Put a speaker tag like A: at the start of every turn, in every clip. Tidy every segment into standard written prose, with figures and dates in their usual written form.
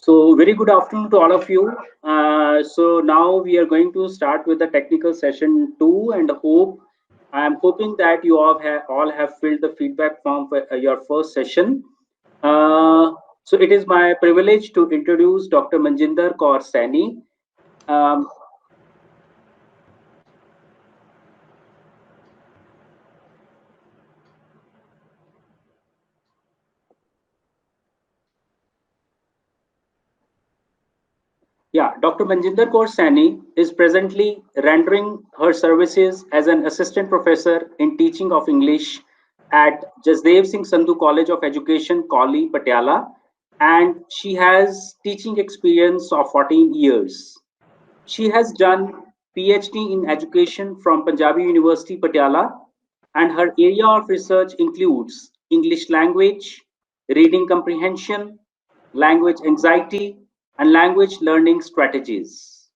A: So very good afternoon to all of you. So now we are going to start with the technical session 2, and I am hoping that you all have filled the feedback form for your first session. So it is my privilege to introduce Dr. Manjinder Kaur Saini. Um, Dr. Manjinder Kaur Saini is presently rendering her services as an assistant professor in teaching of English at Jasdev Singh Sandhu College of Education, Kauli, Patiala, and she has teaching experience of 14 years. She has done PhD in education from Punjabi University, Patiala, and her area of research includes English language, reading comprehension, language anxiety, and language learning strategies.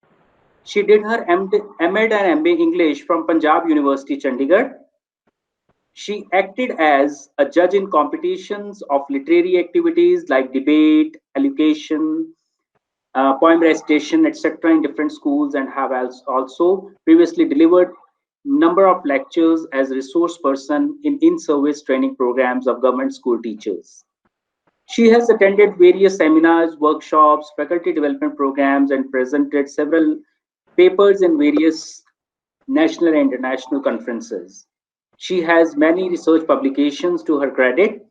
A: She did her MEd and MA English from Punjab University, Chandigarh. She acted as a judge in competitions of literary activities like debate, education, poem recitation, etc., in different schools, and have also previously delivered number of lectures as resource person in in-service training programs of government school teachers. She has attended various seminars, workshops, faculty development programs, and presented several papers in various national and international conferences. She has many research publications to her credit.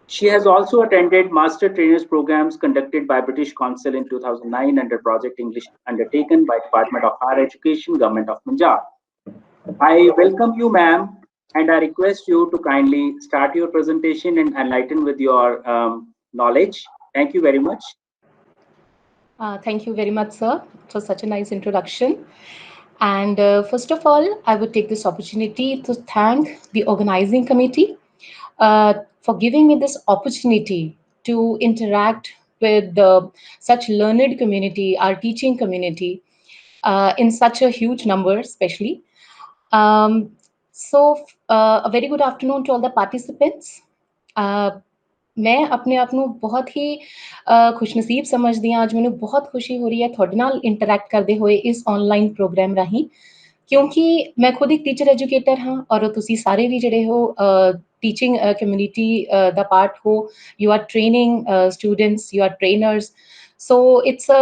A: She has also attended master trainers programs conducted by British Council in 2009 under Project English undertaken by Department of Higher Education, Government of Punjab. I welcome you, ma'am, and I request you to kindly start your presentation and enlighten with your knowledge. Thank you very much.
B: Thank you very much, sir, for such a nice introduction. And first of all, I would take this opportunity to thank the organizing committee for giving me this opportunity to interact with such learned community, our teaching community, in such a huge number, especially. A very good afternoon to all the participants. मैं अपने आप ਨੂੰ ਬਹੁਤ ਹੀ ਖੁਸ਼ਨਸੀਬ ਸਮਝਦੀ ਹਾਂ ਅੱਜ ਮੈਨੂੰ ਬਹੁਤ ਖੁਸ਼ੀ ਹੋ ਰਹੀ ਹੈ ਤੁਹਾਡੇ ਨਾਲ ਇੰਟਰੈਕਟ ਕਰਦੇ ਹੋਏ ਇਸ ਆਨਲਾਈਨ ਪ੍ਰੋਗਰਾਮ ਰਾਹੀਂ ਕਿਉਂਕਿ ਮੈਂ ਖੁਦ ਇੱਕ ਟੀਚਰ ਐਜੂਕੇਟਰ ਹਾਂ ਔਰ ਤੁਸੀਂ ਸਾਰੇ ਵੀ ਜਿਹੜੇ ਹੋ ਟੀਚਿੰਗ ਕਮਿਊਨਿਟੀ ਦਾ ਪਾਰਟ ਹੋ you are training students you are trainers so it's a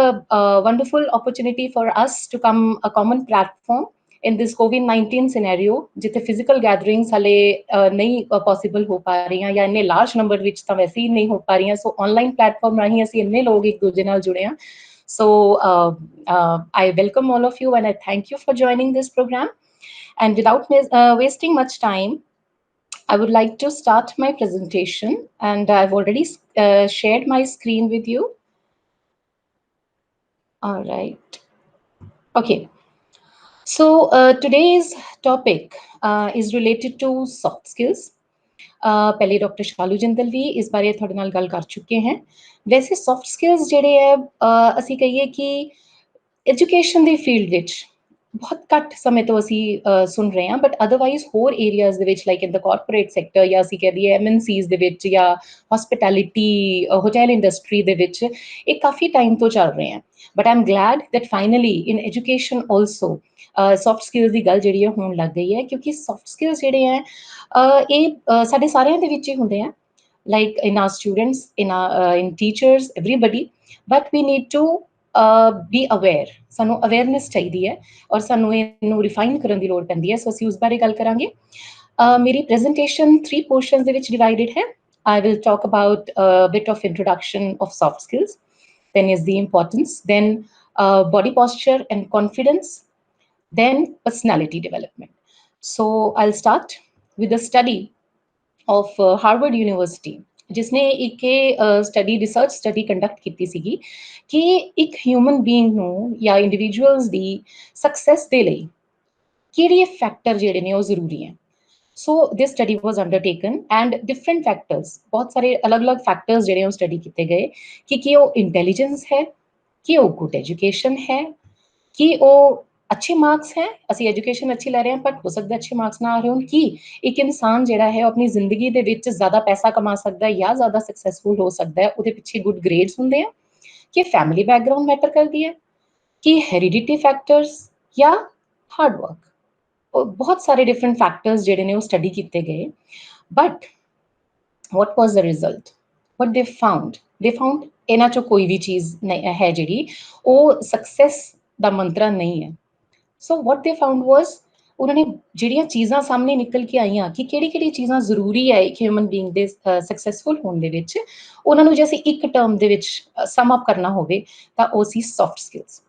B: wonderful opportunity for us to come a common platform in this COVID-19 scenario ਜਿੱਥੇ ਫਿਜ਼ੀਕਲ ਗੈਦਰਿੰਗਸ ਹਲੇ ਨਹੀਂ ਪੋਸੀਬਲ ਹੋ ਪਾ ਰਹੀਆਂ ਜਾਂ ਇੰਨੇ ਲਾਰਜ ਨੰਬਰ ਵਿੱਚ ਤਾਂ ਵੈਸੇ ਹੀ ਨਹੀਂ ਹੋ ਪਾ ਰਹੀਆਂ ਸੋ ਆਨਲਾਈਨ ਪਲੇਟਫਾਰਮ ਰਾਹੀਂ ਅਸੀਂ ਇੰਨੇ ਲੋਕ ਇੱਕ ਦੂਜੇ ਨਾਲ ਜੁੜੇ ਹਾਂ so I welcome all of you and I thank you for joining this program and without wasting much time I would like to start my presentation and I've already shared my screen with you. All right. Okay. So today's topic is related to soft skills. ਪਹਿਲੇ doctor Shalu Jindal ਵੀ ਇਸ ਬਾਰੇ ਤੁਹਾਡੇ ਨਾਲ ਗੱਲ ਕਰ ਚੁੱਕੇ ਹਨ ਵੈਸੇ ਸੌਫਟ ਸਕਿੱਲਸ ਜਿਹੜੇ ਹੈ ਅਸੀਂ ਕਹੀਏ ਕਿ ਐਜੂਕੇਸ਼ਨ ਦੀ ਫੀਲਡ ਵਿੱਚ ਬਹੁਤ ਘੱਟ ਸਮੇਂ ਤੋਂ ਅਸੀਂ ਸੁਣ ਰਹੇ ਹਾਂ ਬਟ ਅਦਰਵਾਈਜ਼ ਹੋਰ ਏਰੀਆਜ਼ ਦੇ ਵਿੱਚ like in the corporate sector ਜਾਂ ਅਸੀਂ ਕਹਿ ਦਈਏ MNCs ਦੇ ਵਿੱਚ ਜਾਂ ਹਸਪਿਟੈਲਿਟੀ ਹੋਟਲ ਇੰਡਸਟਰੀ ਦੇ ਵਿੱਚ ਇਹ ਕਾਫੀ ਟਾਈਮ ਤੋਂ ਚੱਲ ਰਹੇ ਹਨ but I am Glade that finally in education also soft skills ਦੀ ਗੱਲ ਜਿਹੜੀ ਹੈ ਹੋਣ ਲੱਗ ਗਈ ਹੈ ਕਿਉਂਕਿ ਸੌਫਟ ਸਕਿੱਲਸ ਜਿਹੜੇ ਹੈ ਇਹ ਸਾਡੇ ਸਾਰਿਆਂ ਦੇ ਵਿੱਚ ਹੀ ਹੁੰਦੇ ਆ like in our students, in teachers, everybody, but we need to be aware. ਸਾਨੂੰ ਅਵੇਅਰਨੈਸ ਚਾਹੀਦੀ ਹੈ ਔਰ ਸਾਨੂੰ ਇਹਨੂੰ ਰਿਫਾਈਨ ਕਰਨ ਦੀ ਲੋੜ ਪੈਂਦੀ ਹੈ ਸੋ ਅਸੀਂ ਉਸ ਬਾਰੇ ਗੱਲ ਕਰਾਂਗੇ ਮੇਰੀ ਪ੍ਰੈਜੈਂਟੇਸ਼ਨ 3 ਪੋਰਸ਼ਨਸ ਦੇ ਵਿੱਚ ਡਿਵਾਈਡਡ ਹੈ I will talk about a bit of introduction of soft skills, then is the importance, then body posture and confidence, then personality development. So I'll start with the study of Harvard University जिसने एक study research study conduct की सीगी कि एक human being ਨੂੰ ਜਾਂ individuals ਦੀ success ਦੇ ਲਈ ਕਿਹੜੇ ਫੈਕਟਰ ਜਿਹੜੇ ਨੇ ਉਹ ਜ਼ਰੂਰੀ ਹੈ so this study was undertaken and different factors ਬਹੁਤ ਸਾਰੇ ਅਲੱਗ-ਅਲੱਗ ਫੈਕਟਰਸ ਜਿਹੜੇ ਉਹ ਸਟੱਡੀ ਕੀਤੇ ਗਏ ਕਿ ਉਹ ਇੰਟੈਲੀਜੈਂਸ ਹੈ ਕਿ ਉਹ ਗੁੱਡ ਐਜੂਕੇਸ਼ਨ ਹੈ ਕਿ ਉਹ अच्छे मार्क्स हैं ਅਸੀਂ एजुकेशन अच्छी ले रहे हैं बट हो सकता है अच्छे मार्क्स ना आ रहे हो कि एक इंसान ਜਿਹੜਾ ਹੈ ਉਹ ਆਪਣੀ ਜ਼ਿੰਦਗੀ ਦੇ ਵਿੱਚ ਜ਼ਿਆਦਾ ਪੈਸਾ ਕਮਾ ਸਕਦਾ ਹੈ ਜਾਂ ਜ਼ਿਆਦਾ ਸਕਸੈਸਫੁਲ ਹੋ ਸਕਦਾ ਹੈ ਉਹਦੇ ਪਿੱਛੇ ਗੁੱਡ ਗ੍ਰੇਡਸ ਹੁੰਦੇ ਆ कि फैमिली बैकग्राउंड मैटर करती है, कि हेरिडिटी फैक्टर्स या हार्ड वर्क। बहुत सारे डिफरेंट फैक्टर्स ਜਿਹੜੇ ਨੇ ਉਹ ਸਟੱਡੀ ਕੀਤੇ ਗਏ, but what was the result? What they found ਇਹਨਾਂ ਚੋਂ ਕੋਈ ਵੀ ਚੀਜ਼ ਨਹੀਂ ਹੈ ਜਿਹੜੀ ਉਹ ਸਕਸੈਸ ਦਾ ਮੰਤਰਾ ਨਹੀਂ ਹੈ। ਸੋ what they found was ਉਹਨਾਂ ਨੇ ਜਿਹੜੀਆਂ ਚੀਜ਼ਾਂ ਸਾਹਮਣੇ ਨਿਕਲ ਕੇ ਆਈਆਂ ਕਿ ਕਿਹੜੀ ਚੀਜ਼ਾਂ ਜ਼ਰੂਰੀ ਹੈ ਇੱਕ ਹਿਊਮਨ ਬੀਇੰਗ ਦੇ ਸਕਸੈਸਫੁਲ ਹੋਣ ਦੇ ਵਿੱਚ, ਉਹਨਾਂ ਨੂੰ ਜੇ ਅਸੀਂ ਇੱਕ ਟਰਮ ਦੇ ਵਿੱਚ ਸਮ ਅਪ ਕਰਨਾ ਹੋਵੇ ਤਾਂ ਉਹ ਸੀ ਸੌਫਟ ਸਕਿੱਲਸ।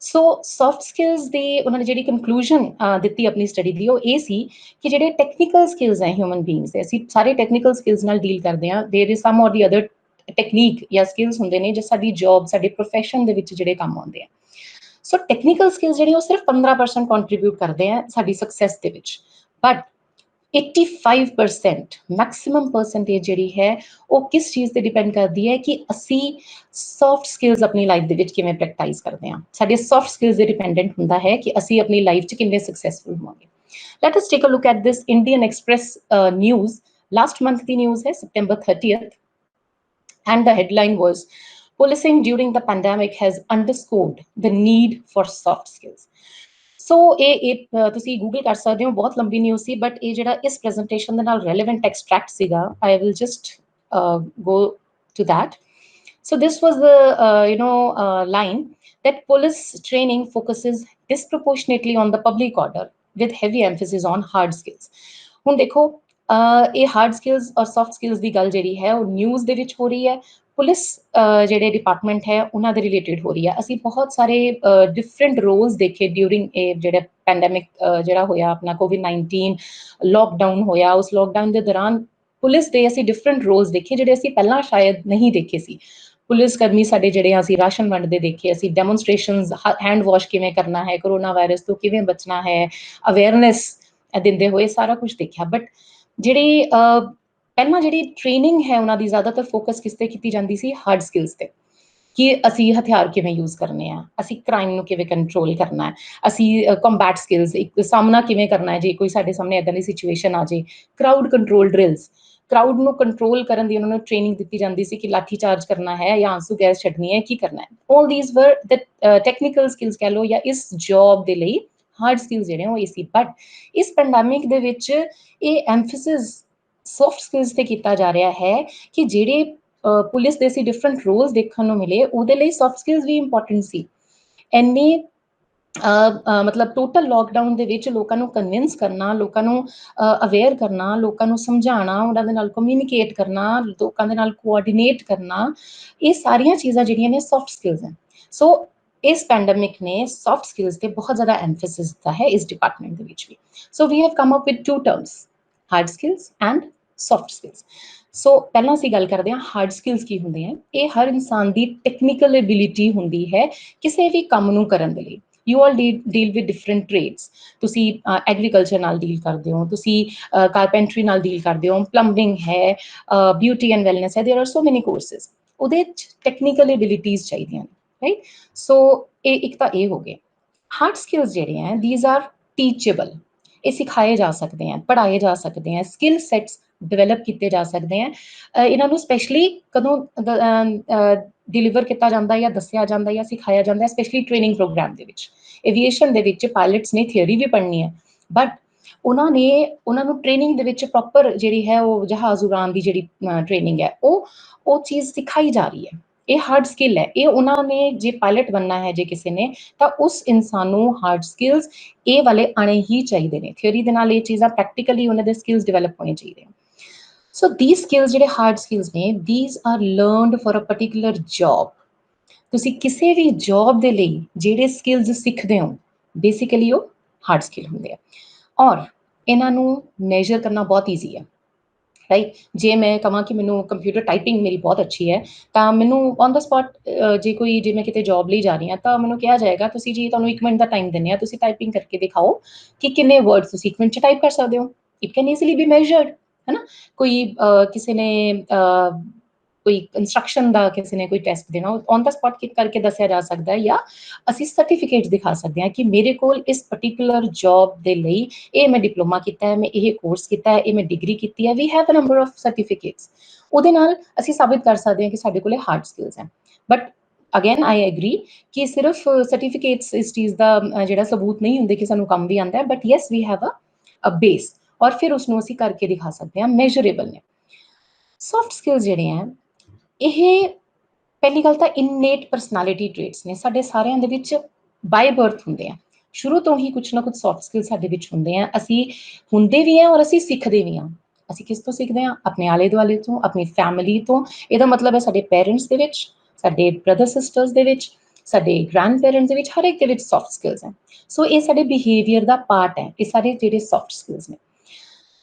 B: ਸੋ ਸੌਫਟ ਸਕਿੱਲਸ ਦੀ ਉਹਨਾਂ ਨੇ ਜਿਹੜੀ ਕਨਕਲੂਜਨ ਦਿੱਤੀ ਆਪਣੀ ਸਟੱਡੀ ਦੀ ਉਹ ਇਹ ਸੀ ਕਿ ਜਿਹੜੇ ਟੈਕਨੀਕਲ ਸਕਿੱਲਸ ਹੈ ਹਿਊਮਨ ਬੀਇੰਗਸ ਦੇ, ਅਸੀਂ ਸਾਰੇ ਟੈਕਨੀਕਲ ਸਕਿੱਲਸ ਨਾਲ ਡੀਲ ਕਰਦੇ ਹਾਂ, ਦੇਰ ਇਜ਼ ਸਮ ਔਰ ਦੀ ਅਦਰ ਟੈਕਨੀਕ ਜਾਂ ਸਕਿੱਲਸ ਹੁੰਦੇ ਨੇ ਜੋ ਸਾਡੀ ਜੌਬ ਸਾਡੇ ਪ੍ਰੋਫੈਸ਼ਨ ਦੇ ਵਿੱਚ ਜਿਹੜੇ ਕੰਮ ਆਉਂਦੇ ਆ। ਸੋ ਟੈਕਨੀਕਲ ਸਕਿੱਲਸ ਜਿਹੜੇ ਉਹ ਸਿਰਫ 15% ਕੰਟਰੀਬਿਊਟ ਕਰਦੇ ਆ ਸਾਡੀ ਸਕਸੈਸ ਦੇ ਵਿੱਚ, ਬਟ 85% ਮੈਕਸਿਮਮ ਪਰਸੈਂਟੇਜ ਜਿਹੜੀ ਹੈ ਉਹ ਕਿਸ ਚੀਜ਼ ਤੇ ਡਿਪੈਂਡ ਕਰਦੀ ਹੈ ਕਿ ਅਸੀਂ ਸੌਫਟ ਸਕਿੱਲਸ ਆਪਣੀ ਲਾਈਫ ਦੇ ਵਿੱਚ ਕਿਵੇਂ ਪ੍ਰੈਕਟਾਈਜ਼ ਕਰਦੇ ਹਾਂ। ਸਾਡੇ ਸੌਫਟ ਸਕਿੱਲਸ ਦੇ ਡਿਪੈਂਡੈਂਟ ਹੁੰਦਾ ਹੈ ਕਿ ਅਸੀਂ ਆਪਣੀ ਲਾਈਫ 'ਚ ਕਿੰਨੇ ਸਕਸੈਸਫੁਲ ਹੋਵਾਂਗੇ। Let us take a look at this Indian Express news, last month ਦੀ ਨਿਊਜ਼ ਹੈ, September 30th, and the headline was policing during the pandemic has underscored the need for soft skills. ਸੋ ਇਹ ਤੁਸੀਂ Google ਕਰ ਸਕਦੇ ਹੋ, ਬਹੁਤ ਲੰਬੀ news C, but ਇਹ ਜਿਹੜਾ ਇਸ ਪ੍ਰੈਜੈਂਟੇਸ਼ਨ ਦੇ ਨਾਲ ਰੈਲੇਵੈਂਟ ਐਕਸਟ੍ਰੈਕਟ ਸੀਗਾ, ਆਈ will just go to that. So this was the line that police training focuses disproportionately on the public order with heavy emphasis on hard skills. ਹੁਣ ਦੇਖੋ ਇਹ hard skills ਔਰ ਸੌਫਟ ਸਕਿੱਲਸ ਦੀ ਗੱਲ ਜਿਹੜੀ ਹੈ ਉਹ news ਦੇ ਵਿੱਚ ਹੋ ਰਹੀ ਹੈ, ਪੁਲਿਸ ਜਿਹੜੇ ਡਿਪਾਰਟਮੈਂਟ ਹੈ ਉਹਨਾਂ ਦੇ ਰਿਲੇਟਡ ਹੋ ਰਹੀ ਹੈ। ਅਸੀਂ ਬਹੁਤ ਸਾਰੇ ਡਿਫਰੈਂਟ ਰੋਲਸ ਦੇਖੇ ਡਿਊਰਿੰਗ ਇਹ ਜਿਹੜਾ ਪੈਂਡੈਮਿਕ ਜਿਹੜਾ ਹੋਇਆ ਆਪਣਾ COVID-19 ਲੋਕਡਾਊਨ ਹੋਇਆ, ਉਸ ਲੋਕਡਾਊਨ ਦੇ ਦੌਰਾਨ ਪੁਲਿਸ ਦੇ ਅਸੀਂ ਡਿਫਰੈਂਟ ਰੋਲਸ ਦੇਖੇ ਜਿਹੜੇ ਅਸੀਂ ਪਹਿਲਾਂ ਸ਼ਾਇਦ ਨਹੀਂ ਦੇਖੇ ਸੀ। ਪੁਲਿਸ ਕਰਮੀ ਸਾਡੇ ਜਿਹੜੇ ਅਸੀਂ ਰਾਸ਼ਨ ਵੰਡਦੇ ਦੇਖੇ, ਅਸੀਂ ਡੈਮੋਨਸਟ੍ਰੇਸ਼ਨਸ, ਹੈਂਡ ਵਾਸ਼ ਕਿਵੇਂ ਕਰਨਾ ਹੈ, ਕਰੋਨਾ ਵਾਇਰਸ ਤੋਂ ਕਿਵੇਂ ਬਚਣਾ ਹੈ, ਅਵੇਅਰਨੈਸ ਦਿੰਦੇ ਹੋਏ ਸਾਰਾ ਕੁਝ ਦੇਖਿਆ। ਬਟ ਜਿਹੜੀ ਪਹਿਲਾਂ ਜਿਹੜੀ ਟ੍ਰੇਨਿੰਗ ਹੈ ਉਹਨਾਂ ਦੀ ਜ਼ਿਆਦਾਤਰ ਫੋਕਸ ਕਿਸ ਤੇ ਕੀਤੀ ਜਾਂਦੀ ਸੀ? ਹਾਰਡ ਸਕਿੱਲਸ ਤੇ, ਕਿ ਅਸੀਂ ਹਥਿਆਰ ਕਿਵੇਂ ਯੂਜ਼ ਕਰਨੇ ਆ, ਅਸੀਂ ਕ੍ਰਾਈਮ ਨੂੰ ਕਿਵੇਂ ਕੰਟਰੋਲ ਕਰਨਾ ਹੈ, ਅਸੀਂ ਕੰਬੈਟ ਸਕਿੱਲਸ, ਇੱਕ ਸਾਹਮਣਾ ਕਿਵੇਂ ਕਰਨਾ ਹੈ ਜੇ ਕੋਈ ਸਾਡੇ ਸਾਹਮਣੇ ਇੱਦਾਂ ਦੀ ਸਿਚੁਏਸ਼ਨ ਆ ਜੇ, ਕਰਾਊਡ ਕੰਟਰੋਲ ਡਰਿਲਸ, ਕਰਾਊਡ ਨੂੰ ਕੰਟਰੋਲ ਕਰਨ ਦੀ ਉਹਨਾਂ ਨੂੰ ਟ੍ਰੇਨਿੰਗ ਦਿੱਤੀ ਜਾਂਦੀ ਸੀ ਕਿ ਲਾਠੀ ਚਾਰਜ ਕਰਨਾ ਹੈ ਜਾਂ ਆਂਸੂ ਗੈਸ ਛੱਡਣੀ ਹੈ, ਕੀ ਕਰਨਾ ਹੈ। ਆਲ ਥੀਸ ਵਰ ਦ ਟੈਕਨੀਕਲ ਸਕਿੱਲਸ ਕਹਿ ਲਓ ਜਾਂ ਇਸ ਜੌਬ ਦੇ ਲਈ ਹਾਰਡ ਸਕਿੱਲਸ ਜਿਹੜੇ ਉਹ ਇਹ ਸੀ। ਬਟ ਇਸ ਪੈਂਡੈਮਿਕ ਦੇ ਵਿੱਚ ਇਹ ਐਮਫੈਸਿਸ ਸੌਫਟ ਸਕਿੱਲਸ ਤੇ ਕੀਤਾ ਜਾ ਰਿਹਾ ਹੈ ਕਿ ਜਿਹੜੇ ਪੁਲਿਸ ਦੇ ਸੀ ਡਿਫਰੈਂਟ ਰੋਲਸ ਦੇਖਣ ਨੂੰ ਮਿਲੇ, ਉਹਦੇ ਲਈ ਸੌਫਟ ਸਕਿੱਲਸ ਵੀ ਇੰਪੋਰਟੈਂਟ ਸੀ। ਇੰਨੀ ਮਤਲਬ ਟੋਟਲ ਲੋਕਡਾਊਨ ਦੇ ਵਿੱਚ ਲੋਕਾਂ ਨੂੰ ਕਨਵਿੰਸ ਕਰਨਾ, ਲੋਕਾਂ ਨੂੰ ਅਵੇਅਰ ਕਰਨਾ, ਲੋਕਾਂ ਨੂੰ ਸਮਝਾਉਣਾ, ਉਹਨਾਂ ਦੇ ਨਾਲ ਕਮਿਊਨੀਕੇਟ ਕਰਨਾ, ਲੋਕਾਂ ਦੇ ਨਾਲ ਕੋਆਰਡੀਨੇਟ ਕਰਨਾ, ਇਹ ਸਾਰੀਆਂ ਚੀਜ਼ਾਂ ਜਿਹੜੀਆਂ ਨੇ ਸੌਫਟ ਸਕਿੱਲਸ ਹਨ। ਸੋ ਇਸ ਪੈਂਡੈਮਿਕ ਨੇ ਸੌਫਟ ਸਕਿੱਲਸ ਤੇ ਬਹੁਤ ਜ਼ਿਆਦਾ ਐਮਫੈਸਿਸ ਦਿੱਤਾ ਹੈ ਇਸ ਡਿਪਾਰਟਮੈਂਟ ਦੇ ਵਿੱਚ ਵੀ। So we have come up with two terms, hard skills and soft skills. So ਪਹਿਲਾਂ ਅਸੀਂ ਗੱਲ ਕਰਦੇ ਹਾਂ ਹਾਰਡ ਸਕਿੱਲਸ ਕੀ ਹੁੰਦੇ ਹੈ। ਇਹ ਹਰ ਇਨਸਾਨ ਦੀ ਟੈਕਨੀਕਲ ਐਬਿਲਿਟੀ ਹੁੰਦੀ ਹੈ ਕਿਸੇ ਵੀ ਕੰਮ ਨੂੰ ਕਰਨ ਦੇ ਲਈ। You all deal with different trades, ਤੁਸੀਂ ਐਗਰੀਕਲਚਰ ਨਾਲ ਡੀਲ ਕਰਦੇ ਹੋ, ਤੁਸੀਂ ਕਾਰਪੈਂਟਰੀ ਨਾਲ ਡੀਲ ਕਰਦੇ ਹੋ, ਪਲੰਬਿੰਗ ਹੈ, ਬਿਊਟੀ ਐਂਡ ਵੈਲਨੈਸ ਹੈ, ਦੇयर ਆਰ ਸੋ ਮੈਨੀ ਕੋਰਸਿਸ, ਉਹਦੇ 'ਚ ਟੈਕਨੀਕਲ ਐਬਿਲਿਟੀਜ਼ ਚਾਹੀਦੀਆਂ ਨੇ, ਰਾਈਟ। ਸੋ ਇਹ ਇੱਕ ਤਾਂ ਇਹ ਹੋ ਗਏ। ਹਾਰਡ ਸਕਿੱਲਸ ਜਿਹੜੇ ਹੈ ਦੀਜ਼ ਆਰ ਟੀਚੇਬਲ, ਇਹ ਸਿਖਾਏ ਜਾ ਸਕਦੇ हैं, ਪੜ੍ਹਾਏ ਜਾ ਸਕਦੇ हैं, ਸਕਿੱਲ ਸੈਟਸ ਡਿਵੈਲਪ ਕੀਤੇ ਜਾ ਸਕਦੇ हैं। ਇਹਨਾਂ ਨੂੰ ਸਪੈਸ਼ਲੀ ਕਦੋਂ ਡਿਲੀਵਰ ਕੀਤਾ ਜਾਂਦਾ ਜਾਂ ਦੱਸਿਆ ਜਾਂਦਾ ਜਾਂ ਸਿਖਾਇਆ ਜਾਂਦਾ, ਸਪੈਸ਼ਲੀ ਟ੍ਰੇਨਿੰਗ ਪ੍ਰੋਗਰਾਮ ਦੇ ਵਿੱਚ। ਐਵੀਏਸ਼ਨ ਦੇ ਵਿੱਚ ਪਾਇਲਟਸ ਨੇ ਥਿਊਰੀ ਵੀ ਪੜ੍ਹਨੀ ਹੈ, ਬਟ ਉਹਨਾਂ ਨੂੰ ਟ੍ਰੇਨਿੰਗ ਦੇ ਵਿੱਚ ਪ੍ਰੋਪਰ ਜਿਹੜੀ ਹੈ ਉਹ ਜਹਾਜ਼ ਉਡਾਨ ਦੀ ਜਿਹੜੀ ਟ੍ਰੇਨਿੰਗ ਹੈ ਉਹ ਚੀਜ਼ ਸਿਖਾਈ ਜਾ ਰਹੀ ਹੈ। ਇਹ ਹਾਰਡ ਸਕਿੱਲ ਹੈ। ਇਹ ਉਹਨਾਂ ਨੇ ਜੇ ਪਾਇਲਟ ਬਣਨਾ ਹੈ ਜੇ ਕਿਸੇ ਨੇ, ਤਾਂ ਉਸ ਇਨਸਾਨ ਨੂੰ ਹਾਰਡ ਸਕਿੱਲਸ ਇਹ ਵਾਲੇ ਆਣੇ ਹੀ ਚਾਹੀਦੇ ਨੇ। ਥਿਊਰੀ ਦੇ ਨਾਲ ਇਹ ਚੀਜ਼ਾਂ ਪ੍ਰੈਕਟੀਕਲੀ ਉਹਨਾਂ ਦੇ ਸਕਿੱਲਸ ਡਿਵੈਲਪ ਹੋਣੇ ਚਾਹੀਦੇ। ਸੋ these skills ਜਿਹੜੇ ਹਾਰਡ ਸਕਿੱਲਸ ਨੇ, these are learned for a particular job. ਤੁਸੀਂ ਕਿਸੇ ਵੀ ਜੌਬ ਦੇ ਲਈ ਜਿਹੜੇ ਸਕਿੱਲਸ ਸਿੱਖਦੇ ਹੋ ਬੇਸਿਕਲੀ ਉਹ ਹਾਰਡ ਸਕਿੱਲ ਹੁੰਦੇ ਆ, ਔਰ ਇਹਨਾਂ ਨੂੰ ਮੈਜ਼ਰ ਕਰਨਾ ਬਹੁਤ ਈਜ਼ੀ ਹੈ, ਰਾਈਟ। ਜੇ ਮੈਂ ਕਹਾਂ ਕਿ ਮੈਨੂੰ ਕੰਪਿਊਟਰ ਟਾਈਪਿੰਗ ਮੇਰੀ ਬਹੁਤ ਅੱਛੀ ਹੈ, ਤਾਂ ਮੈਨੂੰ ਔਨ ਦਾ ਸਪੌਟ ਜੇ ਮੈਂ ਕਿਤੇ ਜੌਬ ਲਈ ਜਾ ਰਹੀ ਹਾਂ ਤਾਂ ਮੈਨੂੰ ਕਿਹਾ ਜਾਏਗਾ ਤੁਸੀਂ ਜੀ ਤੁਹਾਨੂੰ 1 ਮਿੰਟ ਦਾ ਟਾਈਮ ਦਿੰਦੇ ਹਾਂ, ਤੁਸੀਂ ਟਾਈਪਿੰਗ ਕਰਕੇ ਦਿਖਾਓ ਕਿ ਕਿੰਨੇ ਵਰਡਸ ਤੁਸੀਂ 1 ਮਿੰਟ 'ਚ ਟਾਈਪ ਕਰ ਸਕਦੇ ਹੋ। ਇਟ ਕੈਨ ਈਜ਼ੀਲੀ ਬੀ ਮੈਜ਼ਰਡ, ਹੈ ਨਾ। ਕੋਈ ਕਿਸੇ ਨੇ ਕੋਈ ਕੰਸਟਰਕਸ਼ਨ ਦਾ ਕਿਸੇ ਨੇ ਕੋਈ ਟੈਸਟ ਦੇਣਾ, ਔਨ ਦਾ ਸਪੌਟ ਕਰਕੇ ਦੱਸਿਆ ਜਾ ਸਕਦਾ ਹੈ, ਜਾਂ ਅਸੀਂ ਸਰਟੀਫਿਕੇਟ ਦਿਖਾ ਸਕਦੇ ਹਾਂ ਕਿ ਮੇਰੇ ਕੋਲ ਇਸ ਪਰਟੀਕੂਲਰ ਜੌਬ ਦੇ ਲਈ ਇਹ ਮੈਂ ਡਿਪਲੋਮਾ ਕੀਤਾ ਹੈ, ਮੈਂ ਇਹ ਕੋਰਸ ਕੀਤਾ ਹੈ, ਇਹ ਮੈਂ ਡਿਗਰੀ ਕੀਤੀ ਹੈ। We have a number of certificates. ਉਹਦੇ ਨਾਲ ਅਸੀਂ ਸਾਬਿਤ ਕਰ ਸਕਦੇ ਹਾਂ ਕਿ ਸਾਡੇ ਕੋਲੇ ਹਾਰਡ ਸਕਿੱਲਸ ਹੈ। ਬਟ ਅਗੇਨ ਆਈ ਐਗਰੀ ਕਿ ਸਿਰਫ ਸਰਟੀਫਿਕੇਟਸ ਇਸ ਚੀਜ਼ ਦਾ ਜਿਹੜਾ ਸਬੂਤ ਨਹੀਂ ਹੁੰਦੇ ਕਿ ਸਾਨੂੰ ਕੰਮ ਵੀ ਆਉਂਦਾ ਹੈ, but yes we have a base, ਔਰ ਫਿਰ ਉਸਨੂੰ ਅਸੀਂ ਕਰਕੇ ਦਿਖਾ ਸਕਦੇ ਹਾਂ, ਮੈਜ਼ਰੇਬਲ ਨੇ। ਸੌਫਟ ਸਕਿੱਲਸ ਜਿਹੜੇ ਆ ਇਹ ਪਹਿਲੀ ਗੱਲ ਤਾਂ ਇਨੇਟ ਪਰਸਨੈਲਿਟੀ ਟ੍ਰੇਟਸ ਨੇ, ਸਾਡੇ ਸਾਰਿਆਂ ਦੇ ਵਿੱਚ ਬਾਈ ਬਰਥ ਹੁੰਦੇ ਆ, ਸ਼ੁਰੂ ਤੋਂ ਹੀ ਕੁਛ ਨਾ ਕੁਛ ਸੌਫਟ ਸਕਿੱਲ ਸਾਡੇ ਵਿੱਚ ਹੁੰਦੇ ਆ, ਅਸੀਂ ਹੁੰਦੇ ਵੀ ਹਾਂ ਔਰ ਅਸੀਂ ਸਿੱਖਦੇ ਵੀ ਹਾਂ। ਅਸੀਂ ਕਿਸ ਤੋਂ ਸਿੱਖਦੇ ਹਾਂ? ਆਪਣੇ ਆਲੇ ਦੁਆਲੇ ਤੋਂ, ਆਪਣੀ ਫੈਮਿਲੀ ਤੋਂ। ਇਹਦਾ ਮਤਲਬ ਹੈ ਸਾਡੇ ਪੇਰੈਂਟਸ ਦੇ ਵਿੱਚ, ਸਾਡੇ ਬ੍ਰਦਰ ਸਿਸਟਰਸ ਦੇ ਵਿੱਚ, ਸਾਡੇ ਗ੍ਰੈਂਡ ਪੇਰੈਂਟਸ ਦੇ ਵਿੱਚ, ਹਰ ਇੱਕ ਦੇ ਵਿੱਚ ਸੌਫਟ ਸਕਿੱਲਸ ਹੈ। ਸੋ ਇਹ ਸਾਡੇ ਬਿਹੇਵੀਅਰ ਦਾ ਪਾਰਟ ਹੈ, ਇਹ ਸਾਰੇ ਜਿਹੜੇ ਸੌਫਟ ਸਕਿੱਲਸ ਨੇ।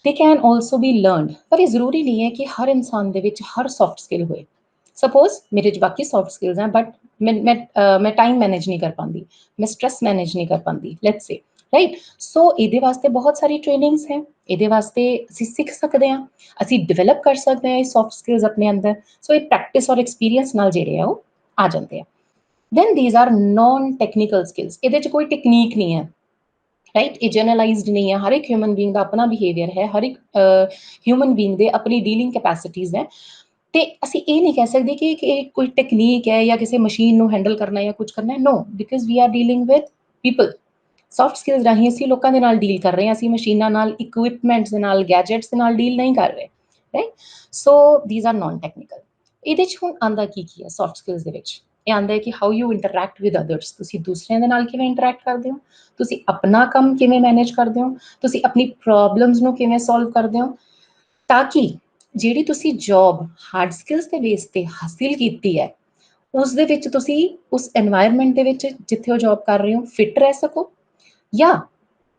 B: they can also be learned, ਪਰ ਇਹ ਜ਼ਰੂਰੀ ਨਹੀਂ ਹੈ ਕਿ ਹਰ ਇਨਸਾਨ ਦੇ ਵਿੱਚ ਹਰ ਸੌਫਟ ਸਕਿੱਲ ਹੋਏ। ਸਪੋਜ਼ ਮੇਰੇ 'ਚ ਬਾਕੀ ਸੌਫਟ ਸਕਿੱਲਸ ਹੈ, ਬਟ ਮੈਂ ਟਾਈਮ ਮੈਨੇਜ ਨਹੀਂ ਕਰ ਪਾਉਂਦੀ, ਮੈਂ ਸਟ੍ਰੈਸ ਮੈਨੇਜ ਨਹੀਂ ਕਰ ਪਾਉਂਦੀ, ਲੈਟਸ ਸੇ, ਰਾਈਟ। ਸੋ ਇਹਦੇ ਵਾਸਤੇ ਬਹੁਤ ਸਾਰੀ ਟ੍ਰੇਨਿੰਗਸ ਹੈ, ਇਹਦੇ ਵਾਸਤੇ ਅਸੀਂ ਸਿੱਖ ਸਕਦੇ ਹਾਂ, ਅਸੀਂ ਡਿਵੈਲਪ ਕਰ ਸਕਦੇ ਹਾਂ ਇਹ ਸੌਫਟ ਸਕਿੱਲਸ ਆਪਣੇ ਅੰਦਰ। ਸੋ ਇਹ ਪ੍ਰੈਕਟਿਸ ਔਰ ਐਕਸਪੀਰੀਅੰਸ ਨਾਲ ਜਿਹੜੇ ਆ ਉਹ ਆ ਜਾਂਦੇ ਆ। Then these are non technical skills, ਇਹਦੇ 'ਚ ਕੋਈ ਟੈਕਨੀਕ ਨਹੀਂ ਹੈ, ਰਾਈਟ। ਇਹ ਜਨਰਲਾਈਜ਼ਡ ਨਹੀਂ ਹੈ, ਹਰ ਇੱਕ ਹਿਊਮਨ ਬੀਇੰਗ ਦਾ ਆਪਣਾ ਬਿਹੇਵੀਅਰ ਹੈ, ਹਰ ਇੱਕ ਹਿਊਮਨ ਬੀਇੰਗ ਦੇ ਆਪਣੀ ਡੀਲਿੰਗ ਕੈਪੈਸਿਟੀਜ਼ ਹੈ। ਤੇ ਅਸੀਂ ਇਹ ਨਹੀਂ ਕਹਿ ਸਕਦੇ ਕਿ ਇਹ ਕੋਈ ਟੈਕਨੀਕ ਹੈ ਜਾਂ ਕਿਸੇ ਮਸ਼ੀਨ ਨੂੰ ਹੈਂਡਲ ਕਰਨਾ ਜਾਂ ਕੁਝ ਕਰਨਾ ਹੈ, no, because we are dealing with people. Soft skills ਰਾਹੀਂ ਅਸੀਂ ਲੋਕਾਂ ਦੇ ਨਾਲ ਡੀਲ ਕਰ ਰਹੇ ਹਾਂ, ਅਸੀਂ ਮਸ਼ੀਨਾਂ ਨਾਲ, ਇਕਵਿਪਮੈਂਟਸ ਦੇ ਨਾਲ, ਗੈਜਟਸ ਦੇ ਨਾਲ ਡੀਲ ਨਹੀਂ ਕਰ ਰਹੇ, right. So these are non technical. ਇਹਦੇ 'ਚ ਹੁਣ ਆਉਂਦਾ ਕੀ ਹੈ ਸੌਫਟ ਸਕਿੱਲਸ ਦੇ ਵਿੱਚ? ਇਹ ਆਉਂਦਾ ਹੈ ਕਿ how you interact with others, ਤੁਸੀਂ ਦੂਸਰਿਆਂ ਦੇ ਨਾਲ ਕਿਵੇਂ ਇੰਟਰੈਕਟ ਕਰਦੇ ਹੋ, ਤੁਸੀਂ ਆਪਣਾ ਕੰਮ ਕਿਵੇਂ ਮੈਨੇਜ ਕਰਦੇ ਹੋ, ਤੁਸੀਂ ਆਪਣੀ ਪ੍ਰੋਬਲਮਸ ਨੂੰ ਕਿਵੇਂ ਸੋਲਵ ਕਰਦੇ ਹੋ, ਤਾਂ ਕਿ ਜਿਹੜੀ ਤੁਸੀਂ ਜੌਬ ਹਾਰਡ ਸਕਿੱਲਸ ਦੇ ਬੇਸ ਤੇ ਹਾਸਿਲ ਕੀਤੀ ਹੈ, ਉਸ ਦੇ ਵਿੱਚ ਤੁਸੀਂ ਉਸ ਐਨਵਾਇਰਨਮੈਂਟ ਦੇ ਵਿੱਚ ਜਿੱਥੇ ਉਹ ਜੌਬ ਕਰ ਰਹੇ ਹੋ ਫਿੱਟ ਰਹਿ ਸਕੋ ਜਾਂ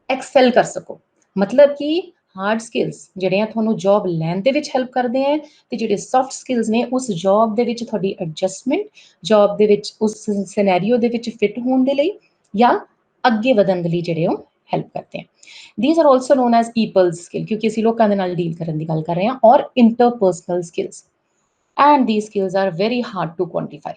B: ਐਕਸੈਲ ਕਰ ਸਕੋ। ਮਤਲਬ ਕਿ ਹਾਰਡ ਸਕਿੱਲਸ ਜਿਹੜੇ ਆ ਤੁਹਾਨੂੰ ਜੌਬ ਲੈਣ ਦੇ ਵਿੱਚ ਹੈਲਪ ਕਰਦੇ ਆ, ਤੇ ਜਿਹੜੇ ਸੌਫਟ ਸਕਿੱਲਸ ਨੇ ਉਸ ਜੌਬ ਦੇ ਵਿੱਚ ਤੁਹਾਡੀ ਐਡਜਸਟਮੈਂਟ, ਜੌਬ ਦੇ ਵਿੱਚ ਉਸ ਸਿਨੈਰੀਓ ਦੇ ਵਿੱਚ ਫਿੱਟ ਹੋਣ ਦੇ ਲਈ ਜਾਂ ਅੱਗੇ ਵਧਣ ਦੇ ਲਈ ਜਿਹੜੇ ਉਹ ਹੈਲਪ ਕਰਦੇ ਆ। These are also known as people skill, ਕਿਉਂਕਿ ਅਸੀਂ ਲੋਕਾਂ ਦੇ ਨਾਲ ਡੀਲ ਕਰਨ ਦੀ ਗੱਲ ਕਰ ਰਹੇ ਹਾਂ, ਔਰ interpersonal skills, and these skills are very hard to quantify.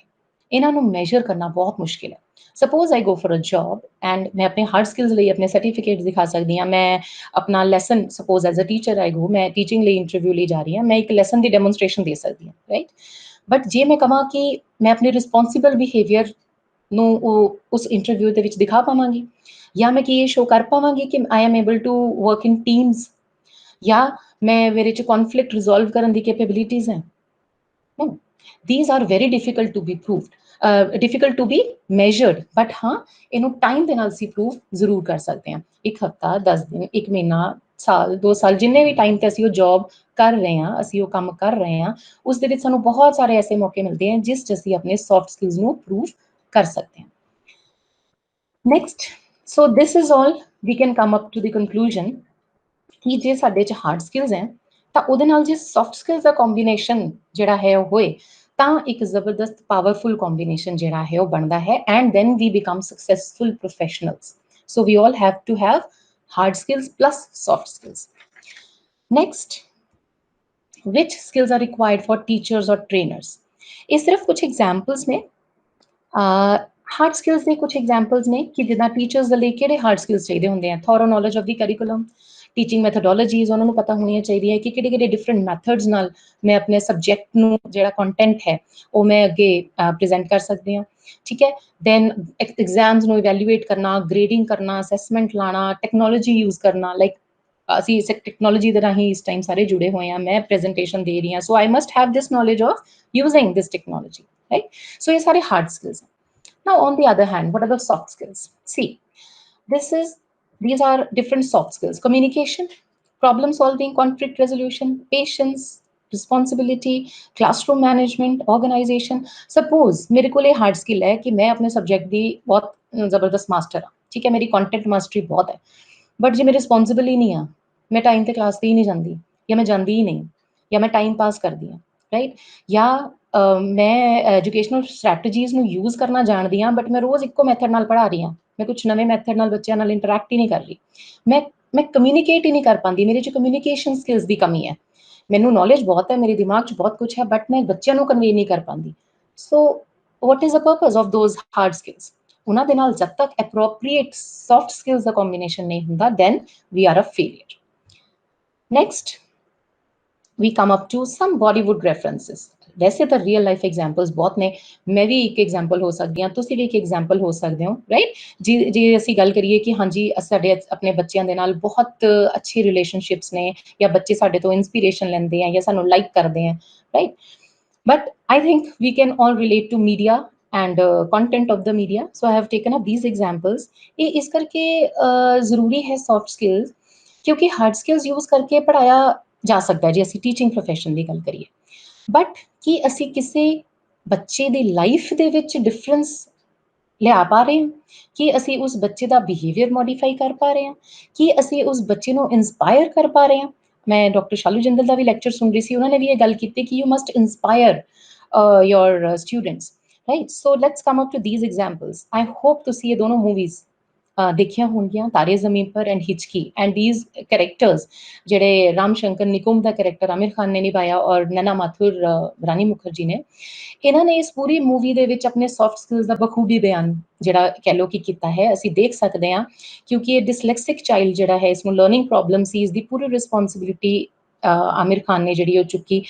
B: ਇਹਨਾਂ ਨੂੰ ਮੈਜ਼ਰ ਕਰਨਾ ਬਹੁਤ ਮੁਸ਼ਕਿਲ ਹੈ। Suppose I go for a job and ਮੈਂ ਆਪਣੇ ਹਾਰਡ ਸਕਿੱਲਸ ਲਈ ਆਪਣੇ ਸਰਟੀਫਿਕੇਟ ਦਿਖਾ ਸਕਦੀ ਹਾਂ, ਮੈਂ ਆਪਣਾ lesson, suppose as a teacher I go, ਮੈਂ ਟੀਚਿੰਗ ਲਈ ਇੰਟਰਵਿਊ ਲਈ ਜਾ ਰਹੀ ਹਾਂ, ਮੈਂ ਇੱਕ ਲੈਸਨ ਦੀ ਡੈਮੋਨਸਟ੍ਰੇਸ਼ਨ ਦੇ ਸਕਦੀ ਹਾਂ, ਰਾਈਟ। ਬਟ ਜੇ ਮੈਂ ਕਹਾਂ ਕਿ ਮੈਂ ਆਪਣੇ ਰਿਸਪੌਂਸਿਬਲ ਬਿਹੇਵੀਅਰ ਨੂੰ ਉਹ ਉਸ ਇੰਟਰਵਿਊ ਦੇ ਵਿੱਚ ਦਿਖਾ ਪਾਵਾਂਗੀ, ਜਾਂ ਮੈਂ ਕੀ ਇਹ ਸ਼ੋ ਕਰ ਪਾਵਾਂਗੀ ਕਿ I am able to work in teams, ਜਾਂ ਮੈਂ ਮੇਰੇ 'ਚ ਕੌਨਫਲਿਕਟ ਰਿਜ਼ੋਲਵ ਕਰਨ ਦੀ ਕੈਪੇਬਿਲਿਟੀਜ਼ ਹੈ? No, these are very difficult to be proved, difficult to be measured, but हाँ, ਇਹਨੂੰ ਟਾਈਮ ਦੇ ਨਾਲ ਅਸੀਂ ਪ੍ਰੂਵ ਜ਼ਰੂਰ ਕਰ ਸਕਦੇ ਹਾਂ। ਇੱਕ ਹਫਤਾ, 10 ਦਿਨ, 1 ਮਹੀਨਾ, ਸਾਲ, 2 ਸਾਲ, ਜਿੰਨੇ ਵੀ ਟਾਈਮ ਤੇ ਅਸੀਂ ਉਹ ਜੌਬ ਕਰ ਰਹੇ ਹਾਂ, ਅਸੀਂ ਉਹ ਕੰਮ ਕਰ ਰਹੇ ਹਾਂ, ਉਸ ਦੇ ਵਿੱਚ ਸਾਨੂੰ ਬਹੁਤ ਸਾਰੇ ਐਸੇ ਮੌਕੇ ਮਿਲਦੇ ਹਨ ਜਿਸ 'ਚ ਅਸੀਂ ਆਪਣੇ ਸੌਫਟ ਸਕਿੱਲਸ ਨੂੰ ਪ੍ਰੂਵ ਕਰ ਸਕਦੇ ਹਾਂ। Next, so this is all, we can come up to the conclusion ਕਿ ਜੇ ਸਾਡੇ 'ਚ ਹਾਰਡ ਸਕਿੱਲਸ ਹੈ ਤਾਂ ਉਹਦੇ ਨਾਲ ਜੇ ਸੌਫਟ ਸਕਿੱਲਸ ਦਾ ਕੰਬੀਨੇਸ਼ਨ ਜਿਹੜਾ ਹੈ ਉਹ ਹੋਏ ਤਾਂ ਇੱਕ ਜ਼ਬਰਦਸਤ ਪਾਵਰਫੁਲ ਕੰਬੀਨੇਸ਼ਨ ਜਿਹੜਾ ਹੈ ਉਹ ਬਣਦਾ ਹੈ, and then we become successful professionals. So we all have to have hard skills plus soft skills. Next, which skills are required for teachers or trainers? ਇਹ ਸਿਰਫ ਕੁਝ ਐਗਜ਼ਾਮਪਲਸ ਨੇ, ਹਾਰਡ ਸਕਿੱਲਸ ਦੇ ਕੁਝ ਐਗਜ਼ਾਮਪਲਸ ਨੇ ਕਿ ਜਿੱਦਾਂ ਟੀਚਰਸ ਦੇ ਲਈ ਕਿਹੜੇ ਹਾਰਡ ਸਕਿੱਲਸ ਚਾਹੀਦੇ ਹੁੰਦੇ ਆ। Thorough knowledge of the curriculum, teaching methodologies ਉਹਨਾਂ ਨੂੰ ਪਤਾ ਹੋਣੀਆਂ ਚਾਹੀਦੀਆਂ ਕਿ ਕਿਹੜੇ ਕਿਹੜੇ ਡਿਫਰੈਂਟ ਮੈਥਡਸ ਨਾਲ ਮੈਂ ਆਪਣੇ ਸਬਜੈਕਟ ਨੂੰ ਜਿਹੜਾ ਕੰਟੈਂਟ ਹੈ ਉਹ ਮੈਂ ਅੱਗੇ ਪ੍ਰੈਜ਼ੈਂਟ ਕਰ ਸਕਦੀ ਹਾਂ, ਠੀਕ ਹੈ। ਦੈਨ ਐਗਜ਼ਾਮਸ ਨੂੰ ਇਵੈਲੂਏਟ ਕਰਨਾ, ਗ੍ਰੇਡਿੰਗ ਕਰਨਾ, ਅਸੈਸਮੈਂਟ ਲਾਣਾ, ਟੈਕਨੋਲੋਜੀ ਯੂਜ਼ ਕਰਨਾ, ਲਾਈਕ ਅਸੀਂ ਇਸ ਟੈਕਨੋਲੋਜੀ ਦੇ ਰਾਹੀਂ ਇਸ ਟਾਈਮ ਸਾਰੇ ਜੁੜੇ ਹੋਏ ਹਾਂ, ਮੈਂ ਪ੍ਰੈਜ਼ੈਂਟੇਸ਼ਨ ਦੇ ਰਹੀ ਹਾਂ, so I must have this knowledge of using this technology, right. So ਇਹ ਸਾਰੇ ਹਾਰਡ ਸਕਿੱਲਸ ਹੈ। Now, on the other hand, what are the soft skills? See, these are different soft skills: communication, problem solving, conflict resolution, patience, responsibility, classroom management, organization. Suppose मेरे को ये hard skill है कि मैं अपने subject ਦੀ बहुत ਜ਼ਬਰਦਸਤ ਮਾਸਟਰ ਹਾਂ, ਠੀਕ ਹੈ, ਮੇਰੀ content mastery ਬਹੁਤ ਹੈ, ਬਟ ਜੇ ਮੈਂ ਰਿਸਪੌਂਸਿਬਲ ਹੀ ਨਹੀਂ ਹਾਂ, ਮੈਂ ਟਾਈਮ ਤੇ ਕਲਾਸ ਤੇ ਹੀ ਨਹੀਂ ਜਾਂਦੀ, ਜਾਂ ਮੈਂ ਜਾਂਦੀ ਹੀ ਨਹੀਂ, ਜਾਂ ਮੈਂ ਟਾਈਮ ਪਾਸ ਕਰਦੀ ਹਾਂ, ਰਾਈਟ, ਜਾਂ ਮੈਂ ਐਜੂਕੇਸ਼ਨਲ ਸਟ੍ਰੈਟਜੀਜ਼ ਨੂੰ ਯੂਜ਼ ਕਰਨਾ ਜਾਣਦੀ ਹਾਂ, ਬਟ ਮੈਂ ਰੋਜ਼ ਇੱਕੋ ਮੈਥਡ ਨਾਲ ਪੜ੍ਹਾ ਰਹੀ ਹਾਂ, ਮੈਂ ਕੁਛ ਨਵੇਂ ਮੈਥਡ ਨਾਲ ਬੱਚਿਆਂ ਨਾਲ ਇੰਟਰੈਕਟ ਹੀ ਨਹੀਂ ਕਰ ਰਹੀ, ਮੈਂ ਕਮਿਊਨੀਕੇਟ ਹੀ ਨਹੀਂ ਕਰ ਪਾਉਂਦੀ, ਮੇਰੇ 'ਚ ਕਮਿਊਨੀਕੇਸ਼ਨ ਸਕਿੱਲਸ ਦੀ ਕਮੀ ਹੈ, ਮੈਨੂੰ ਨੌਲੇਜ ਬਹੁਤ ਹੈ, ਮੇਰੇ ਦਿਮਾਗ 'ਚ ਬਹੁਤ ਕੁਛ ਹੈ, ਬਟ ਮੈਂ ਬੱਚਿਆਂ ਨੂੰ ਕਨਵੇ ਨਹੀਂ ਕਰ ਪਾਉਂਦੀ। ਸੋ what is the purpose of those hard skills? ਉਹਨਾਂ ਦੇ ਨਾਲ ਜਦ ਤੱਕ appropriate soft skills ਦਾ combination ਨਹੀਂ ਹੁੰਦਾ, then we are a failure. Next, we come up to some Bollywood references. वैसे तो रियल लाइफ एग्जाम्पल्स बहुत ने, मैं भी एक एग्जाम्पल हो सकती ਹਾਂ, ਤੁਸੀਂ ਵੀ ਇੱਕ ਐਗਜ਼ਾਮਪਲ ਹੋ ਸਕਦੇ ਹੋ, ਰਾਈਟ? ਜੇ ਅਸੀਂ ਗੱਲ ਕਰੀਏ ਕਿ ਹਾਂਜੀ ਸਾਡੇ ਆਪਣੇ ਬੱਚਿਆਂ ਦੇ ਨਾਲ ਬਹੁਤ ਅੱਛੀ ਰਿਲੇਸ਼ਨਸ਼ਿਪਸ ਨੇ, ਜਾਂ ਬੱਚੇ ਸਾਡੇ ਤੋਂ ਇਨਸਪੀਰੇਸ਼ਨ ਲੈਂਦੇ ਆ ਜਾਂ ਸਾਨੂੰ ਲਾਈਕ ਕਰਦੇ ਆ, right? But I think we can all relate to media and content of the media. So I have taken up these examples. ये इस करके ज़रूरी है soft skills, क्योंकि hard skills use करके पढ़ाया जा सकता है जे ਅਸੀਂ ਟੀਚਿੰਗ ਪ੍ਰੋਫੈਸ਼ਨ ਦੀ ਗੱਲ ਕਰੀਏ, ਬਟ ਕੀ ਅਸੀਂ ਕਿਸੇ ਬੱਚੇ ਦੀ ਲਾਈਫ ਦੇ ਵਿੱਚ ਡਿਫਰੈਂਸ ਲਿਆ ਪਾ ਰਹੇ ਹਾਂ? ਕੀ ਅਸੀਂ ਉਸ ਬੱਚੇ ਦਾ ਬਿਹੇਵੀਅਰ ਮੋਡੀਫਾਈ ਕਰ ਪਾ ਰਹੇ ਹਾਂ? ਕੀ ਅਸੀਂ ਉਸ ਬੱਚੇ ਨੂੰ ਇੰਸਪਾਇਰ ਕਰ ਪਾ ਰਹੇ ਹਾਂ? ਮੈਂ ਡਾਕਟਰ ਸ਼ਾਲੂ ਜਿੰਦਲ ਦਾ ਵੀ ਲੈਕਚਰ ਸੁਣ ਰਹੀ ਸੀ, ਉਹਨਾਂ ਨੇ ਵੀ ਇਹ ਗੱਲ ਕੀਤੀ ਕਿ you must inspire your students, right? So let's come up to these examples. I hope ਤੁਸੀਂ ਇਹ ਦੋਨੋਂ ਮੂਵੀਜ਼ ਦੇਖੀਆਂ ਹੋਣਗੀਆਂ, ਤਾਰੇ ਜ਼ਮੀਨ ਪਰ ਐਂਡ ਹਿਚਕੀ, ਐਂਡ these characters ਜਿਹੜੇ ਰਾਮ ਸ਼ੰਕਰ ਨਿਕੁੰਮ ਦਾ ਕਰੈਕਟਰ ਆਮਿਰ ਖਾਨ ਨੇ ਨਿਭਾਇਆ ਔਰ ਨੈਨਾ ਮਾਥੁਰ ਰਾਣੀ ਮੁਖਰਜੀ ਨੇ, ਇਹਨਾਂ ਨੇ ਇਸ ਪੂਰੀ ਮੂਵੀ ਦੇ ਵਿੱਚ ਆਪਣੇ ਸੌਫਟ ਸਕਿੱਲਸ ਦਾ ਬਖੂਬੀ ਬਿਆਨ ਜਿਹੜਾ ਕਹਿ ਲਓ ਕਿ ਕੀਤਾ ਹੈ, ਅਸੀਂ ਦੇਖ ਸਕਦੇ ਹਾਂ, ਕਿਉਂਕਿ ਇਹ ਡਿਸਲੈਕਸਿਕ ਚਾਈਲਡ ਜਿਹੜਾ ਹੈ, ਇਸਨੂੰ ਲਰਨਿੰਗ ਪ੍ਰੋਬਲਮ ਸੀ, ਇਸ ਦੀ ਪੂਰੀ ਰਿਸਪੌਂਸਿਬਿਲਿਟੀ ਆਮਿਰ ਖਾਨ ਨੇ ਜਿਹੜੀ ਉਹ ਚੁੱਕੀ,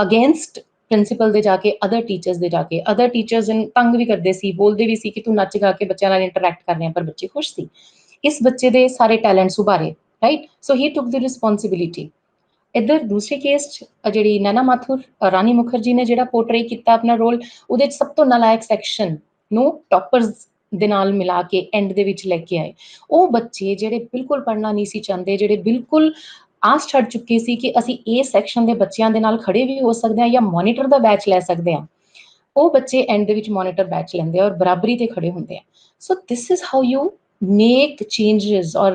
B: ਅਗੇਂਸਟ ਪ੍ਰਿੰਸੀਪਲ ਦੇ ਜਾ ਕੇ, ਅਦਰ ਟੀਚਰਸ ਦੇ ਜਾ ਕੇ। ਅਦਰ ਟੀਚਰਸ ਤੰਗ ਵੀ ਕਰਦੇ ਸੀ, ਬੋਲਦੇ ਵੀ ਸੀ ਕਿ ਤੂੰ ਨੱਚ ਗਾ ਕੇ ਬੱਚਿਆਂ ਨਾਲ ਇੰਟਰੈਕਟ ਕਰ ਰਿਹਾ, ਪਰ ਬੱਚੇ ਖੁਸ਼ ਸੀ। ਇਸ ਬੱਚੇ ਦੇ ਸਾਰੇ ਟੈਲੈਂਟਸ ਉਭਾਰੇ, ਰਾਈਟ? ਸੋ ਹੀ ਟੁਕ ਦ ਰਿਸਪੌਂਸਿਬਿਲਿਟੀ। ਇੱਧਰ ਦੂਸਰੇ ਕੇਸ 'ਚ ਜਿਹੜੀ ਨੈਨਾ ਮਾਥੁਰ ਰਾਣੀ ਮੁਖਰਜੀ ਨੇ ਜਿਹੜਾ ਪੋਰਟਰੇ ਕੀਤਾ ਆਪਣਾ ਰੋਲ, ਉਹਦੇ 'ਚ ਸਭ ਤੋਂ ਨਾਲਾਇਕ ਸੈਕਸ਼ਨ ਨੂੰ ਟੌਪਰਸ ਦੇ ਨਾਲ ਮਿਲਾ ਕੇ ਐਂਡ ਦੇ ਵਿੱਚ ਲੈ ਕੇ ਆਏ। ਉਹ ਬੱਚੇ ਜਿਹੜੇ ਬਿਲਕੁਲ ਪੜ੍ਹਨਾ ਨਹੀਂ ਸੀ ਚਾਹੁੰਦੇ, ਜਿਹੜੇ ਬਿਲਕੁਲ ਆਸ ਛੱਡ ਚੁੱਕੇ ਸੀ ਕਿ ਅਸੀਂ ਇਹ ਸੈਕਸ਼ਨ ਦੇ ਬੱਚਿਆਂ ਦੇ ਨਾਲ ਖੜੇ ਵੀ ਹੋ ਸਕਦੇ ਹਾਂ ਜਾਂ ਮੋਨੀਟਰ ਦਾ ਬੈਚ ਲੈ ਸਕਦੇ ਹਾਂ, ਉਹ ਬੱਚੇ ਐਂਡ ਦੇ ਵਿੱਚ ਮੋਨੀਟਰ ਬੈਚ ਲੈਂਦੇ ਆ ਔਰ ਬਰਾਬਰੀ ਤੇ ਖੜੇ ਹੁੰਦੇ ਆ। So this is how you make changes or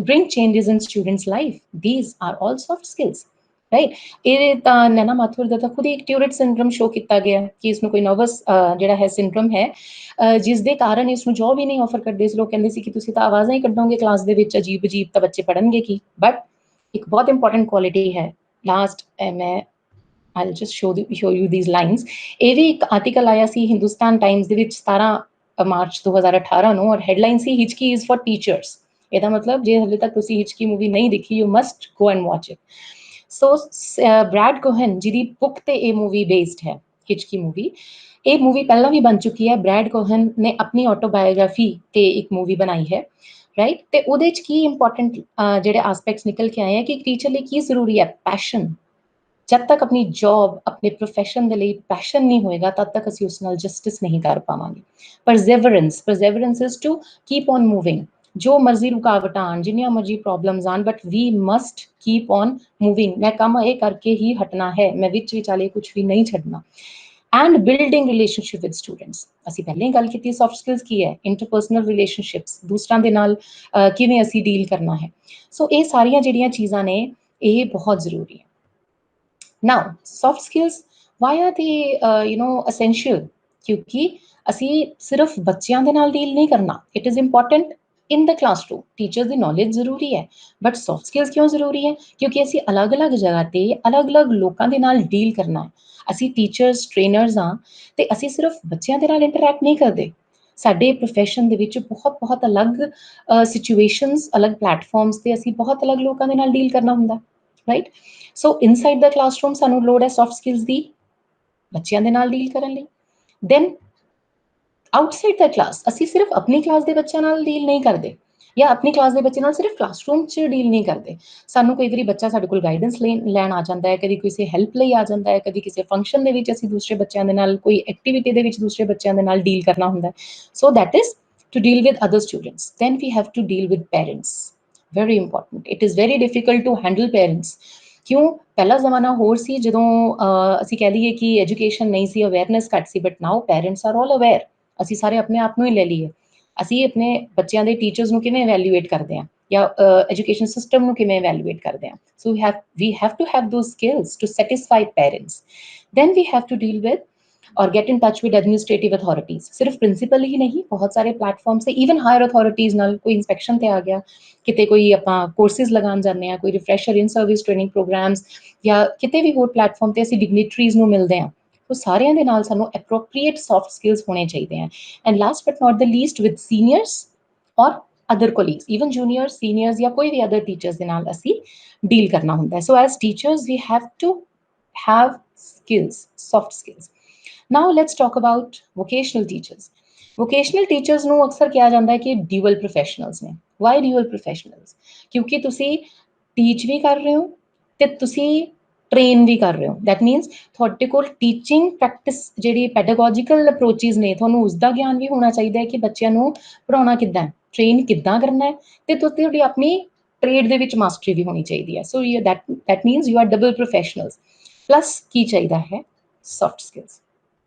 B: bring changes in students' life. These are all soft skills, right? ਇਹ ਤਾਂ ਨੈਨਾ ਮਾਥੁਰ ਦਾ ਤਾਂ ਖੁਦ ਹੀ ਇੱਕ ਟਿਊਰੇਟ ਸਿੰਡਰਮ ਸ਼ੋ ਕੀਤਾ ਗਿਆ ਕਿ ਇਸਨੂੰ ਕੋਈ ਨਰਵਸ ਜਿਹੜਾ ਹੈ ਸਿੰਡਰਮ ਹੈ, ਜਿਸ ਦੇ ਕਾਰਨ ਇਸਨੂੰ ਜੋਬ ਹੀ ਨਹੀਂ ਆਫਰ ਕਰਦੇ ਸੀ। ਲੋਕ ਕਹਿੰਦੇ ਸੀ ਕਿ ਤੁਸੀਂ ਤਾਂ ਆਵਾਜ਼ਾਂ ਹੀ ਕੱਢੋਗੇ ਕਲਾਸ ਦੇ ਵਿੱਚ, ਅਜੀਬ ਅਜੀਬ, ਤਾਂ ਬੱਚੇ ਪੜ੍ਹਨਗੇ ਕੀ? ਬਟ ਇੱਕ ਬਹੁਤ ਇੰਪੋਰਟੈਂਟ ਕੁਆਲਿਟੀ ਹੈ, ਲਾਸਟ ਮੈਂ I'll just show you these lines. ਇਹ ਵੀ ਇੱਕ ਆਰਟੀਕਲ ਆਇਆ ਸੀ ਹਿੰਦੁਸਤਾਨ ਟਾਈਮਸ ਦੇ ਵਿੱਚ 17 ਮਾਰਚ 2018 ਨੂੰ, ਔਰ ਹੈਡਲਾਈਨ ਸੀ ਹਿਚਕੀ ਇਜ਼ ਫॉर ਟੀਚਰਸ। ਇਹਦਾ ਮਤਲਬ ਜੇ ਹਲੇ ਤੱਕ ਤੁਸੀਂ ਹਿਚਕੀ ਮੂਵੀ ਨਹੀਂ ਦੇਖੀ, you must go and watch it. So Brad Cohen ਜਿਹਦੀ ਬੁੱਕ ਤੇ ਇਹ ਮੂਵੀ ਬੇਸਡ ਹੈ, ਹਿਚਕੀ ਮੂਵੀ, ਇਹ ਮੂਵੀ ਪਹਿਲਾਂ ਵੀ ਬਣ ਚੁੱਕੀ ਹੈ। ਬ੍ਰੈਡ ਕੋਹਨ ਨੇ ਆਪਣੀ ਆਟੋਬਾਇਓਗ੍ਰਾਫੀ ਤੇ ਇੱਕ ਮੂਵੀ ਬਣਾਈ ਹੈ, ਰਾਈਟ? ਤੇ ਉਹਦੇ 'ਚ ਕੀ ਇੰਪੋਰਟੈਂਟ ਜਿਹੜੇ ਆਸਪੈਕਟਸ ਨਿਕਲ ਕੇ ਆਏ ਆ ਕਿ ਟੀਚਰ ਲਈ ਕੀ ਜ਼ਰੂਰੀ ਹੈ? ਪੈਸ਼ਨ। ਜਦ ਤੱਕ ਆਪਣੀ ਜੌਬ, ਆਪਣੇ ਪ੍ਰੋਫੈਸ਼ਨ ਦੇ ਲਈ ਪੈਸ਼ਨ ਨਹੀਂ ਹੋਏਗਾ, ਤਦ ਤੱਕ ਅਸੀਂ ਉਸ ਨਾਲ ਜਸਟਿਸ ਨਹੀਂ ਕਰ ਪਾਵਾਂਗੇ। Perseverance is to keep on moving. ਜੋ ਮਰਜ਼ੀ ਰੁਕਾਵਟਾਂ ਆਉਣ, ਜਿੰਨੀਆਂ ਮਰਜ਼ੀ ਪ੍ਰੋਬਲਮਸ ਆਉਣ, but we must keep on moving. ਮੈਂ ਕੰਮ ਇਹ ਕਰਕੇ ਹੀ ਹਟਣਾ ਹੈ, ਮੈਂ ਵਿੱਚ ਵਿਚਾਲੇ ਕੁਛ ਵੀ ਨਹੀਂ ਛੱਡਣਾ। And building relationship with students. ਅਸੀਂ ਪਹਿਲਾਂ ਹੀ ਗੱਲ ਕੀਤੀ ਸੌਫਟ ਸਕਿੱਲਸ ਕੀ ਹੈ, ਇੰਟਰਪਰਸਨਲ ਰਿਲੇਸ਼ਨਸ਼ਿਪਸ, ਦੂਸਰਿਆਂ ਦੇ ਨਾਲ ਕਿਵੇਂ ਅਸੀਂ ਡੀਲ ਕਰਨਾ ਹੈ। ਸੋ ਇਹ ਸਾਰੀਆਂ ਜਿਹੜੀਆਂ ਚੀਜ਼ਾਂ ਨੇ, ਇਹ ਬਹੁਤ ਜ਼ਰੂਰੀ ਹੈ। Now, soft skills, why are they essential? ਕਿਉਂਕਿ ਅਸੀਂ ਸਿਰਫ ਬੱਚਿਆਂ ਦੇ ਨਾਲ ਡੀਲ ਨਹੀਂ ਕਰਨਾ। It is important in the classroom, teachers the knowledge ਜ਼ਰੂਰੀ ਹੈ, ਬਟ ਸੌਫਟ ਸਕਿੱਲਸ ਕਿਉਂ ਜ਼ਰੂਰੀ ਹੈ? ਕਿਉਂਕਿ ਅਸੀਂ ਅਲੱਗ-ਅਲੱਗ ਜਗ੍ਹਾ ਤੇ ਅਲੱਗ-ਅਲੱਗ ਲੋਕਾਂ ਦੇ ਨਾਲ ਡੀਲ ਕਰਨਾ ਹੈ। ਅਸੀਂ ਟੀਚਰਸ, ਟ੍ਰੇਨਰਸ ਹਾਂ, ਤੇ ਅਸੀਂ ਸਿਰਫ ਬੱਚਿਆਂ ਦੇ ਨਾਲ ਇੰਟਰੈਕਟ ਨਹੀਂ ਕਰਦੇ। ਸਾਡੇ ਪ੍ਰੋਫੈਸ਼ਨ ਦੇ ਵਿੱਚ ਬਹੁਤ ਅਲੱਗ ਸਿਚੁਏਸ਼ਨਸ, ਅਲੱਗ ਪਲੇਟਫਾਰਮਸ ਤੇ ਅਸੀਂ ਬਹੁਤ ਅਲੱਗ ਲੋਕਾਂ ਦੇ ਨਾਲ ਡੀਲ ਕਰਨਾ ਹੁੰਦਾ, ਰਾਈਟ? ਸੋ ਇਨਸਾਈਡ ਦਾ ਕਲਾਸਰੂਮ ਸਾਨੂੰ ਲੋੜ ਹੈ ਸੌਫਟ ਸਕਿੱਲਸ ਦੀ, ਬੱਚਿਆਂ ਦੇ ਨਾਲ ਡੀਲ ਕਰਨ ਲਈ। ਦੈਨ ਆਊਟਸਾਈਡ ਦਾ ਕਲਾਸ, ਅਸੀਂ ਸਿਰਫ ਆਪਣੀ ਕਲਾਸ ਦੇ ਬੱਚਿਆਂ ਨਾਲ ਡੀਲ ਨਹੀਂ ਕਰਦੇ, ਜਾਂ ਆਪਣੀ ਕਲਾਸ ਦੇ ਬੱਚੇ ਨਾਲ ਸਿਰਫ ਕਲਾਸਰੂਮ 'ਚ ਡੀਲ ਨਹੀਂ ਕਰਦੇ। ਸਾਨੂੰ ਕਈ ਵਾਰੀ ਬੱਚਾ ਸਾਡੇ ਕੋਲ ਗਾਈਡੈਂਸ ਲੈਣ ਆ ਜਾਂਦਾ ਹੈ, ਕਦੀ ਕਿਸੇ ਹੈਲਪ ਲਈ ਆ ਜਾਂਦਾ ਹੈ, ਕਦੀ ਕਿਸੇ ਫੰਕਸ਼ਨ ਦੇ ਵਿੱਚ ਅਸੀਂ ਦੂਸਰੇ ਬੱਚਿਆਂ ਦੇ ਨਾਲ, ਕੋਈ ਐਕਟੀਵਿਟੀ ਦੇ ਵਿੱਚ ਦੂਸਰੇ ਬੱਚਿਆਂ ਦੇ ਨਾਲ ਡੀਲ ਕਰਨਾ ਹੁੰਦਾ। So that is to deal with other students. Then we have to deal with parents. Very important. It is very difficult to handle parents. ਕਿਉਂ? ਪਹਿਲਾ ਜ਼ਮਾਨਾ ਹੋਰ ਸੀ, ਜਦੋਂ ਅਸੀਂ ਕਹਿ ਲਈਏ ਕਿ ਐਜੂਕੇਸ਼ਨ ਨਹੀਂ ਸੀ, ਅਵੇਅਰਨੈਸ ਘੱਟ ਸੀ, but now parents are all aware. ਅਸੀਂ ਸਾਰੇ ਆਪਣੇ ਆਪ ਨੂੰ ਹੀ ਲੈ ਲਈਏ, ਅਸੀਂ ਆਪਣੇ ਬੱਚਿਆਂ ਦੇ ਟੀਚਰਸ ਨੂੰ ਕਿਵੇਂ ਇਵੈਲੂਏਟ ਕਰਦੇ ਹਾਂ, ਜਾਂ ਐਜੂਕੇਸ਼ਨ ਸਿਸਟਮ ਨੂੰ ਕਿਵੇਂ ਇਵੈਲੂਏਟ ਕਰਦੇ ਹਾਂ। ਸੋ we have to have those skills to satisfy parents. Then we have to deal with or get in touch with administrative authorities. ਸਿਰਫ ਪ੍ਰਿੰਸੀਪਲ ਹੀ ਨਹੀਂ, ਬਹੁਤ ਸਾਰੇ ਪਲੇਟਫਾਰਮਸ ਤੇ ਈਵਨ ਹਾਇਰ ਅਥਾਰਟੀਜ਼ ਨਾਲ ਕੋਈ ਇਨਸਪੈਕਸ਼ਨ ਤੇ ਆ ਗਿਆ, ਕਿਤੇ ਕੋਈ ਆਪਾਂ ਕੋਰਸਿਸ ਲਗਾਉਣ ਜਾਂਦੇ ਹਾਂ, ਕੋਈ ਰਿਫਰੈਸ਼ਰ ਇਨ ਸਰਵਿਸ ਟ੍ਰੇਨਿੰਗ ਪ੍ਰੋਗਰਾਮਸ, ਜਾਂ ਕਿਤੇ ਵੀ ਹੋਰ ਪਲੇਟਫਾਰਮ ਤੇ ਅਸੀਂ ਡਿਗਨਿਟਰੀਜ਼ ਨੂੰ ਮਿਲਦੇ ਹਾਂ। ਉਹ ਸਾਰਿਆਂ ਦੇ ਨਾਲ ਸਾਨੂੰ ਐਪਰੋਪਰੀਏਟ ਸੌਫਟ ਸਕਿੱਲਸ ਹੋਣੇ ਚਾਹੀਦੇ ਹਨ। And last but not the least, with seniors or other colleagues, even juniors, seniors ਜਾਂ ਕੋਈ ਵੀ ਅਦਰ ਟੀਚਰਸ ਦੇ ਨਾਲ ਅਸੀਂ ਡੀਲ ਕਰਨਾ ਹੁੰਦਾ ਹੈ। So as teachers we have to have skills, soft skills. Now let's talk about vocational teachers. Vocational teachers ਨੂੰ ਅਕਸਰ ਕਿਹਾ ਜਾਂਦਾ ਹੈ ਕਿ dual professionals ਨੇ। Why dual professionals? ਕਿਉਂਕਿ ਤੁਸੀਂ ਟੀਚ ਵੀ ਕਰ ਰਹੇ ਹੋ ਤੇ ਤੁਸੀਂ ਟ੍ਰੇਨ ਵੀ ਕਰ ਰਹੇ ਹੋ। ਦੈਟ ਮੀਨਸ ਤੁਹਾਡੇ ਕੋਲ ਟੀਚਿੰਗ ਪ੍ਰੈਕਟਿਸ ਜਿਹੜੀ ਪੈਡਾਗੋਜੀਕਲ ਅਪਰੋਚਿਸ ਨੇ, ਤੁਹਾਨੂੰ ਉਸ ਦਾ ਗਿਆਨ ਵੀ ਹੋਣਾ ਚਾਹੀਦਾ ਹੈ ਕਿ ਬੱਚਿਆਂ ਨੂੰ ਪੜ੍ਹਾਉਣਾ ਕਿੱਦਾਂ, ਟ੍ਰੇਨ ਕਿੱਦਾਂ ਕਰਨਾ ਹੈ, ਤੇ ਤੁਹਾਡੀ ਆਪਣੀ ਟ੍ਰੇਡ ਦੇ ਵਿੱਚ ਮਾਸਟਰੀ ਵੀ ਹੋਣੀ ਚਾਹੀਦੀ ਹੈ। ਸੋ that means you are double professionals. Plus ਕੀ ਚਾਹੀਦਾ ਹੈ, soft skills.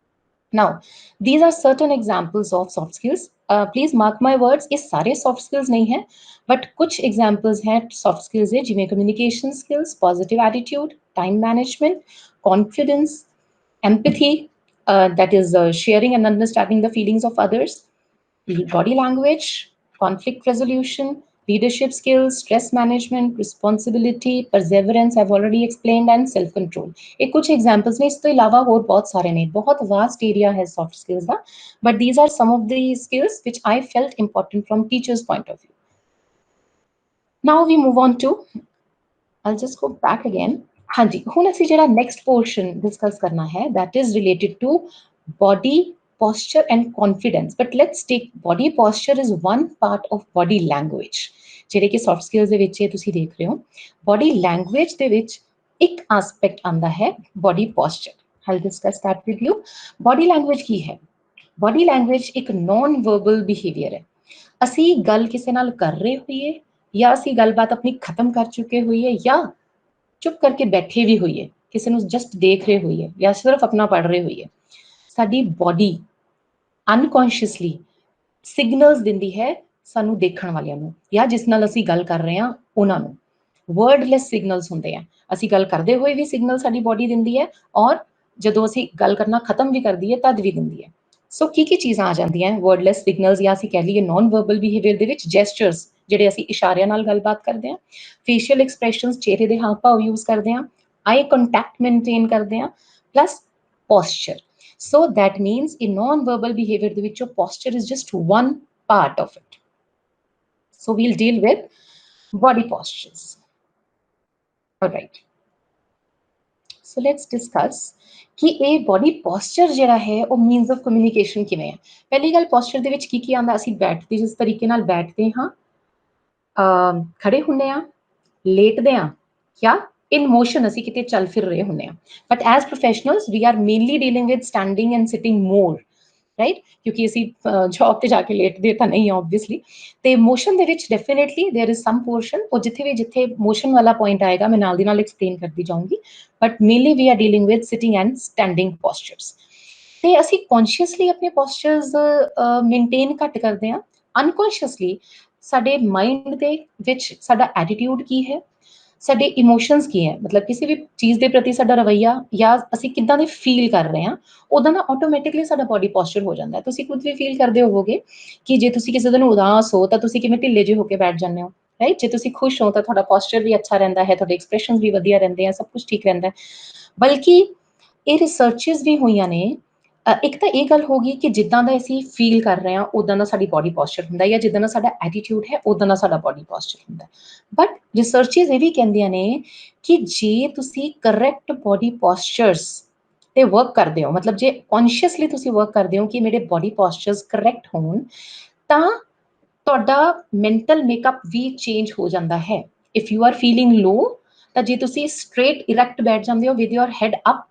B: Now these are certain examples of soft skills. Please mark my words, ये सारे soft skills नहीं है, but कुछ examples हैं soft skills है, जिनमें communication skills, positive attitude, time management, confidence, empathy, that is sharing and understanding the feelings of others, body language, conflict resolution, leadership skills, stress management, responsibility, perseverance, I've already explained, and self control. ये कुछ examples ने, इस तो इलावा और बहुत सारे ने, बहुत vast area है soft skills का, but these are some of the skills which I felt important from teachers' point of view. Now we move on to, I'll just go back again. हाँ जी, ਹੁਣ ਅਸੀਂ ਜਿਹੜਾ next portion discuss करना है, that is related to body posture and confidence. But let's take body posture is one part of body language. ਜਿਹੜੇ ਕਿ soft skills ਦੇ ਵਿੱਚ ਤੁਸੀਂ ਦੇਖ ਰਹੇ ਹੋ, body language ਦੇ ਵਿੱਚ ਇੱਕ aspect ਆਉਂਦਾ ਹੈ body posture. I'll discuss that with you. Body language ਕੀ ਹੈ? Body language ਇੱਕ non verbal behavior ਹੈ। ਅਸੀਂ ਗੱਲ ਕਿਸੇ ਨਾਲ ਕਰ ਰਹੇ ਹੋਈਏ ਜਾਂ ਅਸੀਂ ਗੱਲਬਾਤ ਆਪਣੀ ਖਤਮ ਕਰ ਚੁੱਕੇ ਹੋਈਏ ਜਾਂ ਚੁੱਪ ਕਰਕੇ ਬੈਠੇ ਵੀ ਹੋਈਏ, ਕਿਸੇ ਨੂੰ ਜਸਟ ਦੇਖ ਰਹੇ ਹੋਈਏ ਜਾਂ ਸਿਰਫ ਆਪਣਾ ਪੜ੍ਹ ਰਹੇ ਹੋਈਏ, ਸਾਡੀ ਬੋਡੀ ਅਨਕੌਂਸ਼ੀਅਸਲੀ ਸਿਗਨਲਸ ਦਿੰਦੀ ਹੈ ਸਾਨੂੰ ਦੇਖਣ ਵਾਲਿਆਂ ਨੂੰ ਜਾਂ ਜਿਸ ਨਾਲ ਅਸੀਂ ਗੱਲ ਕਰ ਰਹੇ ਹਾਂ ਉਹਨਾਂ ਨੂੰ। ਵਰਡਲੈਸ ਸਿਗਨਲਸ ਹੁੰਦੇ ਆ, ਅਸੀਂ ਗੱਲ ਕਰਦੇ ਹੋਏ ਵੀ ਸਿਗਨਲ ਸਾਡੀ ਬੋਡੀ ਦਿੰਦੀ ਹੈ ਔਰ ਜਦੋਂ ਅਸੀਂ ਗੱਲ ਕਰਨਾ ਖਤਮ ਵੀ ਕਰਦੀ ਹੈ ਤਦ ਵੀ ਦਿੰਦੀ ਹੈ। ਸੋ ਕੀ ਚੀਜ਼ਾਂ ਆ ਜਾਂਦੀਆਂ ਵਰਡਲੈਸ ਸਿਗਨਲਸ ਜਾਂ ਅਸੀਂ ਕਹਿ ਲਈਏ ਨੌਨ ਵਰਬਲ ਬਿਹੇਵੀਅਰ ਦੇ ਵਿੱਚ? ਜੈਸਚਰਸ, ਜਿਹੜੇ ਅਸੀਂ ਇਸ਼ਾਰਿਆਂ ਨਾਲ ਗੱਲਬਾਤ ਕਰਦੇ ਹਾਂ, ਫੇਸ਼ੀਅਲ ਐਕਸਪ੍ਰੈਸ਼ਨਸ, ਚਿਹਰੇ ਦੇ ਹਾਵ ਭਾਵ ਯੂਜ਼ ਕਰਦੇ ਹਾਂ, ਆਈ ਕੰਟੈਕਟ ਮੇਨਟੇਨ ਕਰਦੇ ਹਾਂ, plus posture. So that means in non-verbal behavior the which your posture is just one part of it. So we'll deal with body postures. All right. So let's discuss कि ये body posture ਜਿਹੜਾ ਹੈ ਉਹ means of communication ਕਿਵੇਂ ਹੈ। ਪਹਿਲੀ ਗੱਲ posture ਦੇ ਵਿੱਚ ਕੀ ਆਉਂਦਾ, ਅਸੀਂ ਬੈਠਦੇ ਜਿਸ ਤਰੀਕੇ ਨਾਲ ਬੈਠਦੇ ਹਾਂ, ਖੜੇ ਹੁੰਦੇ ਆ, ਲੇਟਦੇ ਆ ਜਾਂ in motion ਅਸੀਂ ਕਿਤੇ ਚੱਲ ਫਿਰ ਰਹੇ ਹੁੰਦੇ ਆ। But as professionals we are mainly dealing with standing and sitting more, right? ਕਿਉਂਕਿ ਅਸੀਂ ਜੌਬ ਤੇ ਜਾ ਕੇ ਲੇਟਦੇ ਤਾਂ ਨਹੀਂ ਆਬਵੀਅਸਲੀ, ਤੇ ਮੋਸ਼ਨ ਦੇ ਵਿੱਚ definitely there is some portion, ਉਹ ਜਿੱਥੇ ਮੋਸ਼ਨ ਵਾਲਾ ਪੁਆਇੰਟ ਆਏਗਾ ਮੈਂ ਨਾਲ ਦੀ ਨਾਲ ਐਕਸਪਲੇਨ ਕਰਦੀ ਜਾਊਂਗੀ, but mainly we are dealing with sitting and standing postures. ਤੇ ਅਸੀਂ ਕੌਨਸ਼ੀਅਸਲੀ ਆਪਣੇ ਪੋਸਚਰਸ ਮੇਨਟੇਨ ਘੱਟ ਕਰਦੇ ਹਾਂ, ਅਨਕੌਂਸ਼ੀਅਸਲੀ ਸਾਡੇ ਮਾਈਂਡ ਦੇ ਵਿੱਚ ਸਾਡਾ ਐਟੀਟਿਊਡ ਕੀ ਹੈ, ਸਾਡੇ ਇਮੋਸ਼ਨਸ ਕੀ ਹੈ, ਮਤਲਬ ਕਿਸੇ ਵੀ ਚੀਜ਼ ਦੇ ਪ੍ਰਤੀ ਸਾਡਾ ਰਵੱਈਆ ਜਾਂ ਅਸੀਂ ਕਿੱਦਾਂ ਦੇ ਫੀਲ ਕਰ ਰਹੇ ਹਾਂ, ਉਹਦਾ ਨਾ ਆਟੋਮੈਟਿਕਲੀ ਸਾਡਾ ਬੋਡੀ ਪੋਸਚਰ ਹੋ ਜਾਂਦਾ ਹੈ। ਤੁਸੀਂ ਖੁਦ ਵੀ ਫੀਲ ਕਰਦੇ ਹੋਵੋਗੇ ਕਿ ਜੇ ਤੁਸੀਂ ਕਿਸੇ ਦਿਨ ਉਦਾਸ ਹੋ ਤਾਂ ਤੁਸੀਂ ਕਿਵੇਂ ਢਿੱਲੇ ਜਿਹੇ ਹੋ ਕੇ ਬੈਠ ਜਾਂਦੇ ਹੋ, ਰਾਈਟ? ਜੇ ਤੁਸੀਂ ਖੁਸ਼ ਹੋ ਤਾਂ ਤੁਹਾਡਾ ਪੋਸਚਰ ਵੀ ਅੱਛਾ ਰਹਿੰਦਾ ਹੈ, ਤੁਹਾਡੇ ਐਕਸਪ੍ਰੈਸ਼ਨ ਵੀ ਵਧੀਆ ਰਹਿੰਦੇ ਆ, ਸਭ ਕੁਝ ਠੀਕ ਰਹਿੰਦਾ ਹੈ। ਬਲਕਿ ਇਹ ਰਿਸਰਚਸ ਵੀ ਹੋਈਆਂ ਨੇ, ਇੱਕ ਤਾਂ ਇਹ ਗੱਲ ਹੋ ਗਈ ਕਿ ਜਿੱਦਾਂ ਦਾ ਅਸੀਂ ਫੀਲ ਕਰ ਰਹੇ ਹਾਂ ਉਦਾਂ ਦਾ ਸਾਡੀ ਬੋਡੀ ਪੋਸਚਰ ਹੁੰਦਾ ਹੈ, ਜਾਂ ਜਿੱਦਾਂ ਦਾ ਸਾਡਾ ਐਟੀਟਿਊਡ ਹੈ ਉਦਾਂ ਦਾ ਸਾਡਾ ਬੋਡੀ ਪੋਸਚਰ ਹੁੰਦਾ ਹੈ। ਬਟ ਰਿਸਰਚਸ ਇਹ ਵੀ ਕਹਿੰਦੀਆਂ ਨੇ ਕਿ ਜੇ ਤੁਸੀਂ ਕਰੈਕਟ ਬੋਡੀ ਪੋਸਚਰਸ ਤੇ ਵਰਕ ਕਰਦੇ ਹੋ, ਮਤਲਬ ਜੇ ਕੌਨਸ਼ੀਅਸਲੀ ਤੁਸੀਂ ਵਰਕ ਕਰਦੇ ਹੋ ਕਿ ਮੇਰੇ ਬੋਡੀ ਪੋਸਚਰਸ ਕਰੈਕਟ ਹੋਣ, ਤਾਂ ਤੁਹਾਡਾ ਮੈਂਟਲ ਮੇਕਅਪ ਵੀ ਚੇਂਜ ਹੋ ਜਾਂਦਾ ਹੈ। If you are feeling low ਤਾਂ ਜੇ ਤੁਸੀਂ ਸਟ੍ਰੇਟ ਇਰੈਕਟ ਬੈਠ ਜਾਂਦੇ ਹੋ with your head up,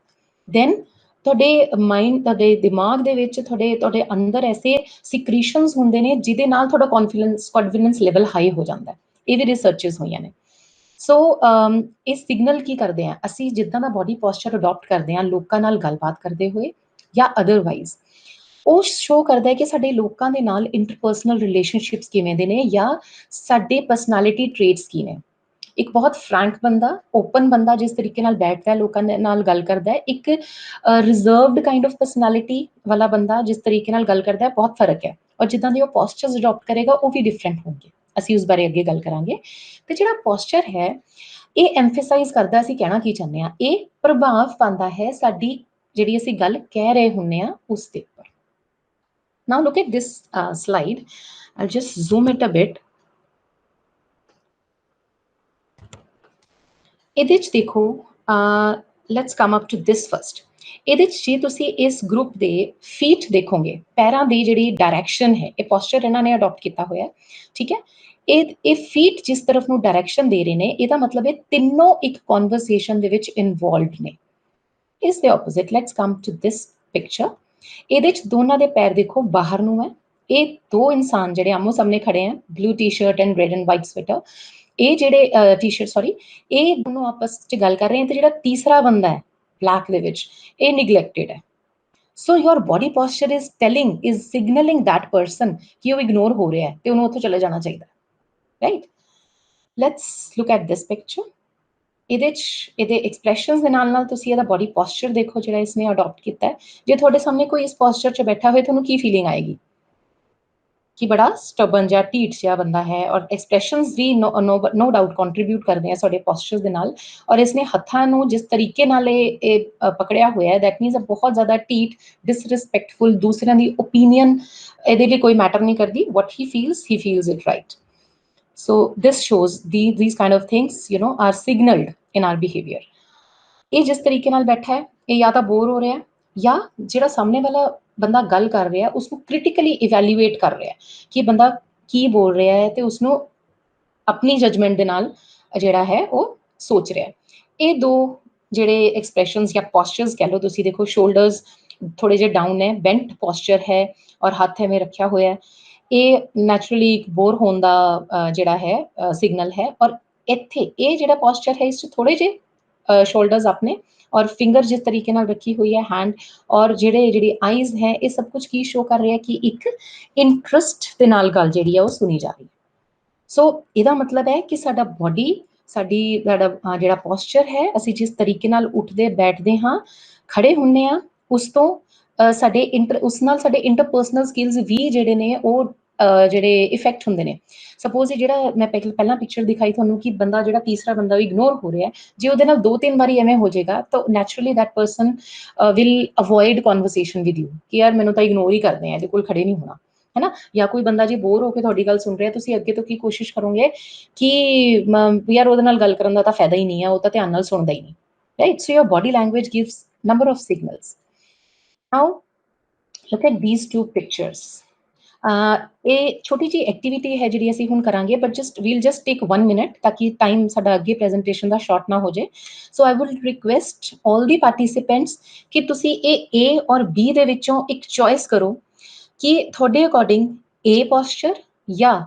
B: then ਤੁਹਾਡੇ ਮਾਈਂਡ, ਤੁਹਾਡੇ ਦਿਮਾਗ ਦੇ ਵਿੱਚ ਤੁਹਾਡੇ ਅੰਦਰ ਐਸੇ ਸਿਕ੍ਰੀਸ਼ਨਸ ਹੁੰਦੇ ਨੇ ਜਿਹਦੇ ਨਾਲ ਤੁਹਾਡਾ ਕੌਨਫੀਡੈਂਸ ਲੈਵਲ ਹਾਈ ਹੋ ਜਾਂਦਾ ਹੈ। ਇਹ ਵੀ ਰਿਸਰਚਸ ਹੋਈਆਂ ਨੇ। ਸੋ ਇਹ ਸਿਗਨਲ ਕੀ ਕਰਦੇ ਆ, ਅਸੀਂ ਜਿੱਦਾਂ ਦਾ ਬੋਡੀ ਪੋਸਚਰ ਅਡਾਪਟ ਕਰਦੇ ਹਾਂ ਲੋਕਾਂ ਨਾਲ ਗੱਲਬਾਤ ਕਰਦੇ ਹੋਏ ਜਾਂ ਅਦਰਵਾਈਜ਼, ਉਹ ਸ਼ੋ ਕਰਦਾ ਹੈ ਕਿ ਸਾਡੇ ਲੋਕਾਂ ਦੇ ਨਾਲ ਇੰਟਰਪਰਸਨਲ ਰਿਲੇਸ਼ਨਸ਼ਿਪਸ ਕਿਵੇਂ ਦੇ ਨੇ ਜਾਂ ਸਾਡੇ ਪਰਸਨੈਲਿਟੀ ਟ੍ਰੇਟਸ ਕੀ ਨੇ। ਇੱਕ ਬਹੁਤ ਫਰੈਂਕ ਬੰਦਾ, ਓਪਨ ਬੰਦਾ ਜਿਸ ਤਰੀਕੇ ਨਾਲ ਬੈਠਦਾ ਹੈ, ਲੋਕਾਂ ਦੇ ਨਾਲ ਗੱਲ ਕਰਦਾ ਹੈ, ਇੱਕ ਰਿਜ਼ਰਵਡ ਕਾਈਂਡ ਆਫ ਪਰਸਨੈਲਿਟੀ ਵਾਲਾ ਬੰਦਾ ਜਿਸ ਤਰੀਕੇ ਨਾਲ ਗੱਲ ਕਰਦਾ ਹੈ, ਬਹੁਤ ਫਰਕ ਹੈ। ਔਰ ਜਿੱਦਾਂ ਦੇ ਉਹ ਪੋਸਚਰਸ ਅਡਾਪਟ ਕਰੇਗਾ ਉਹ ਵੀ ਡਿਫਰੈਂਟ ਹੋਣਗੇ, ਅਸੀਂ ਉਸ ਬਾਰੇ ਅੱਗੇ ਗੱਲ ਕਰਾਂਗੇ। ਤੇ ਜਿਹੜਾ ਪੋਸਚਰ ਹੈ ਇਹ ਐਮਫੇਸਾਈਜ਼ ਕਰਦਾ, ਅਸੀਂ ਕਹਿਣਾ ਕੀ ਚਾਹੁੰਦੇ ਹਾਂ, ਇਹ ਪ੍ਰਭਾਵ ਪਾਉਂਦਾ ਹੈ ਸਾਡੀ ਜਿਹੜੀ ਅਸੀਂ ਗੱਲ ਕਹਿ ਰਹੇ ਹੁੰਦੇ ਹਾਂ ਉਸ ਦੇ ਉੱਪਰ। Now look at this slide. I'll just zoom it a bit. ਇਹਦੇ 'ਚ ਦੇਖੋ, let's come up to this first. ਇਹਦੇ 'ਚ ਜੇ ਤੁਸੀਂ ਇਸ ਗਰੁੱਪ ਦੇ ਫੀਟ ਦੇਖੋਗੇ, ਪੈਰਾਂ ਦੀ ਜਿਹੜੀ ਡਾਇਰੈਕਸ਼ਨ ਹੈ, ਇਹ ਪੋਸਚਰ ਇਹਨਾਂ ਨੇ ਅਡਾਪਟ ਕੀਤਾ ਹੋਇਆ, ਠੀਕ ਹੈ। ਇਹ ਫੀਟ ਜਿਸ ਤਰਫ ਨੂੰ ਡਾਇਰੈਕਸ਼ਨ ਦੇ ਰਹੇ ਨੇ, ਇਹਦਾ ਮਤਲਬ ਇਹ ਤਿੰਨੋਂ ਇੱਕ ਕਨਵਰਸੇਸ਼ਨ ਦੇ ਵਿੱਚ ਇਨਵੋਲਵਡ ਨੇ। ਇਸ ਦੇ opposite let's come to this picture. ਇਹਦੇ 'ਚ ਦੋਨਾਂ ਦੇ ਪੈਰ ਦੇਖੋ ਬਾਹਰ ਨੂੰ ਹੈ। ਇਹ ਦੋ ਇਨਸਾਨ ਜਿਹੜੇ ਆਮੋ ਸਾਹਮਣੇ ਖੜੇ ਆ, blue t-shirt and red and white sweater, ਇਹ ਜਿਹੜੇ ਟੀ-ਸ਼ਰਟ ਸੌਰੀ, ਇਹ ਦੋਨੋਂ ਆਪਸ 'ਚ ਗੱਲ ਕਰ ਰਹੇ ਆ, ਤੇ ਜਿਹੜਾ ਤੀਸਰਾ ਬੰਦਾ ਹੈ ਬਲੈਕ ਦੇ ਵਿੱਚ, ਇਹ ਨਿਗਲੈਕਟਡ ਹੈ। So your body posture is telling, is signalling that person ਕਿ ਉਹ ਇਗਨੋਰ ਹੋ ਰਿਹਾ ਹੈ ਤੇ ਉਹਨੂੰ ਉੱਥੋਂ ਚਲੇ ਜਾਣਾ ਚਾਹੀਦਾ, right. Let's look at this picture. ਇਹਦੇ 'ਚ ਇਹਦੇ ਐਕਸਪ੍ਰੈਸ਼ਨਸ ਦੇ ਨਾਲ ਨਾਲ ਤੁਸੀਂ ਇਹਦਾ ਬੋਡੀ ਪੋਸਚਰ ਦੇਖੋ ਜਿਹੜਾ ਇਸਨੇ ਅਡਾਪਟ ਕੀਤਾ ਹੈ। ਜੇ ਤੁਹਾਡੇ ਸਾਹਮਣੇ ਕੋਈ ਇਸ ਪੋਸਚਰ 'ਚ ਬੈਠਾ ਹੋਏ, ਤੁਹਾਨੂੰ ਕੀ ਫੀਲਿੰਗ ਆਏਗੀ? ਕਿ ਬੜਾ ਸਟਬਨ ਜਿਹਾ, ਢੀਠ ਜਿਹਾ ਬੰਦਾ ਹੈ, ਔਰ ਐਕਸਪ੍ਰੈਸ਼ਨਸ ਵੀ ਨੋ ਡਾਊਟ ਕੰਟਰੀਬਿਊਟ ਕਰਦੇ ਆ ਸਾਡੇ ਪੋਸਚਰ ਦੇ ਨਾਲ। ਔਰ ਇਸਨੇ ਹੱਥਾਂ ਨੂੰ ਜਿਸ ਤਰੀਕੇ ਨਾਲ ਇਹ ਪਕੜਿਆ ਹੋਇਆ ਹੈ, ਦੈਟ ਮੀਨਸ ਬਹੁਤ ਜ਼ਿਆਦਾ ਢੀਠ, ਡਿਸਰਿਸਪੈਕਟਫੁਲ, ਦੂਸਰਿਆਂ ਦੀ ਓਪੀਨੀਅਨ ਇਹਦੇ ਲਈ ਕੋਈ ਮੈਟਰ ਨਹੀਂ ਕਰਦੀ। what he feels it right. So this shows these kind of things, you know, are signaled in our behavior. ਇਹ ਜਿਸ ਤਰੀਕੇ ਨਾਲ ਬੈਠਾ ਹੈ, ਇਹ ਜਾਂ ਤਾਂ ਬੋਰ ਹੋ ਰਿਹਾ, ਜਾਂ ਜਿਹੜਾ ਸਾਹਮਣੇ ਵਾਲਾ ਬੰਦਾ ਗੱਲ ਕਰ ਰਿਹਾ ਉਸਨੂੰ ਕ੍ਰਿਟੀਕਲੀ ਇਵੈਲੂਏਟ ਕਰ ਰਿਹਾ ਕਿ ਬੰਦਾ ਕੀ ਬੋਲ ਰਿਹਾ ਹੈ, ਤੇ ਉਸਨੂੰ ਆਪਣੀ ਜਜਮੈਂਟ ਦੇ ਨਾਲ ਜਿਹੜਾ ਹੈ ਉਹ ਸੋਚ ਰਿਹਾ। ਇਹ ਦੋ ਜਿਹੜੇ ਐਕਸਪ੍ਰੈਸ਼ਨਸ ਜਾਂ ਪੋਸਚਰਸ ਕਹਿ ਲਓ ਤੁਸੀਂ, ਦੇਖੋ ਸ਼ੋਲਡਰਸ ਥੋੜੇ ਜਿਹੇ ਡਾਊਨ ਹੈ, ਬੈਂਟ ਪੋਸਚਰ ਹੈ, ਔਰ ਹੱਥ ਐਵੇਂ ਰੱਖਿਆ ਹੋਇਆ ਹੈ। ਇਹ ਨੈਚੁਰਲੀ ਬੋਰ ਹੋਣ ਦਾ ਜਿਹੜਾ ਹੈ ਸਿਗਨਲ ਹੈ। ਔਰ ਇੱਥੇ ਇਹ ਜਿਹੜਾ ਪੋਸਚਰ ਹੈ, ਇਸ 'ਚ ਥੋੜੇ ਜਿਹੇ ਸ਼ੋਲਡਰਸ ਆਪਣੇ, ਔਰ ਫਿੰਗਰ ਜਿਸ ਤਰੀਕੇ ਨਾਲ ਰੱਖੀ ਹੋਈ ਹੈ ਹੈਂਡ, ਔਰ ਜਿਹੜੀ ਆਈਜ਼ ਹੈ, ਇਹ ਸਭ ਕੁਝ ਕੀ ਸ਼ੋ ਕਰ ਰਿਹਾ ਕਿ ਇੱਕ ਇੰਟਰਸਟ ਦੇ ਨਾਲ ਗੱਲ ਜਿਹੜੀ ਹੈ ਉਹ ਸੁਣੀ ਜਾ ਰਹੀ। ਸੋ ਇਹਦਾ ਮਤਲਬ ਹੈ ਕਿ ਸਾਡਾ ਜਿਹੜਾ ਪੋਸਚਰ ਹੈ, ਅਸੀਂ ਜਿਸ ਤਰੀਕੇ ਨਾਲ ਉੱਠਦੇ ਬੈਠਦੇ ਹਾਂ, ਖੜੇ ਹੁੰਨੇ ਆ, ਉਸ ਤੋਂ ਉਸ ਨਾਲ ਸਾਡੇ ਇੰਟਰਪਰਸਨਲ ਸਕਿੱਲਸ ਵੀ ਜਿਹੜੇ ਨੇ ਉਹ ਜਿਹੜੇ ਇਫੈਕਟ ਹੁੰਦੇ ਨੇ। ਸਪੋਜ਼ ਇਹ ਜਿਹੜਾ ਮੈਂ ਪਹਿਲਾਂ ਪਿਕਚਰ ਦਿਖਾਈ ਤੁਹਾਨੂੰ ਕਿ ਬੰਦਾ ਜਿਹੜਾ ਤੀਸਰਾ ਬੰਦਾ ਇਗਨੋਰ ਹੋ ਰਿਹਾ, ਜੇ ਉਹਦੇ ਨਾਲ 2-3 ਵਾਰੀ ਐਵੇਂ ਹੋ ਜਾਏਗਾ ਤਾਂ naturally that person will avoid conversation with you ਕਿ ਯਾਰ ਮੈਨੂੰ ਤਾਂ ਇਗਨੋਰ ਹੀ ਕਰਦੇ ਆ, ਇਹਦੇ ਕੋਲ ਖੜੇ ਨਹੀਂ ਹੋਣਾ, ਹੈ ਨਾ। ਜਾਂ ਕੋਈ ਬੰਦਾ ਜੇ ਬੋਰ ਹੋ ਕੇ ਤੁਹਾਡੀ ਗੱਲ ਸੁਣ ਰਿਹਾ, ਤੁਸੀਂ ਅੱਗੇ ਤੋਂ ਕੀ ਕੋਸ਼ਿਸ਼ ਕਰੋਗੇ ਕਿ ਯਾਰ ਉਹਦੇ ਨਾਲ ਗੱਲ ਕਰਨ ਦਾ ਤਾਂ ਫਾਇਦਾ ਹੀ ਨਹੀਂ ਹੈ, ਉਹ ਤਾਂ ਧਿਆਨ ਨਾਲ ਸੁਣਦਾ ਹੀ ਨਹੀਂ, right. So your body language gives number of signals. Now look at these two pictures. ਇਹ ਛੋਟੀ ਜਿਹੀ ਐਕਟੀਵਿਟੀ ਹੈ ਜਿਹੜੀ ਅਸੀਂ ਹੁਣ ਕਰਾਂਗੇ, but we'll just take 1 minute ਤਾਂ ਕਿ ਟਾਈਮ ਸਾਡਾ ਅੱਗੇ ਪ੍ਰੈਜੈਂਟੇਸ਼ਨ ਦਾ ਸ਼ਾਰਟ ਨਾ ਹੋ ਜਾਏ। ਸੋ ਆਈ ਵਿਲ ਰਿਕੁਐਸਟ ਆਲ ਦੀ ਪਾਰਟਿਸਿਪੈਂਟਸ ਕਿ ਤੁਸੀਂ ਇਹ A ਔਰ B ਦੇ ਵਿੱਚੋਂ ਇੱਕ ਚੋਇਸ ਕਰੋ ਕਿ ਤੁਹਾਡੇ ਅਕੋਰਡਿੰਗ A ਪੋਸਚਰ ਜਾਂ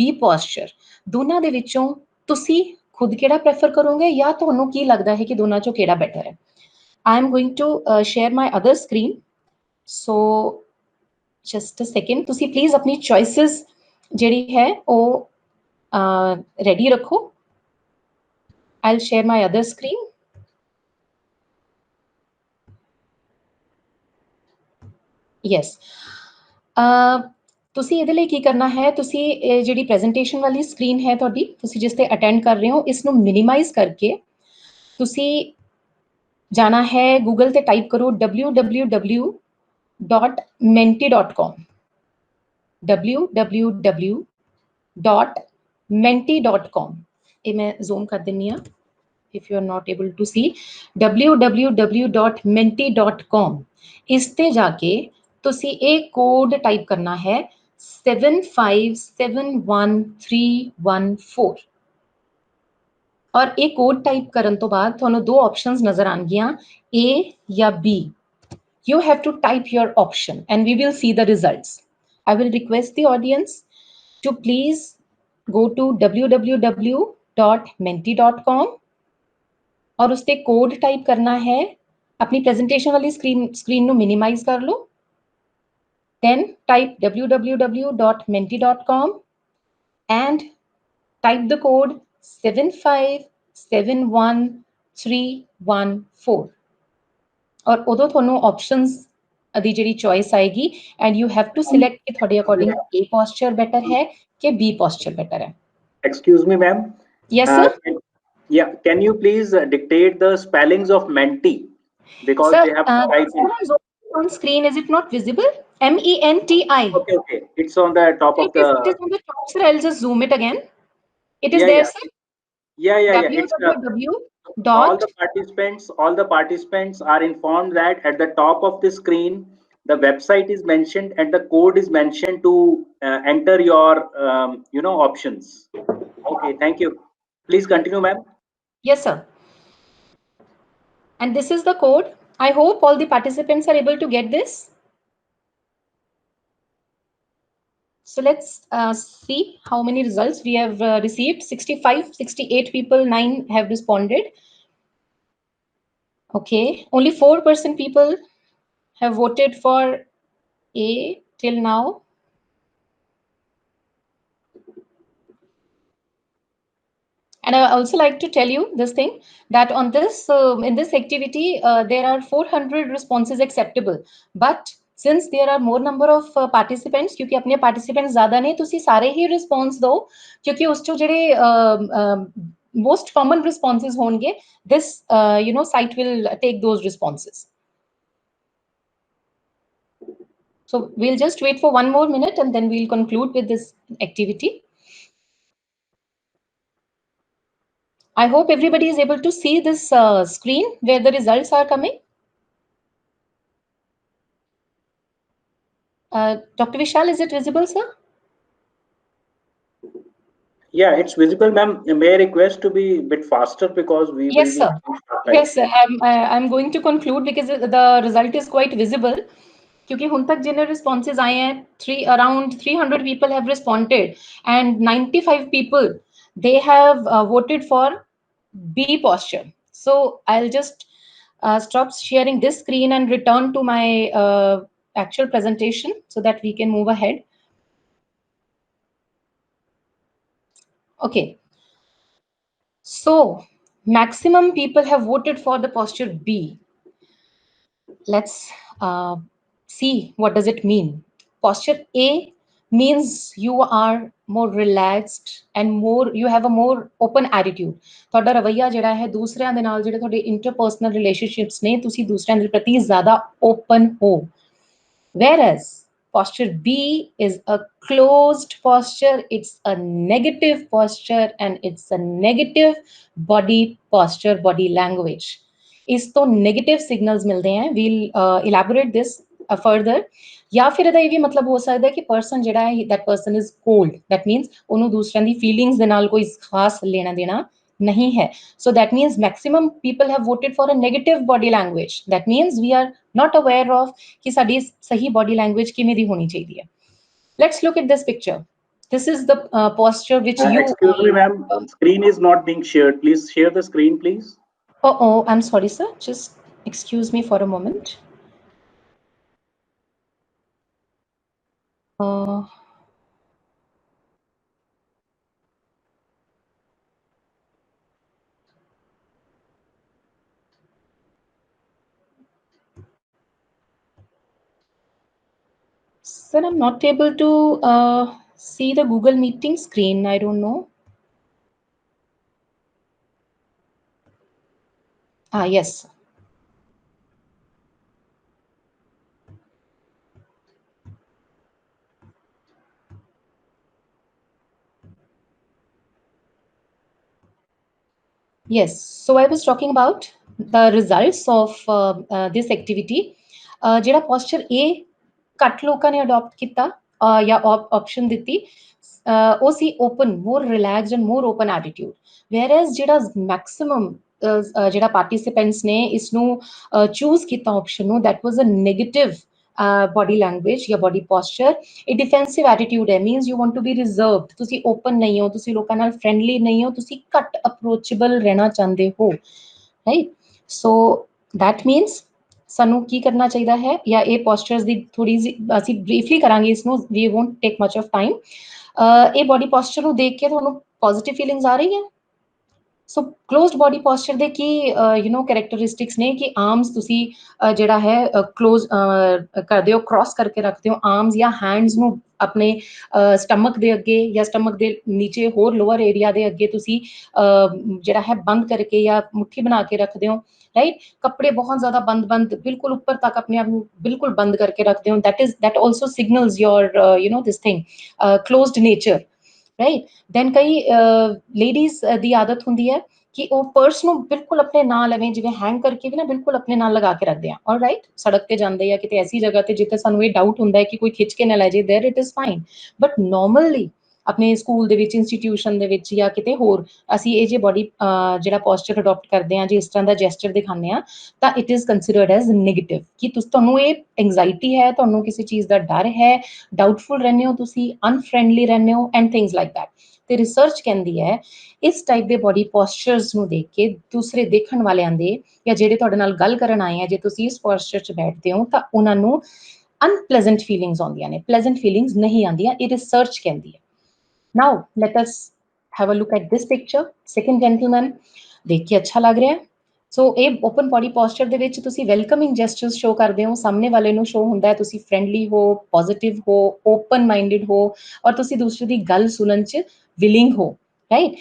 B: B ਪੋਸਚਰ, ਦੋਨਾਂ ਦੇ ਵਿੱਚੋਂ ਤੁਸੀਂ ਖੁਦ ਕਿਹੜਾ ਪ੍ਰੈਫਰ ਕਰੋਗੇ, ਜਾਂ ਤੁਹਾਨੂੰ ਕੀ ਲੱਗਦਾ ਹੈ ਕਿ ਦੋਨਾਂ ਚੋਂ ਕਿਹੜਾ ਬੈਟਰ ਹੈ। I am going to share my other screen. So just a second, ਤੁਸੀਂ ਪਲੀਜ਼ ਆਪਣੀ ਚੋਇਸਿਸ ਜਿਹੜੀ ਹੈ ਉਹ ਰੈਡੀ ਰੱਖੋ। I'll share my other screen. Yes. ਤੁਸੀਂ ਇਹਦੇ ਲਈ ਕੀ ਕਰਨਾ ਹੈ, ਤੁਸੀਂ ਜਿਹੜੀ ਪ੍ਰੈਜੈਂਟੇਸ਼ਨ ਵਾਲੀ ਸਕਰੀਨ ਹੈ ਤੁਹਾਡੀ, ਤੁਸੀਂ ਜਿਸ ਤੇ ਅਟੈਂਡ ਕਰ ਰਹੇ ਹੋ, ਇਸ ਨੂੰ ਮਿਨੀਮਾਈਜ਼ ਕਰਕੇ ਤੁਸੀਂ ਜਾਣਾ ਹੈ ਗੂਗਲ ਤੇ ਟਾਈਪ ਕਰੋ www.menti.com www.menti.com। ਇਹ ਮੈਂ ਜ਼ੂਮ ਕਰ ਦਿੰਨੀ ਆ if you are not able to see, www.menti.com। ਇਸ ਤੇ ਜਾ ਕੇ ਤੁਸੀਂ ਇਹ ਕੋਡ ਟਾਈਪ ਕਰਨਾ ਹੈ 7571 ਔਰ ਇਹ ਕੋਡ ਟਾਈਪ ਕਰਨ ਤੋਂ ਬਾਅਦ ਤੁਹਾਨੂੰ ਦੋ ਆਪਸ਼ਨਸ ਨਜ਼ਰ ਆਣਗੀਆਂ, A ਜਾਂ B। You have to type your option and we will see the results. I will request the audience to please go to www.menti.com और उस पे कोड टाइप करना है। अपनी प्रेजेंटेशन वाली स्क्रीन ਨੂੰ मिनिमाइज कर लो, then type www.menti.com and type the code 7571 ਔਰ ਉਦੋਂ ਤੁਹਾਨੂੰ ਆਪਸ਼ਨਸ ਦੀ ਜਿਹੜੀ ਚੋਇਸ ਆਏਗੀ and you have to select ਕਿ ਤੁਹਾਡੇ ਅਕੋਰਡਿੰਗ A ਪੋਸਚਰ ਬੈਟਰ ਹੈ ਕਿ B ਪੋਸਚਰ ਬੈਟਰ ਹੈ।
A: Excuse me, ma'am.
B: Yes, sir.
A: Yeah, can you please dictate the spellings of Menti? Because
B: sir,
A: they have
B: on screen, is it not visible? MENTI.
A: Okay. It's on the top of the.
B: It is on the top, sir. I'll just zoom it again. It is there,
A: Yeah.
B: sir.
A: Yeah.
B: www
A: All
B: dot.
A: the participants are informed that at the top of the screen, the website is mentioned and the code is mentioned to enter your, options. Okay, thank you. Please continue, ma'am.
B: Yes, sir. And this is the code. I hope all the participants are able to get this. So let's see how many results we have received. 65, 68 people, 9 have responded. Okay, only 4% people have voted for A till now. And I also like to tell you this thing, that on this in this activity there are 400 responses acceptable, but since there are more number of participants, क्योंकि अपने participants ज़्यादा नहीं, तुसी सारे ही response दो, क्योंकि उस जो जेडे most common responses होंगे, this site will take those responses. So we'll just wait for 1 more minute and then we'll conclude with this activity. I hope everybody is able to see this screen where the results are coming. Dr. Vishal, is it visible, sir?
A: Yeah, it's visible, ma'am. May I request to be a bit faster because we will
B: Yes,
A: be
B: sir.
A: short time.
B: Yes, sir. I'm going to conclude because the result is quite visible. क्योंकि हुन तक जिन्हें responses आए हैं, around 300 people have responded and 95 people, they have voted for B posture. So I'll just stop sharing this screen and return to my actual presentation so that we can move ahead. Okay. So maximum people have voted for the posture B. Let's see what does it mean. Posture A means you are more relaxed and you have a more open attitude. ਤੁਹਾਡਾ ਰਵੱਈਆ ਜਿਹੜਾ ਹੈ ਦੂਸਰਿਆਂ ਦੇ ਨਾਲ ਜਿਹੜੇ ਤੁਹਾਡੇ interpersonal relationships ਨੇ, ਤੁਸੀਂ ਦੂਸਰਿਆਂ ਦੇ ਪ੍ਰਤੀ ਜ਼ਿਆਦਾ open ਹੋ. Whereas posture B is a closed posture, it's a negative posture, and it's a negative body posture, body language. ਇਸ ਤੋਂ ਨੈਗੇਟਿਵ ਸਿਗਨਲਸ ਮਿਲਦੇ हैं. We'll elaborate this further. ਜਾਂ ਫਿਰ ਇਹਦਾ ਇਹ ਵੀ ਮਤਲਬ ਹੋ ਸਕਦਾ ਹੈ ਕਿ ਪਰਸਨ ਜਿਹੜਾ ਹੈ that person is cold. That means ਉਹਨੂੰ ਦੂਸਰਿਆਂ ਦੀ ਫੀਲਿੰਗਸ ਦੇ ਨਾਲ ਕੋਈ ਖਾਸ ਲੈਣਾ ਦੇਣਾ नहीं है. So that means maximum people have voted for a negative body language. That means we are not aware of कि साडी सही body language किਵੇਂ ਦੀ होनी चाहिए है. Let's look at this picture. This is the posture which you...
A: Excuse me, ma'am. Screen is not being shared. Please share the screen, please.
B: Oh, I'm sorry, sir. Just excuse me for a moment. Sir, I'm not able to see the Google Meeting screen. I don't know. Yes. Yes, so I was talking about the results of this activity. ਜਿਹੜਾ posture A ਘੱਟ ਲੋਕਾਂ ਨੇ adopt ਕੀਤਾ ਜਾਂ option ਦਿੱਤੀ, ਉਹ ਸੀ open, more relaxed and more open attitude. Whereas ਜਿਹੜਾ maximum ਜਿਹੜਾ participants ਨੇ ਇਸ ਨੂੰ choose ਕੀਤਾ option ਨੂੰ, that was a negative body language या body posture. A defensive attitude है, means you want to be reserved. तुसी open नहीं हो, तुसी लोकां नाल friendly नहीं हो, तुसी घट approachable रहना चाहते हो, right? So that means ਸਾਨੂੰ ਕੀ ਕਰਨਾ ਚਾਹੀਦਾ ਹੈ, ਜਾਂ ਇਹ postures ਦੀ ਥੋੜੀ ਜਿਹੀ ਅਸੀਂ briefly ਕਰਾਂਗੇ ਇਸਨੂੰ, we won't take much of time. ਇਹ body posture ਨੂੰ ਦੇਖ ਕੇ ਤੁਹਾਨੂੰ positive feelings ਆ ਰਹੀ ਹੈ? So closed body posture ਦੇ ਕੀ characteristics ਨੇ ਕਿ arms ਤੁਸੀਂ ਜਿਹੜਾ ਹੈ close ਕਰਦੇ ਹੋ, cross ਕਰਕੇ ਰੱਖਦੇ ਹੋ arms ਜਾਂ hands ਨੂੰ ਆਪਣੇ stomach ਦੇ ਅੱਗੇ ਜਾਂ stomach ਦੇ ਨੀਚੇ ਹੋਰ lower area ਦੇ ਅੱਗੇ ਤੁਸੀਂ ਜਿਹੜਾ ਹੈ ਬੰਦ ਕਰਕੇ ਜਾਂ ਮੁੱਠੀ ਬਣਾ ਕੇ ਰੱਖਦੇ ਹੋ, right? ਕੱਪੜੇ ਬਹੁਤ ਜ਼ਿਆਦਾ ਬੰਦ ਬਿਲਕੁਲ ਉੱਪਰ ਤੱਕ ਆਪਣੇ ਆਪ ਨੂੰ ਬਿਲਕੁਲ ਬੰਦ ਕਰਕੇ ਰੱਖਦੇ ਹੋ, that also signals your this thing closed nature, right? Then कई ladies ਦੀ आदत ਹੁੰਦੀ है कि ਉਹ ਪਰਸ ਨੂੰ ਬਿਲਕੁਲ ਆਪਣੇ ਨਾਲ ਐਵੇਂ ਜਿਵੇਂ ਹੈਂਗ ਕਰਕੇ ਵੀ ਨਾ ਬਿਲਕੁਲ ਆਪਣੇ ਨਾਲ ਲਗਾ ਕੇ ਰੱਖਦੇ ਆ ਆਲਰਾਈਟ ਸੜਕ ਤੇ ਜਾਂਦੇ ਆ ਕਿਤੇ ਐਸੀ ਜਗ੍ਹਾ ਤੇ ਜਿੱਥੇ ਸਾਨੂੰ ਇਹ ਡਾਊਟ ਹੁੰਦਾ ਹੈ ਕਿ ਕੋਈ ਖਿੱਚ ਕੇ ਨਾ ਲੈ ਜੇ there it is fine but normally ਆਪਣੇ ਸਕੂਲ ਦੇ ਵਿੱਚ ਇੰਸਟੀਟਿਊਸ਼ਨ ਦੇ ਵਿੱਚ ਜਾਂ ਕਿਤੇ ਹੋਰ ਅਸੀਂ ਇਹ ਜੇ ਬੋਡੀ ਜਿਹੜਾ ਪੋਸਚਰ ਅਡਾਪਟ ਕਰਦੇ ਆ ਜੇ ਇਸ ਤਰ੍ਹਾਂ ਦਾ ਜੈਸਚਰ ਦਿਖਾਉਂਦੇ ਆ ਤਾਂ it is considered as negative ਕਿ ਤੁਹਾਨੂੰ ਇਹ ਐਂਗਜ਼ਾਇਟੀ ਹੈ ਤੁਹਾਨੂੰ ਕਿਸੇ ਚੀਜ਼ ਦਾ ਡਰ ਹੈ ਡਾਊਟਫੁਲ ਰਹਿੰਦੇ ਹੋ ਤੁਸੀਂ ਅਨਫ੍ਰੈਂਡਲੀ ਰਹਿੰਦੇ ਹੋ ਐਂਡ ਥਿੰਗਸ ਲਾਈਕ दैट ਤੇ ਰਿਸਰਚ ਕਹਿੰਦੀ ਹੈ ਇਸ ਟਾਈਪ ਦੇ ਬੋਡੀ ਪੋਸਚਰਸ ਨੂੰ ਦੇਖ ਕੇ ਦੂਸਰੇ ਦੇਖਣ ਵਾਲਿਆਂ ਦੇ ਜਾਂ ਜਿਹੜੇ ਤੁਹਾਡੇ ਨਾਲ ਗੱਲ ਕਰਨ ਆਏ ਆ ਜੇ ਤੁਸੀਂ ਇਸ ਪੋਸਚਰ 'ਚ ਬੈਠਦੇ ਹੋ ਤਾਂ ਉਹਨਾਂ ਨੂੰ ਅਨਪਲੇਜ਼ੈਂਟ ਫੀਲਿੰਗਸ ਆਉਂਦੀਆਂ ਨੇ ਪਲੇਜ਼ੈਂਟ ਫੀਲਿੰਗਸ ਨਹੀਂ ਆਉਂਦੀਆਂ ਇਹ ਰਿਸਰਚ ਕਹਿੰਦੀ ਹੈ Now let us have a look at this picture. Second gentleman, देख के अच्छा लग रहा है. सो ਇਹ ਓਪਨ ਬੋਡੀ ਪੋਸਚਰ ਦੇ ਵਿੱਚ ਤੁਸੀਂ ਵੈਲਕਮਿੰਗ ਜੈਸਚਰਸ ਸ਼ੋ ਕਰਦੇ ਹੋ ਸਾਹਮਣੇ ਵਾਲੇ ਨੂੰ ਸ਼ੋ ਹੁੰਦਾ ਹੈ ਤੁਸੀਂ ਫ੍ਰੈਂਡਲੀ ਹੋ ਪੋਜ਼ਿਟਿਵ ਹੋ ਓਪਨ ਮਾਈਂਡਡ ਹੋ ਔਰ ਤੁਸੀਂ ਦੂਸਰੇ ਦੀ ਗੱਲ ਸੁਣਨ 'ਚ ਵਿਲਿੰਗ ਹੋ ਰਾਈਟ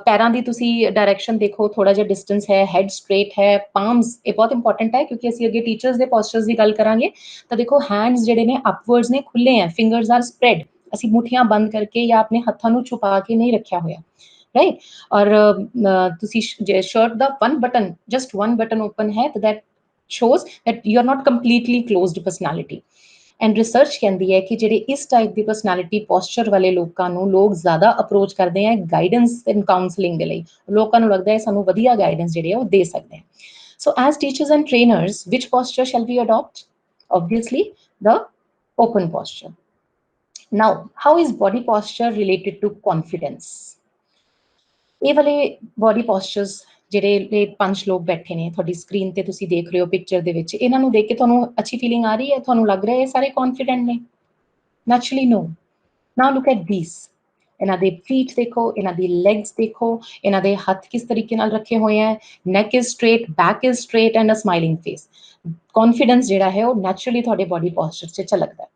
B: ਪੈਰਾਂ ਦੀ ਤੁਸੀਂ ਡਾਇਰੈਕਸ਼ਨ ਦੇਖੋ ਥੋੜਾ ਜਿਹਾ ਡਿਸਟੈਂਸ ਹੈ ਹੈਡ ਸਟ੍ਰੇਟ ਹੈ ਪਾਮਸ ਇਹ ਬਹੁਤ ਇੰਪੋਰਟੈਂਟ ਹੈ ਕਿਉਂਕਿ ਅਸੀਂ ਅੱਗੇ ਟੀਚਰਸ ਦੇ ਪੋਸਚਰਸ ਦੀ ਗੱਲ ਕਰਾਂਗੇ ਤਾਂ ਦੇਖੋ ਹੈਂਡਸ ਜਿਹੜੇ ਨੇ ਅਪਵਰਡਸ ਨੇ ਖੁੱਲੇ ਹੈ ਫਿੰਗਰਸ ਆਰ ਸਪਰੈਡ ਅਸੀਂ ਮੁੱਠੀਆਂ ਬੰਦ ਕਰਕੇ ਜਾਂ ਆਪਣੇ ਹੱਥਾਂ ਨੂੰ ਛੁਪਾ ਕੇ ਨਹੀਂ ਰੱਖਿਆ ਹੋਇਆ ਰਾਈਟ ਔਰ ਤੁਸੀਂ ਸ਼ਰਟ ਦਾ one button just one button open ਹੈ that shows that you are not completely closed personality and research ਕਹਿੰਦੀ ਹੈ ਕਿ ਜਿਹੜੇ ਇਸ ਟਾਈਪ ਦੀ ਪਰਸਨੈਲਿਟੀ ਪੋਸਚਰ ਵਾਲੇ ਲੋਕਾਂ ਨੂੰ ਲੋਕ ਜ਼ਿਆਦਾ ਅਪਰੋਚ ਕਰਦੇ ਆ ਗਾਈਡੈਂਸ ਐਂਡ ਕਾਉਂਸਲਿੰਗ ਦੇ ਲਈ ਲੋਕਾਂ ਨੂੰ ਲੱਗਦਾ ਹੈ ਸਾਨੂੰ ਵਧੀਆ ਗਾਈਡੈਂਸ ਜਿਹੜੇ ਆ ਉਹ ਦੇ ਸਕਦੇ ਆ so as teachers and trainers ਵਿਚ posture shall we adapt obviously the open posture. Now, how is body posture related to confidence? ਇਹ ਵਾਲੇ body postures ਜਿਹੜੇ ਇਹ 5 ਲੋਕ ਬੈਠੇ ਨੇ ਤੁਹਾਡੀ ਸਕਰੀਨ ਤੇ ਤੁਸੀਂ ਦੇਖ ਰਹੇ ਹੋ ਪਿਕਚਰ ਦੇ ਵਿੱਚ ਇਹਨਾਂ ਨੂੰ ਦੇਖ ਕੇ ਤੁਹਾਨੂੰ ਅੱਛੀ ਫੀਲਿੰਗ ਆ ਰਹੀ ਹੈ ਤੁਹਾਨੂੰ ਲੱਗ ਰਿਹਾ ਹੈ ਇਹ ਸਾਰੇ ਕੌਨਫੀਡੈਂਟ ਨੇ naturally no now look at these ਇਹਨਾਂ ਦੇ ਫੀਟ ਦੇਖੋ ਇਹਨਾਂ ਦੀ ਲੈਗਸ ਦੇਖੋ ਇਹਨਾਂ ਦੇ ਹੱਥ ਕਿਸ ਤਰੀਕੇ ਨਾਲ ਰੱਖੇ ਹੋਏ ਹੈ neck is straight back is straight and a smiling face confidence ਜਿਹੜਾ ਹੈ ਉਹ ਨੈਚੁਰਲੀ ਤੁਹਾਡੇ ਬੋਡੀ ਪੋਸਚਰ 'ਚ ਝਲਕਦਾ ਹੈ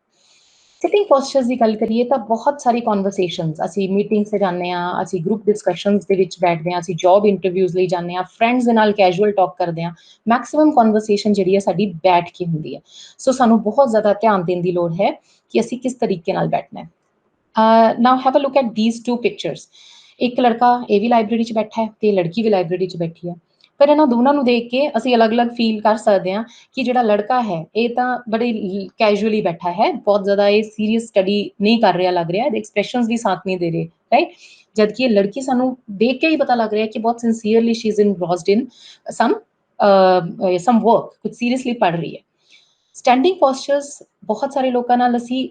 B: ਸਿਟਿੰਗ ਪੋਸਚਰਸ ਦੀ ਗੱਲ ਕਰੀਏ ਤਾਂ ਬਹੁਤ ਸਾਰੀ ਕਨਵਰਸੇਸ਼ਨਸ ਅਸੀਂ ਮੀਟਿੰਗਸ ਤੇ ਜਾਂਦੇ ਆ ਅਸੀਂ ਗਰੁੱਪ ਡਿਸਕਸ਼ਨਸ ਦੇ ਵਿੱਚ ਬੈਠਦੇ ਆ ਅਸੀਂ ਜੌਬ ਇੰਟਰਵਿਊਜ਼ ਲਈ ਜਾਂਦੇ ਆ ਫਰੈਂਡਸ ਦੇ ਨਾਲ ਕੈਜੂਅਲ ਟਾਕ ਕਰਦੇ ਆ ਮੈਕਸਿਮਮ ਕਨਵਰਸੇਸ਼ਨ ਜਿਹੜੀ ਹੈ ਸਾਡੀ ਬੈਠ ਕੇ ਹੁੰਦੀ ਹੈ ਸੋ ਸਾਨੂੰ ਬਹੁਤ ਜ਼ਿਆਦਾ ਧਿਆਨ ਦੇਣ ਦੀ ਲੋੜ ਹੈ ਕਿ ਅਸੀਂ ਕਿਸ ਤਰੀਕੇ ਨਾਲ ਬੈਠਣਾ ਹੈ now have a look at these two pictures ਇੱਕ ਲੜਕਾ ਇਹ ਵੀ ਲਾਇਬ੍ਰੇਰੀ 'ਚ ਬੈਠਾ ਹੈ ਤੇ ਲੜਕੀ ਵੀ ਲਾਇਬ੍ਰੇਰੀ 'ਚ ਬੈਠੀ ਹੈ ਪਰ ਇਹਨਾਂ ਦੋਨਾਂ ਨੂੰ ਦੇਖ ਕੇ ਅਸੀਂ ਅਲੱਗ-ਅਲੱਗ ਫੀਲ ਕਰ ਸਕਦੇ ਹਾਂ ਕਿ ਜਿਹੜਾ ਲੜਕਾ ਹੈ ਇਹ ਤਾਂ ਬੜੇ ਕੈਜੂਅਲੀ ਬੈਠਾ ਹੈ ਬਹੁਤ ਜ਼ਿਆਦਾ ਇਹ ਸੀਰੀਅਸ ਸਟੱਡੀ ਨਹੀਂ ਕਰ ਰਿਹਾ ਲੱਗ ਰਿਹਾ ਇਹਦੇ ਐਕਸਪ੍ਰੈਸ਼ਨਸ ਵੀ ਸਾਥ ਨਹੀਂ ਦੇ ਰਹੇ ਰਾਈਟ ਜਦਕਿ ਇਹ ਲੜਕੀ ਸਾਨੂੰ ਦੇਖ ਕੇ ਹੀ ਪਤਾ ਲੱਗ ਰਿਹਾ ਕਿ ਬਹੁਤ sincerely she is involved in some work ਕੁਝ ਸੀਰੀਅਸਲੀ ਪੜ੍ਹ ਰਹੀ ਹੈ ਸਟੈਂਡਿੰਗ ਪੋਸਚਰਸ ਬਹੁਤ ਸਾਰੇ ਲੋਕਾਂ ਨਾਲ ਅਸੀਂ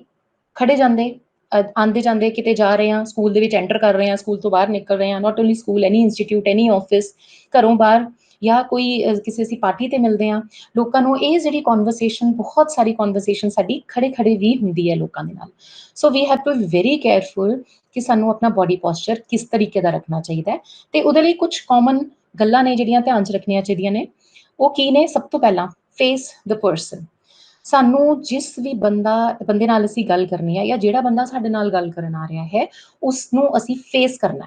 B: ਖੜੇ ਜਾਂਦੇ ਆਉਂਦੇ ਜਾਂਦੇ ਕਿਤੇ ਜਾ ਰਹੇ ਹਾਂ ਸਕੂਲ ਦੇ ਵਿੱਚ ਐਂਟਰ ਕਰ ਰਹੇ ਹਾਂ ਸਕੂਲ ਤੋਂ ਬਾਹਰ ਨਿਕਲ ਰਹੇ ਹਾਂ not only school any institute any office ਘਰੋਂ ਬਾਹਰ ਜਾਂ ਕੋਈ ਕਿਸੇ ਅਸੀਂ ਪਾਰਟੀ ਤੇ ਮਿਲਦੇ ਹਾਂ ਲੋਕਾਂ ਨੂੰ ਇਹ ਜਿਹੜੀ ਕਨਵਰਸੇਸ਼ਨ ਬਹੁਤ ਸਾਰੀ ਕਨਵਰਸੇਸ਼ਨ ਸਾਡੀ ਖੜੇ ਖੜੇ ਵੀ ਹੁੰਦੀ ਹੈ ਲੋਕਾਂ ਦੇ ਨਾਲ so we have to be very careful ਕਿ ਸਾਨੂੰ ਆਪਣਾ ਬੋਡੀ ਪੋਸਚਰ ਕਿਸ ਤਰੀਕੇ ਦਾ ਰੱਖਣਾ ਚਾਹੀਦਾ ਹੈ ਤੇ ਉਹਦੇ ਲਈ ਕੁਝ ਕਾਮਨ ਗੱਲਾਂ ਨੇ ਜਿਹੜੀਆਂ ਧਿਆਨ 'ਚ ਰੱਖਣੀਆਂ ਚਾਹੀਦੀਆਂ ਨੇ ਉਹ ਕੀ ਨੇ ਸਭ ਤੋਂ ਪਹਿਲਾਂ ਫੇਸ ਦ ਪਰਸਨ ਸਾਨੂੰ ਜਿਸ ਵੀ ਬੰਦੇ ਨਾਲ ਅਸੀਂ ਗੱਲ ਕਰਨੀ ਹੈ ਜਾਂ ਜਿਹੜਾ ਬੰਦਾ ਸਾਡੇ ਨਾਲ ਗੱਲ ਕਰਨ ਆ ਰਿਹਾ ਹੈ ਉਸ ਨੂੰ ਅਸੀਂ ਫੇਸ ਕਰਨਾ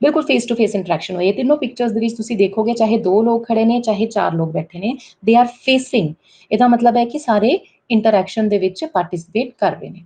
B: ਬਿਲਕੁਲ ਫੇਸ ਟੂ ਫੇਸ ਇੰਟਰੈਕਸ਼ਨ ਹੋਏ ਤਿੰਨੋਂ ਪਿਕਚਰਸ ਦੇ ਵਿੱਚ ਤੁਸੀਂ ਦੇਖੋਗੇ ਚਾਹੇ 2 ਲੋਕ ਖੜੇ ਨੇ ਚਾਹੇ 4 ਲੋਕ ਬੈਠੇ ਨੇ ਦੇ ਆਰ ਫੇਸਿੰਗ ਇਹਦਾ ਮਤਲਬ ਹੈ ਕਿ ਸਾਰੇ ਇੰਟਰੈਕਸ਼ਨ ਦੇ ਵਿੱਚ ਪਾਰਟਿਸਿਪੇਟ ਕਰ ਰਹੇ ਨੇ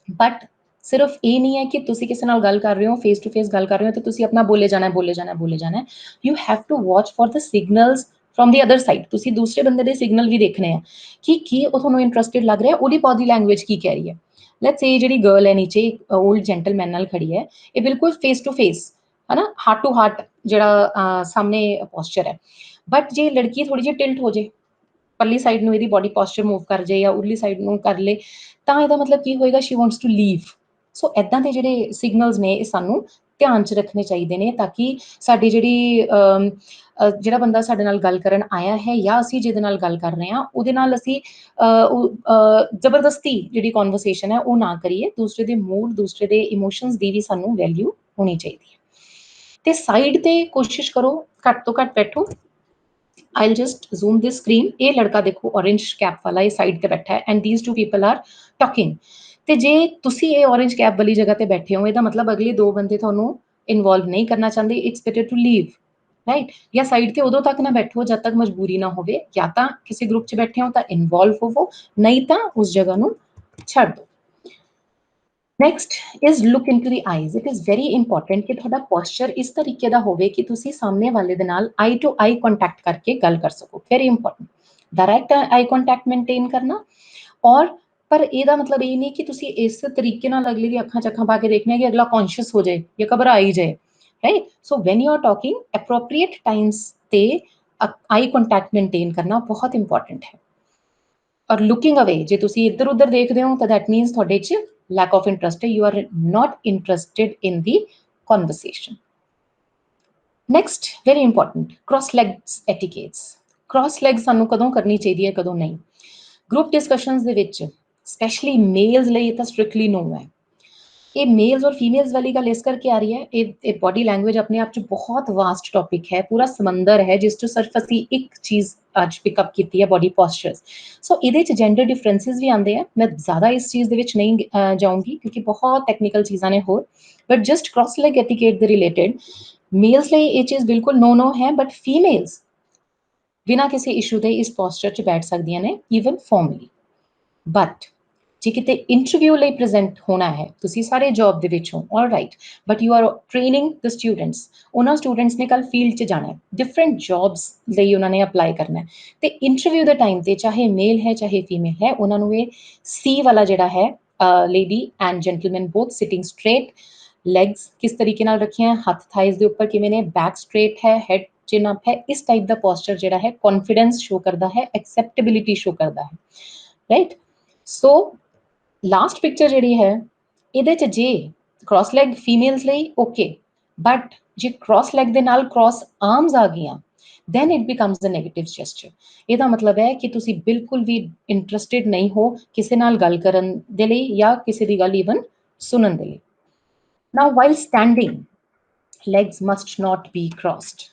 B: ਬਟ ਸਿਰਫ ਇਹ ਨਹੀਂ ਹੈ ਕਿ ਤੁਸੀਂ ਕਿਸੇ ਨਾਲ ਗੱਲ ਕਰ ਰਹੇ ਹੋ ਫੇਸ ਟੂ ਫੇਸ ਗੱਲ ਕਰ ਰਹੇ ਹੋ ਤੇ ਤੁਸੀਂ ਆਪਣਾ ਬੋਲੇ ਜਾਣਾ you have to watch for the signals from the other side ਤੁਸੀਂ ਦੂਸਰੇ ਬੰਦੇ ਦੇ ਸਿਗਨਲ ਵੀ ਦੇਖਣੇ ਆ ਕਿ ਕੀ ਉਹ ਤੁਹਾਨੂੰ ਇੰਟਰਸਟਿਡ ਲੱਗ ਰਿਹਾ ਉਹਦੀ ਬੋਡੀ ਲੈਂਗੁਏਜ ਕੀ ਕਹਿ ਰਹੀ ਹੈ ਲੈਟਸ ਸੇ ਜਿਹੜੀ ਗਰਲ ਹੈ ਨੀਚੇ 올ਡ ਜੈਂਟਲਮੈਨ ਨਾਲ ਖੜੀ ਹੈ ਇਹ ਬਿਲਕੁਲ ਫੇਸ ਟੂ ਫੇਸ ਹੈ ਨਾ ਹਾਰਟ ਟੂ ਹਾਰਟ ਜਿਹੜਾ ਸਾਹਮਣੇ ਪੋਸਚਰ ਹੈ ਬਟ ਜੇ ਲੜਕੀ ਥੋੜੀ ਜਿਹੀ ਟਿਲਟ ਹੋ ਜੇ ਪਰਲੀ ਸਾਈਡ ਨੂੰ ਇਹਦੀ ਬੋਡੀ ਪੋਸਚਰ ਮੂਵ ਕਰ ਜੇ ਜਾਂ ਉਰਲੀ ਸਾਈਡ ਨੂੰ ਕਰ ਲੇ ਤਾਂ ਇਹਦਾ ਮਤਲਬ ਕੀ ਹੋਏਗਾ ਸ਼ੀ ਵਾਂਟਸ ਟੂ ਲੀਵ ਸੋ ਇਦਾਂ ਦੇ ਜਿਹੜੇ ਸਿਗਨਲਸ ਨੇ ਇਹ ਸਾਨੂੰ ਧਿਆਨ 'ਚ ਰੱਖਣੇ ਚਾਹੀਦੇ ਨੇ ਤਾਂ ਕਿ ਸਾਡੀ ਜਿਹੜੀ ਜਿਹੜਾ ਬੰਦਾ ਸਾਡੇ ਨਾਲ ਗੱਲ ਕਰਨ ਆਇਆ ਹੈ ਜਾਂ ਅਸੀਂ ਜਿਹਦੇ ਨਾਲ ਗੱਲ ਕਰ ਰਹੇ ਹਾਂ ਉਹਦੇ ਨਾਲ ਅਸੀਂ ਜ਼ਬਰਦਸਤੀ ਜਿਹੜੀ ਕਨਵਰਸੇਸ਼ਨ ਹੈ ਉਹ ਨਾ ਕਰੀਏ ਦੂਸਰੇ ਦੇ ਮੂਡ ਦੂਸਰੇ ਦੇ ਇਮੋਸ਼ਨਸ ਦੀ ਵੀ ਸਾਨੂੰ ਵੈਲਿਊ ਹੋਣੀ ਚਾਹੀਦੀ ਹੈ ਤੇ ਸਾਈਡ ਤੇ ਕੋਸ਼ਿਸ਼ ਕਰੋ ਘੱਟ ਤੋਂ ਘੱਟ ਬੈਠੋ I'll just zoom this screen ਇਹ ਲੜਕਾ ਦੇਖੋ orange cap ਵਾਲਾ ਇਹ ਸਾਈਡ ਤੇ ਬੈਠਾ ਹੈ and these two people are talking ਤੇ ਜੇ ਤੁਸੀਂ ਇਹ orange cap ਵਾਲੀ ਜਗ੍ਹਾ ਤੇ ਬੈਠੇ ਹੋ ਇਹਦਾ ਮਤਲਬ ਅਗਲੇ 2 ਬੰਦੇ ਤੁਹਾਨੂੰ ਇਨਵੋਲਵ ਨਹੀਂ ਕਰਨਾ ਚਾਹੁੰਦੇ it's better to leave right ਜਾਂ ਸਾਈਡ ਤੇ ਉਦੋਂ ਤੱਕ ਨਾ ਬੈਠੋ ਜਦ ਤੱਕ ਮਜਬੂਰੀ ਨਾ ਹੋਵੇ ਜਾਂ ਤਾਂ ਕਿਸੇ ਗਰੁੱਪ 'ਚ ਬੈਠੇ ਹੋ ਤਾਂ ਇਨਵੋਲਵ ਹੋਵੋ ਨਹੀਂ ਤਾਂ ਉਸ ਜਗ੍ਹਾ ਨੂੰ ਛੱਡ ਦਿਓ next is look into the eyes. It is very important ਕਿ ਤੁਹਾਡਾ ਪੋਸਚਰ ਇਸ ਤਰੀਕੇ ਦਾ ਹੋਵੇ ਕਿ ਤੁਸੀਂ ਸਾਹਮਣੇ ਵਾਲੇ ਦੇ ਨਾਲ ਆਈ ਟੂ ਆਈ ਕੰਟੈਕਟ ਕਰਕੇ ਗੱਲ ਕਰ ਸਕੋ। ਵੈਰੀ ਇੰਪੋਰਟੈਂਟ, ਡਾਇਰੈਕਟ ਆਈ ਕੰਟੈਕਟ ਮੇਨਟੇਨ ਕਰਨਾ। ਔਰ ਪਰ ਇਹਦਾ ਮਤਲਬ ਇਹ ਨਹੀਂ ਕਿ ਤੁਸੀਂ ਇਸ ਤਰੀਕੇ ਨਾਲ ਅਗਲੇ ਦੀ ਅੱਖਾਂ 'ਚ ਅੱਖਾਂ ਪਾ ਕੇ ਦੇਖਣਾ ਕਿ ਅਗਲਾ ਕੌਨਸ਼ੀਅਸ ਹੋ ਜਾਏ ਜਾਂ ਘਬਰਾ ਹੀ ਜਾਏ, right. So when you are talking appropriate Times ਤੇ ਆਈ ਕੰਟੈਕਟ ਮੇਨਟੇਨ ਕਰਨਾ ਬਹੁਤ ਇੰਪੋਰਟੈਂਟ ਹੈ। ਔਰ ਲੁਕਿੰਗ ਅਵੇ, ਜੇ ਤੁਸੀਂ ਇੱਧਰ ਉੱਧਰ ਦੇਖਦੇ ਹੋ ਤਾਂ ਦੈਟ ਮੀਨਸ ਤੁਹਾਡੇ 'ਚ lack of interest, you are not interested in the conversation. Next, very important, cross legs etiquettes. Cross legs ਸਾਨੂੰ ਕਦੋਂ ਕਰਨੀ ਚਾਹੀਦੀ ਹੈ, ਕਦੋਂ ਨਹੀਂ। ਗਰੁੱਪ ਡਿਸਕਸ਼ਨਸ ਦੇ ਵਿੱਚ ਸਪੈਸ਼ਲੀ ਮੇਲਸ ਲਈ ਤਾਂ ਸਟ੍ਰਿਕਟਲੀ ਨੋ ਹੈ। ਇਹ ਮੇਲਸ ਔਰ ਫੀਮੇਲਸ ਵਾਲੀ ਗੱਲ ਇਸ ਕਰਕੇ ਆ ਰਹੀ ਹੈ, ਇਹ ਬੋਡੀ ਲੈਂਗੁਏਜ ਆਪਣੇ ਆਪ 'ਚ ਬਹੁਤ ਵਾਸਟ ਟੌਪਿਕ ਹੈ, ਪੂਰਾ ਸਮੰਦਰ ਹੈ ਜਿਸ 'ਚ ਸਿਰਫ ਅਸੀਂ ਇੱਕ ਚੀਜ਼ ਅੱਜ ਪਿਕਅਪ ਕੀਤੀ ਹੈ, ਬੋਡੀ ਪੋਸਚਰਸ। ਸੋ ਇਹਦੇ 'ਚ ਜੈਂਡਰ ਡਿਫਰੈਂਸਿਸ ਵੀ ਆਉਂਦੇ ਆ। ਮੈਂ ਜ਼ਿਆਦਾ ਇਸ ਚੀਜ਼ ਦੇ ਵਿੱਚ ਨਹੀਂ ਜਾਊਂਗੀ ਕਿਉਂਕਿ ਬਹੁਤ ਟੈਕਨੀਕਲ ਚੀਜ਼ਾਂ ਨੇ ਹੋਰ, but just cross leg etiquette ਦੇ ਰਿਲੇਟਡ ਮੇਲਸ ਲਈ ਇਹ ਚੀਜ਼ ਬਿਲਕੁਲ ਨੋ ਹੈ, ਬਟ ਫੀਮੇਲਸ ਬਿਨਾਂ ਕਿਸੇ ਇਸ਼ੂ ਦੇ ਇਸ ਪੋਸਚਰ 'ਚ ਬੈਠ ਸਕਦੀਆਂ ਨੇ, ਈਵਨ ਫਾਰਮਲੀ। ਬਟ ਜੇ ਕਿਤੇ ਇੰਟਰਵਿਊ ਲਈ ਪ੍ਰੈਜ਼ੈਂਟ ਹੋਣਾ ਹੈ, ਤੁਸੀਂ ਸਾਰੇ ਜੌਬ ਦੇ ਵਿੱਚ ਹੋ, all right, but you are training the students. ਉਹਨਾਂ ਸਟੂਡੈਂਟਸ ਨੇ ਕੱਲ੍ਹ ਫੀਲਡ 'ਚ ਜਾਣਾ ਹੈ, ਡਿਫਰੈਂਟ ਜੌਬਸ ਲਈ ਉਹਨਾਂ ਨੇ ਅਪਲਾਈ ਕਰਨਾ ਹੈ, ਤੇ ਇੰਟਰਵਿਊ ਦੇ ਟਾਈਮ ਤੇ ਚਾਹੇ ਮੇਲ ਹੈ ਚਾਹੇ ਫੀਮੇਲ ਹੈ, ਉਹਨਾਂ ਨੂੰ ਇਹ ਸੀ ਵਾਲਾ ਜਿਹੜਾ ਹੈ, lady and gentleman both sitting straight, legs ਕਿਸ ਤਰੀਕੇ ਨਾਲ ਰੱਖੀਆਂ, ਹੱਥ ਥਾਈਜ਼ ਦੇ ਉੱਪਰ ਕਿਵੇਂ ਨੇ, ਬੈਕ ਸਟ੍ਰੇਟ ਹੈ, ਹੈਡ ਚਿਨ ਅਪ ਹੈ, ਇਸ ਟਾਈਪ ਦਾ ਪੋਸਚਰ ਜਿਹੜਾ ਹੈ ਕੌਨਫੀਡੈਂਸ ਸ਼ੋ ਕਰਦਾ ਹੈ, ਐਕਸੈਪਟੇਬਿਲਿਟੀ ਸ਼ੋ ਕਰਦਾ ਹੈ, ਰਾਈਟ। ਸੋ ਲਾਸਟ ਪਿਕਚਰ ਜਿਹੜੀ ਹੈ ਇਹਦੇ 'ਚ ਜੇ ਕ੍ਰਾਸ ਲੈਗ ਫੀਮੇਲਸ ਲਈ ਓਕੇ, ਬਟ ਜੇ ਕ੍ਰਾਸ ਲੈਗ ਦੇ ਨਾਲ ਕ੍ਰਾਸ ਆਰਮਸ ਆ ਗਈਆਂ then it becomes a negative gesture. ਇਹਦਾ ਮਤਲਬ ਹੈ ਕਿ ਤੁਸੀਂ ਬਿਲਕੁਲ ਵੀ ਇੰਟਰਸਟਿਡ ਨਹੀਂ ਹੋ ਕਿਸੇ ਨਾਲ ਗੱਲ ਕਰਨ ਦੇ ਲਈ ਜਾਂ ਕਿਸੇ ਦੀ ਗੱਲ ਈਵਨ ਸੁਣਨ ਦੇ ਲਈ। Now while standing, legs must not be crossed.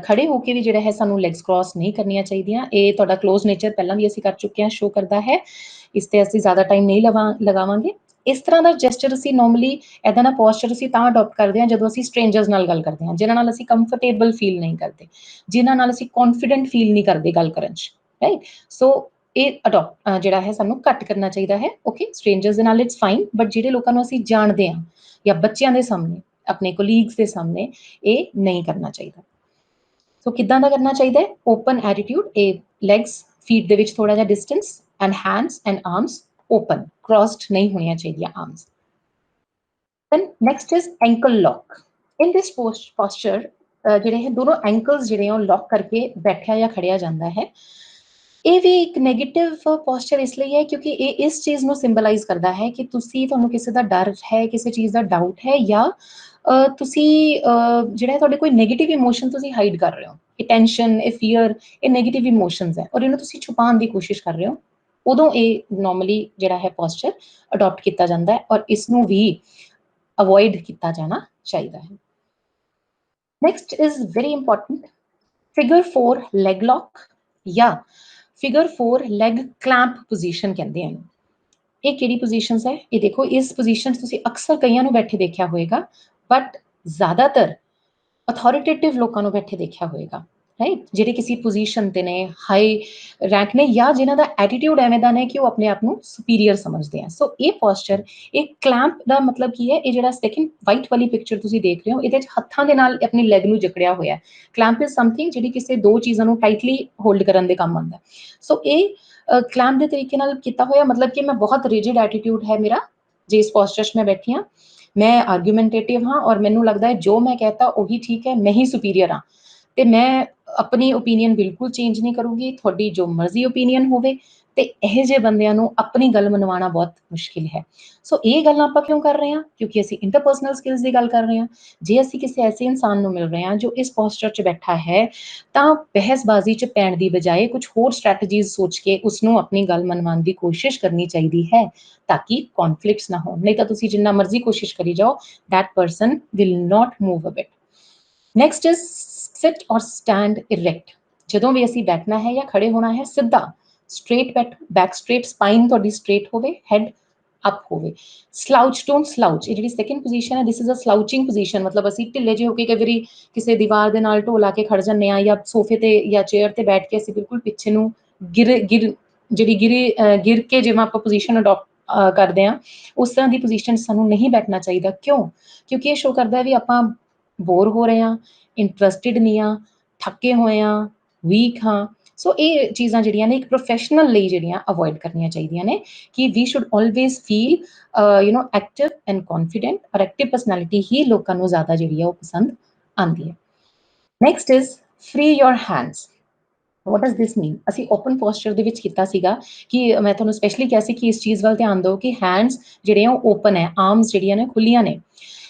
B: ਖੜੇ ਹੋ ਕੇ ਵੀ ਜਿਹੜਾ ਹੈ ਸਾਨੂੰ ਲੈਗਸ ਕ੍ਰਾਸ ਨਹੀਂ ਕਰਨੀਆਂ ਚਾਹੀਦੀਆਂ। ਇਹ ਤੁਹਾਡਾ ਕਲੋਜ਼ ਨੇਚਰ ਪਹਿਲਾਂ ਵੀ ਅਸੀਂ ਕਰ ਚੁੱਕੇ ਹਾਂ, ਸ਼ੋ ਕਰਦਾ ਹੈ। ਇਸ ਤੇ ਅਸੀਂ ਜ਼ਿਆਦਾ ਟਾਈਮ ਨਹੀਂ ਲਗਾਵਾਂਗੇ। ਇਸ ਤਰ੍ਹਾਂ ਦਾ ਜੈਸਚਰ ਅਸੀਂ ਨੋਰਮਲੀ ਇੱਦਾਂ ਦਾ ਪੋਸਚਰ ਅਸੀਂ ਤਾਂ ਅਡੋਪਟ ਕਰਦੇ ਹਾਂ ਜਦੋਂ ਅਸੀਂ ਸਟ੍ਰੇਂਜਰਸ ਨਾਲ ਗੱਲ ਕਰਦੇ ਹਾਂ, ਜਿਨ੍ਹਾਂ ਨਾਲ ਅਸੀਂ ਕੰਫਰਟੇਬਲ ਫੀਲ ਨਹੀਂ ਕਰਦੇ, ਜਿਨ੍ਹਾਂ ਨਾਲ ਅਸੀਂ ਕੌਨਫੀਡੈਂਟ ਫੀਲ ਨਹੀਂ ਕਰਦੇ ਗੱਲ ਕਰਨ 'ਚ, ਰਾਈਟ। ਸੋ ਇਹ ਅਡੋਪਟ ਜਿਹੜਾ ਹੈ ਸਾਨੂੰ ਘੱਟ ਕਰਨਾ ਚਾਹੀਦਾ ਹੈ। ਓਕੇ, ਸਟ੍ਰੇਂਜਰਸ ਦੇ ਨਾਲ ਇਟਸ ਫਾਈਨ, ਬਟ ਜਿਹੜੇ ਲੋਕਾਂ ਨੂੰ ਅਸੀਂ ਜਾਣਦੇ ਹਾਂ ਜਾਂ ਬੱਚਿਆਂ ਦੇ ਸਾਹਮਣੇ, ਆਪਣੇ ਕੋਲੀਗਸ ਦੇ ਸਾਹਮਣੇ ਇਹ ਨਹੀਂ ਕਰਨਾ ਚਾਹੀਦਾ। ਸੋ ਕਿੱਦਾਂ ਦਾ ਕਰਨਾ ਚਾਹੀਦਾ ਹੈ? ਓਪਨ ਐਟੀਟਿਊਡ, ਇਹ ਲੈਗਸ ਫੀਟ ਦੇ ਵਿੱਚ ਥੋੜਾ ਜਿਹਾ distance, and hands and arms open, crossed ਨਹੀਂ ਹੋਣੀਆਂ ਚਾਹੀਦੀਆਂ arms. Then next is ankle lock. In this posture ਜਿਹੜੇ ਹੈ ਦੋਨੋਂ ਐਂਕਲਸ ਜਿਹੜੇ ਉਹ ਲੌਕ ਕਰਕੇ ਬੈਠਿਆ ਜਾਂ ਖੜਿਆ ਜਾਂਦਾ ਹੈ। ਇਹ ਵੀ ਇੱਕ ਨੈਗੇਟਿਵ ਪੋਸਚਰ ਇਸ ਲਈ ਹੈ ਕਿਉਂਕਿ ਇਹ ਇਸ ਚੀਜ਼ ਨੂੰ ਸਿੰਬਲਾਈਜ਼ ਕਰਦਾ ਹੈ ਕਿ ਤੁਹਾਨੂੰ ਕਿਸੇ ਦਾ ਡਰ ਹੈ, ਕਿਸੇ ਚੀਜ਼ ਦਾ ਡਾਊਟ ਹੈ, ਜਾਂ ਤੁਸੀਂ ਜਿਹੜਾ ਤੁਹਾਡੇ ਕੋਈ ਨੈਗੇਟਿਵ ਇਮੋਸ਼ਨ ਤੁਸੀਂ ਹਾਈਡ ਕਰ ਰਹੇ ਹੋ। ਇਹ ਟੈਨਸ਼ਨ, ਇਹ ਫੀਅਰ, ਇਹ ਨੈਗੇਟਿਵ ਇਮੋਸ਼ਨਸ ਹੈ ਔਰ ਇਹਨੂੰ ਤੁਸੀਂ ਛੁਪਾਉਣ ਦੀ ਕੋਸ਼ਿਸ਼ ਕਰ ਰਹੇ ਹੋ। ਉਦੋਂ ਇਹ ਨਾਰਮਲੀ ਜਿਹੜਾ ਹੈ ਪੋਸਚਰ ਅਡਾਪਟ ਕੀਤਾ ਜਾਂਦਾ ਹੈ ਔਰ ਇਸ ਨੂੰ ਵੀ ਅਵੋਇਡ ਕੀਤਾ ਜਾਣਾ ਚਾਹੀਦਾ ਹੈ। Next is very important, figure 4 leg lock ਜਾਂ ਫਿਗਰ 4 ਲੈਗ ਕਲੈਂਪ ਪੋਜੀਸ਼ਨ ਕਹਿੰਦੇ ਹਨ। ਇਹ ਕਿਹੜੀ ਪੋਜੀਸ਼ਨਸ ਹੈ? ਇਹ ਦੇਖੋ, ਇਸ ਪੋਜੀਸ਼ਨ 'ਚ ਤੁਸੀਂ ਅਕਸਰ ਕਈਆਂ ਨੂੰ ਬੈਠੇ ਦੇਖਿਆ ਹੋਏਗਾ, ਬਟ ਜ਼ਿਆਦਾਤਰ ਅਥੋਰੀਟੇਟਿਵ ਲੋਕਾਂ ਨੂੰ ਬੈਠੇ ਦੇਖਿਆ ਹੋਏਗਾ, ਰਾਈਟ, ਜਿਹੜੇ ਕਿਸੇ ਪੋਜੀਸ਼ਨ ਤੇ ਨੇ, ਹਾਈ ਰੈਂਕ ਨੇ, ਜਾਂ ਜਿਨ੍ਹਾਂ ਦਾ ਐਟੀਟਿਊਡ ਐਵੇਂ ਦਾ ਨੇ ਕਿ ਉਹ ਆਪਣੇ ਆਪ ਨੂੰ ਸੁਪੀਰੀਅਰ ਸਮਝਦੇ ਆ। ਸੋ ਇਹ ਪੋਸਚਰ, ਇਹ ਕਲੈਂਪ ਦਾ ਮਤਲਬ ਕੀ ਹੈ? ਇਹ ਜਿਹੜਾ ਸੈਕਿੰਡ ਵਾਈਟ ਵਾਲੀ ਪਿਕਚਰ ਤੁਸੀਂ ਦੇਖ ਰਹੇ ਹੋ, ਇਹਦੇ 'ਚ ਹੱਥਾਂ ਦੇ ਨਾਲ ਆਪਣੀ ਲੈਗ ਨੂੰ ਜਕੜਿਆ ਹੋਇਆ। ਕਲੈਂਪ ਇਜ਼ ਸਮਥਿੰਗ ਜਿਹੜੀ ਕਿਸੇ ਦੋ ਚੀਜ਼ਾਂ ਨੂੰ ਟਾਈਟਲੀ ਹੋਲਡ ਕਰਨ ਦੇ ਕੰਮ ਆਉਂਦਾ। ਸੋ ਇਹ ਕਲੈਂਪ ਦੇ ਤਰੀਕੇ ਨਾਲ ਕੀਤਾ ਹੋਇਆ, ਮਤਲਬ ਕਿ ਮੈਂ ਬਹੁਤ ਰਿਜਿਡ ਐਟੀਟਿਊਡ ਹੈ ਮੇਰਾ, ਜੇ ਇਸ ਪੋਸਚਰ 'ਚ ਮੈਂ ਬੈਠੀ ਹਾਂ, ਮੈਂ ਆਰਗੂਮੈਂਟੇਟਿਵ ਹਾਂ ਔਰ ਮੈਨੂੰ ਲੱਗਦਾ ਹੈ ਜੋ ਮੈਂ ਕਹਤਾ ਉਹੀ ਠੀਕ ਹੈ, ਮੈਂ ਹੀ ਸੁਪੀਰੀਅਰ ਹਾਂ, ਤੇ ਮੈਂ ਆਪਣੀ ਓਪੀਨੀਅਨ ਬਿਲਕੁਲ ਚੇਂਜ ਨਹੀਂ ਕਰੂੰਗੀ, ਤੁਹਾਡੀ ਜੋ ਮਰਜ਼ੀ ਓਪੀਨੀਅਨ ਹੋਵੇ। ਤੇ ਇਹੋ ਜਿਹੇ ਬੰਦਿਆਂ ਨੂੰ ਆਪਣੀ ਗੱਲ ਮਨਵਾਉਣਾ ਬਹੁਤ ਮੁਸ਼ਕਿਲ ਹੈ। ਸੋ ਇਹ ਗੱਲਾਂ ਆਪਾਂ ਕਿਉਂ ਕਰ ਰਹੇ ਹਾਂ? ਕਿਉਂਕਿ ਅਸੀਂ ਇੰਟਰਪਰਸਨਲ ਸਕਿੱਲਸ ਦੀ ਗੱਲ ਕਰ ਰਹੇ ਹਾਂ। ਜੇ ਅਸੀਂ ਕਿਸੇ ਐਸੇ ਇਨਸਾਨ ਨੂੰ ਮਿਲ ਰਹੇ ਹਾਂ ਜੋ ਇਸ ਪੋਸਚਰ 'ਚ ਬੈਠਾ ਹੈ, ਤਾਂ ਬਹਿਸਬਾਜ਼ੀ 'ਚ ਪੈਣ ਦੀ ਬਜਾਏ ਕੁਝ ਹੋਰ ਸਟ੍ਰੈਟਜੀਜ਼ ਸੋਚ ਕੇ ਉਸਨੂੰ ਆਪਣੀ ਗੱਲ ਮਨਵਾਉਣ ਦੀ ਕੋਸ਼ਿਸ਼ ਕਰਨੀ ਚਾਹੀਦੀ ਹੈ, ਤਾਂ ਕਿ ਕੌਨਫਲਿਕਟਸ ਨਾ ਹੋਣ। ਨਹੀਂ ਤਾਂ ਤੁਸੀਂ ਜਿੰਨਾ ਮਰਜ਼ੀ ਕੋਸ਼ਿਸ਼ ਕਰੀ ਜਾਓ, that person will not move a bit. Next is sit or stand erect. ਜਦੋਂ ਵੀ ਅਸੀਂ ਬੈਠਣਾ ਹੈ ਜਾਂ ਖੜੇ ਹੋਣਾ ਹੈ, ਸਿੱਧਾ ਸਟ੍ਰੇਟ ਬੈਠੋ, ਬੈਕ ਸਟ੍ਰੇਟ, ਸਪਾਈਨ ਤੁਹਾਡੀ ਸਟ੍ਰੇਟ ਹੋਵੇ, ਹੈਡ ਅਪ ਹੋਵੇ। ਸਲਾਊਚ, ਡੋਂਟ ਸਲਾਊਚ, ਇਹ ਜਿਹੜੀ ਸੈਕਿੰਡ ਪੋਜੀਸ਼ਨ ਹੈ, ਦਿਸ ਇਜ਼ ਅ ਸਲਾਊਚਿੰਗ ਪੋਜੀਸ਼ਨ, ਮਤਲਬ ਅਸੀਂ ਢਿੱਲੇ ਜਿਹੇ ਹੋ ਕੇ ਕਈ ਵਾਰੀ ਕਿਸੇ ਦੀਵਾਰ ਦੇ ਨਾਲ ਢੋ ਲਾ ਕੇ ਖੜ ਜਾਂਦੇ ਹਾਂ, ਜਾਂ ਸੋਫੇ ਤੇ ਜਾਂ ਚੇਅਰ ਤੇ ਬੈਠ ਕੇ ਅਸੀਂ ਬਿਲਕੁਲ ਪਿੱਛੇ ਨੂੰ ਗਿਰ ਕੇ ਜਿਵੇਂ ਆਪਾਂ ਪੋਜੀਸ਼ਨ ਅਡਾਪਟ ਕਰਦੇ ਹਾਂ ਉਸ ਤਰ੍ਹਾਂ ਦੀ ਪੋਜੀਸ਼ਨ ਸਾਨੂੰ ਨਹੀਂ ਬੈਠਣਾ ਚਾਹੀਦਾ। ਕਿਉਂ? ਕਿਉਂਕਿ ਇਹ ਸ਼ੋ ਕਰਦਾ ਵੀ ਆਪਾਂ ਬੋਰ ਹੋ ਰਹੇ ਹਾਂ, ਇੰਟਰਸਟਿਡ ਨਹੀਂ ਆ, ਥੱਕੇ ਹੋਏ ਹਾਂ, ਵੀਕ ਹਾਂ। ਸੋ ਇਹ ਚੀਜ਼ਾਂ ਜਿਹੜੀਆਂ ਨੇ ਇੱਕ ਪ੍ਰੋਫੈਸ਼ਨਲ ਲਈ ਜਿਹੜੀਆਂ ਅਵੋਇਡ ਕਰਨੀਆਂ ਚਾਹੀਦੀਆਂ ਨੇ ਕਿ we should always feel active and confident. ਔਰ ਐਕਟਿਵ ਪਰਸਨੈਲਿਟੀ ਹੀ ਲੋਕਾਂ ਨੂੰ ਜ਼ਿਆਦਾ ਜਿਹੜੀ ਆ ਉਹ ਪਸੰਦ ਆਉਂਦੀ ਹੈ। Next is free your hands. What does this mean? ਅਸੀਂ ਓਪਨ ਪੋਸਚਰ ਦੇ ਵਿੱਚ ਕੀਤਾ ਸੀਗਾ ਕਿ ਮੈਂ ਤੁਹਾਨੂੰ ਸਪੈਸ਼ਲੀ ਕਿਹਾ ਸੀ ਕਿ ਇਸ ਚੀਜ਼ ਵੱਲ ਧਿਆਨ ਦਿਓ ਕਿ ਹੈਂਡਸ ਜਿਹੜੇ ਆ ਉਹ ਓਪਨ ਹੈ, ਆਰਮਸ ਜਿਹੜੀਆਂ ਨੇ ਖੁੱਲੀਆਂ ਨੇ।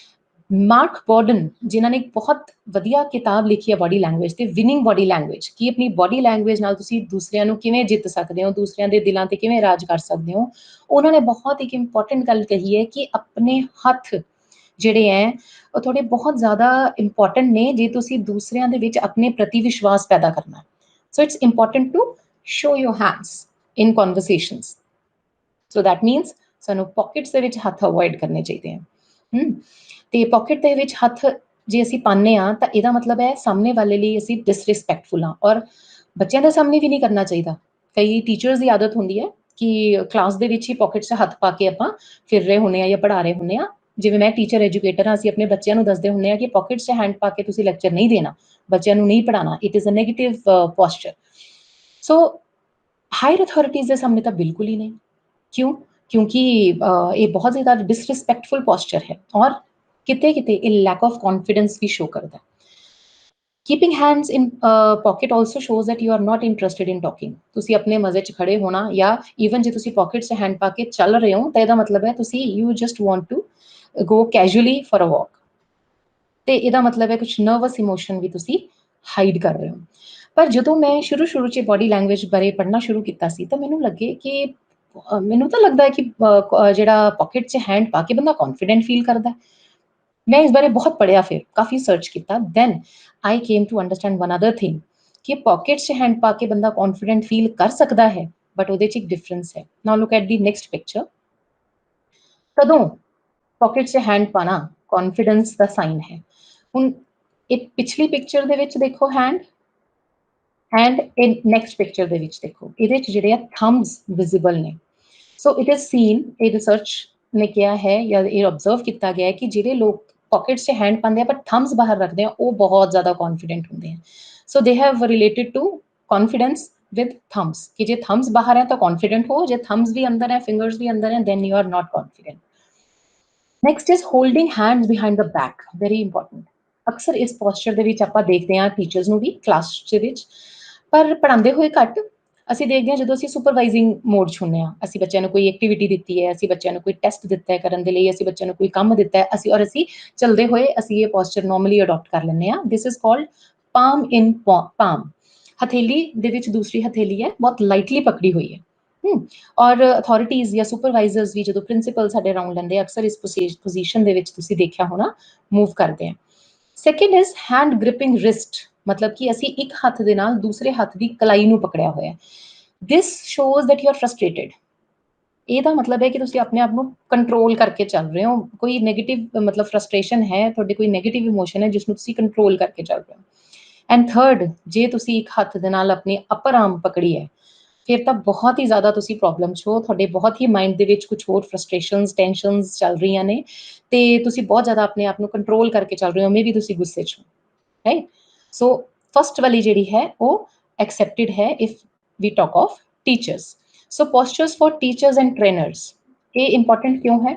B: ਮਾਰਕ ਬੋਰਡਨ ਜਿਨ੍ਹਾਂ ਨੇ ਇੱਕ ਬਹੁਤ ਵਧੀਆ ਕਿਤਾਬ ਲਿਖੀ ਹੈ ਬਾਡੀ ਲੈਂਗੁਏਜ ਤੇ, ਵਿਨਿੰਗ ਬਾਡੀ ਲੈਂਗੁਏਜ, ਕਿ ਆਪਣੀ ਬਾਡੀ ਲੈਂਗੁਏਜ ਨਾਲ ਤੁਸੀਂ ਦੂਸਰਿਆਂ ਨੂੰ ਕਿਵੇਂ ਜਿੱਤ ਸਕਦੇ ਹੋ, ਦੂਸਰਿਆਂ ਦੇ ਦਿਲਾਂ ਤੇ ਕਿਵੇਂ ਰਾਜ ਕਰ ਸਕਦੇ ਹੋ। ਉਹਨਾਂ ਨੇ ਬਹੁਤ ਇੱਕ ਇੰਪੋਰਟੈਂਟ ਗੱਲ ਕਹੀ ਹੈ ਕਿ ਆਪਣੇ ਹੱਥ ਜਿਹੜੇ ਹੈ ਉਹ ਤੁਹਾਡੇ ਬਹੁਤ ਜ਼ਿਆਦਾ ਇੰਪੋਰਟੈਂਟ ਨੇ ਜੇ ਤੁਸੀਂ ਦੂਸਰਿਆਂ ਦੇ ਵਿੱਚ ਆਪਣੇ ਪ੍ਰਤੀ ਵਿਸ਼ਵਾਸ ਪੈਦਾ ਕਰਨਾ। So it's important to show your hands in conversations. So that means ਸਾਨੂੰ ਪਾਕਟਸ ਦੇ ਵਿੱਚ ਹੱਥ ਅਵੋਇਡ ਕਰਨੇ ਚਾਹੀਦੇ ਹਨ। ਤੇ ਪਾਕਟ ਦੇ ਵਿੱਚ ਹੱਥ ਜੇ ਅਸੀਂ ਪਾਉਂਦੇ ਹਾਂ ਤਾਂ ਇਹਦਾ ਮਤਲਬ ਹੈ ਸਾਹਮਣੇ ਵਾਲੇ ਲਈ ਅਸੀਂ ਡਿਸਰਿਸਪੈਕਟਫੁਲ ਹਾਂ। ਔਰ ਬੱਚਿਆਂ ਦੇ ਸਾਹਮਣੇ ਵੀ ਨਹੀਂ ਕਰਨਾ ਚਾਹੀਦਾ। ਕਈ ਟੀਚਰਸ ਦੀ ਆਦਤ ਹੁੰਦੀ ਹੈ ਕਿ ਕਲਾਸ ਦੇ ਵਿੱਚ ਹੀ ਪਾਕਟ 'ਚ ਹੱਥ ਪਾ ਕੇ ਆਪਾਂ ਫਿਰ ਰਹੇ ਹੁੰਦੇ ਹਾਂ ਜਾਂ ਪੜ੍ਹਾ ਰਹੇ ਹੁੰਦੇ ਹਾਂ। ਜਿਵੇਂ ਮੈਂ ਟੀਚਰ ਐਜੂਕੇਟਰ ਹਾਂ, ਅਸੀਂ ਆਪਣੇ ਬੱਚਿਆਂ ਨੂੰ ਦੱਸਦੇ ਹੁੰਦੇ ਹਾਂ ਕਿ ਪਾਕਟ 'ਚ ਹੈਂਡ ਪਾ ਕੇ ਤੁਸੀਂ ਲੈਕਚਰ ਨਹੀਂ ਦੇਣਾ, ਬੱਚਿਆਂ ਨੂੰ ਨਹੀਂ ਪੜ੍ਹਾਉਣਾ। It is a negative posture. So higher authorities ਦੇ ਸਾਹਮਣੇ ਤਾਂ ਬਿਲਕੁਲ ਹੀ ਨਹੀਂ। ਕਿਉਂ? ਕਿਉਂਕਿ ਇਹ ਬਹੁਤ ਜ਼ਿਆਦਾ ਡਿਸਰਿਸਪੈਕਟਫੁਲ ਪੋਸਚਰ ਹੈ ਔਰ ਕਿਤੇ ਕਿਤੇ ਇਹ ਲੈਕ ਆਫ ਕੌਨਫੀਡੈਂਸ ਵੀ ਸ਼ੋ ਕਰਦਾ। Keeping hands in pocket also shows that you are not interested in talking. ਤੁਸੀਂ ਆਪਣੇ ਮਜ਼ੇ 'ਚ ਖੜੇ ਹੋਣਾ ਜਾਂ ਈਵਨ ਜੇ ਤੁਸੀਂ ਪਾਕਟ 'ਚ ਹੈਂਡ ਪਾ ਕੇ ਚੱਲ ਰਹੇ ਹੋ ਤਾਂ ਇਹਦਾ ਮਤਲਬ ਹੈ ਤੁਸੀਂ you just want to go casually for a walk. ਤੇ ਇਹਦਾ ਮਤਲਬ ਹੈ ਕੁਝ ਨਰਵਸ ਇਮੋਸ਼ਨ ਵੀ ਤੁਸੀਂ ਹਾਈਡ ਕਰ ਰਹੇ ਹੋ। ਪਰ ਜਦੋਂ ਮੈਂ ਸ਼ੁਰੂ 'ਚ ਬਾਡੀ ਲੈਂਗੁਏਜ ਬਾਰੇ ਪੜ੍ਹਨਾ ਸ਼ੁਰੂ ਕੀਤਾ ਸੀ ਤਾਂ ਮੈਨੂੰ ਲੱਗੇ ਕਿ ਮੈਨੂੰ ਤਾਂ ਲੱਗਦਾ ਹੈ ਕਿ ਜਿਹੜਾ ਪਾਕਟ 'ਚ ਹੈਂਡ ਪਾ ਕੇ ਬੰਦਾ ਕੌਨਫੀਡੈਂਟ ਫੀਲ ਕਰਦਾ। मैं इस बारे बहुत पढ़िया, फिर काफ़ी सर्च किया। Then I came to understand one other thing कि पॉकेट से हैंड पा के बंदा कॉन्फिडेंट फील कर सकता है, बट ਉਹਦੇ 'ਚ ਇੱਕ डिफरेंस है। Now look at the next picture. कदों पॉकेट से हैंड पाना कॉन्फिडेंस ਦਾ ਸਾਈਨ ਹੈ। ਹੁਣ ਇਹ ਪਿਛਲੀ ਪਿਕਚਰ ਦੇ ਵਿੱਚ ਦੇਖੋ hand and in next picture ਦੇ ਵਿੱਚ ਦੇਖੋ, ਇਹਦੇ 'ਚ ਜਿਹੜੇ ਆ ਥੰਬਸ ਵਿਜ਼ੀਬਲ ਨੇ। ਸੋ ਇਟ ਇਜ਼ ਸੀਨ, ਇਹ ਰਿਸਰਚ ਨੇ ਕਿਹਾ ਹੈ ਜਾਂ ਇਹ ਆਬਜ਼ਰਵ ਕੀਤਾ ਗਿਆ ਹੈ ਕਿ ਜਿਹੜੇ ਲੋਕ ਪਾਕਟਸ 'ਚ ਹੈਂਡ ਪਾਉਂਦੇ ਆ ਪਰ ਥੰਬਸ ਬਾਹਰ ਰੱਖਦੇ ਆ ਉਹ ਬਹੁਤ ਜ਼ਿਆਦਾ ਕੌਨਫੀਡੈਂਟ ਹੁੰਦੇ ਆ। So they have related to confidence with thumbs ਕਿ ਜੇ ਥੰਬਸ ਬਾਹਰ ਹੈ ਤਾਂ ਕੌਨਫੀਡੈਂਟ ਹੋ, ਜੇ ਥੰਬਸ ਵੀ ਅੰਦਰ ਹੈ, ਫਿੰਗਰਸ ਵੀ ਅੰਦਰ ਹੈ, then you are not confident. Next is holding hands behind the back, very important. ਅਕਸਰ ਇਸ ਪੋਸਚਰ ਦੇ ਵਿੱਚ ਆਪਾਂ ਦੇਖਦੇ ਹਾਂ ਟੀਚਰਸ ਨੂੰ ਵੀ ਕਲਾਸ ਦੇ ਵਿੱਚ, ਪਰ ਪੜ੍ਹਾਉਂਦੇ ਹੋਏ ਘੱਟ। ਅਸੀਂ ਦੇਖਦੇ ਹਾਂ ਜਦੋਂ ਅਸੀਂ ਸੁਪਰਵਾਈਜ਼ਿੰਗ ਮੋਡ 'ਚ ਹੁੰਦੇ ਹਾਂ, ਅਸੀਂ ਬੱਚਿਆਂ ਨੂੰ ਕੋਈ ਐਕਟੀਵਿਟੀ ਦਿੱਤੀ ਹੈ, ਅਸੀਂ ਬੱਚਿਆਂ ਨੂੰ ਕੋਈ ਟੈਸਟ ਦਿੱਤਾ ਹੈ ਕਰਨ ਦੇ ਲਈ, ਅਸੀਂ ਬੱਚਿਆਂ ਨੂੰ ਕੋਈ ਕੰਮ ਦਿੱਤਾ ਹੈ, ਅਸੀਂ ਚਲਦੇ ਹੋਏ ਅਸੀਂ ਇਹ ਪੋਸਚਰ ਨਾਰਮਲੀ ਅਡਾਪਟ ਕਰ ਲੈਂਦੇ ਹਾਂ। This is called palm in palm. ਹਥੇਲੀ ਦੇ ਵਿੱਚ ਦੂਸਰੀ ਹਥੇਲੀ ਹੈ ਬਹੁਤ ਲਾਈਟਲੀ ਪਕੜੀ ਹੋਈ ਹੈ। ਔਰ ਅਥਾਰਟੀਜ਼ ਜਾਂ ਸੁਪਰਵਾਈਜ਼ਰਸ ਵੀ ਜਦੋਂ ਪ੍ਰਿੰਸੀਪਲ ਸਾਡੇ ਅਰਾਊਂਡ ਲੈਂਦੇ ਅਕਸਰ ਇਸ ਪੋਜੀਸ਼ਨ ਦੇ ਵਿੱਚ ਤੁਸੀਂ ਦੇਖਿਆ ਹੋਣਾ ਮੂਵ ਕਰਦੇ ਆ। ਸੈਕਿੰਡ ਇਜ਼ ਹੈਂਡ ਗ੍ਰਿਪਿੰਗ ਰਿਸਟ, ਮਤਲਬ ਕਿ ਅਸੀਂ ਇੱਕ ਹੱਥ ਦੇ ਨਾਲ ਦੂਸਰੇ ਹੱਥ ਦੀ ਕਲਾਈ ਨੂੰ ਪਕੜਿਆ ਹੋਇਆ। This shows that you are frustrated. ਇਹਦਾ ਮਤਲਬ ਹੈ ਕਿ ਤੁਸੀਂ ਆਪਣੇ ਆਪ ਨੂੰ ਕੰਟਰੋਲ ਕਰਕੇ ਚੱਲ ਰਹੇ ਹੋ। ਕੋਈ ਨੈਗੇਟਿਵ ਮਤਲਬ ਫਰਸਟ੍ਰੇਸ਼ਨ ਹੈ, ਤੁਹਾਡੇ ਕੋਈ ਨੈਗੇਟਿਵ ਇਮੋਸ਼ਨ ਹੈ ਜਿਸ ਨੂੰ ਤੁਸੀਂ ਕੰਟਰੋਲ ਕਰਕੇ ਚੱਲ ਰਹੇ ਹੋ। ਐਂਡ ਥਰਡ, ਜੇ ਤੁਸੀਂ ਇੱਕ ਹੱਥ ਦੇ ਨਾਲ ਆਪਣੀ ਅਪਰ ਆਰਮ ਪਕੜੀ ਹੈ ਫਿਰ ਤਾਂ ਬਹੁਤ ਹੀ ਜ਼ਿਆਦਾ ਤੁਸੀਂ ਪ੍ਰੋਬਲਮ 'ਚ ਹੋ, ਤੁਹਾਡੇ ਬਹੁਤ ਹੀ ਮਾਈਂਡ ਦੇ ਵਿੱਚ ਕੁਝ ਹੋਰ ਫਰਸਟ੍ਰੇਸ਼ਨਸ, ਟੈਨਸ਼ਨਸ ਚੱਲ ਰਹੀਆਂ ਨੇ ਤੇ ਤੁਸੀਂ ਬਹੁਤ ਜ਼ਿਆਦਾ ਆਪਣੇ ਆਪ ਨੂੰ ਕੰਟਰੋਲ ਕਰਕੇ ਚੱਲ ਰਹੇ ਹੋ। ਮੇ ਬੀ ਤੁਸੀਂ ਗੁੱਸੇ 'ਚ ਹੋ, ਰਾਈਟ? ਸੋ ਫਸਟ ਵਾਲੀ ਜਿਹੜੀ ਹੈ ਉਹ ਐਕਸੈਪਟਿਡ ਹੈ if we talk of teachers. So postures for teachers and trainers, ਇਹ ਇੰਪੋਰਟੈਂਟ ਕਿਉਂ ਹੈ?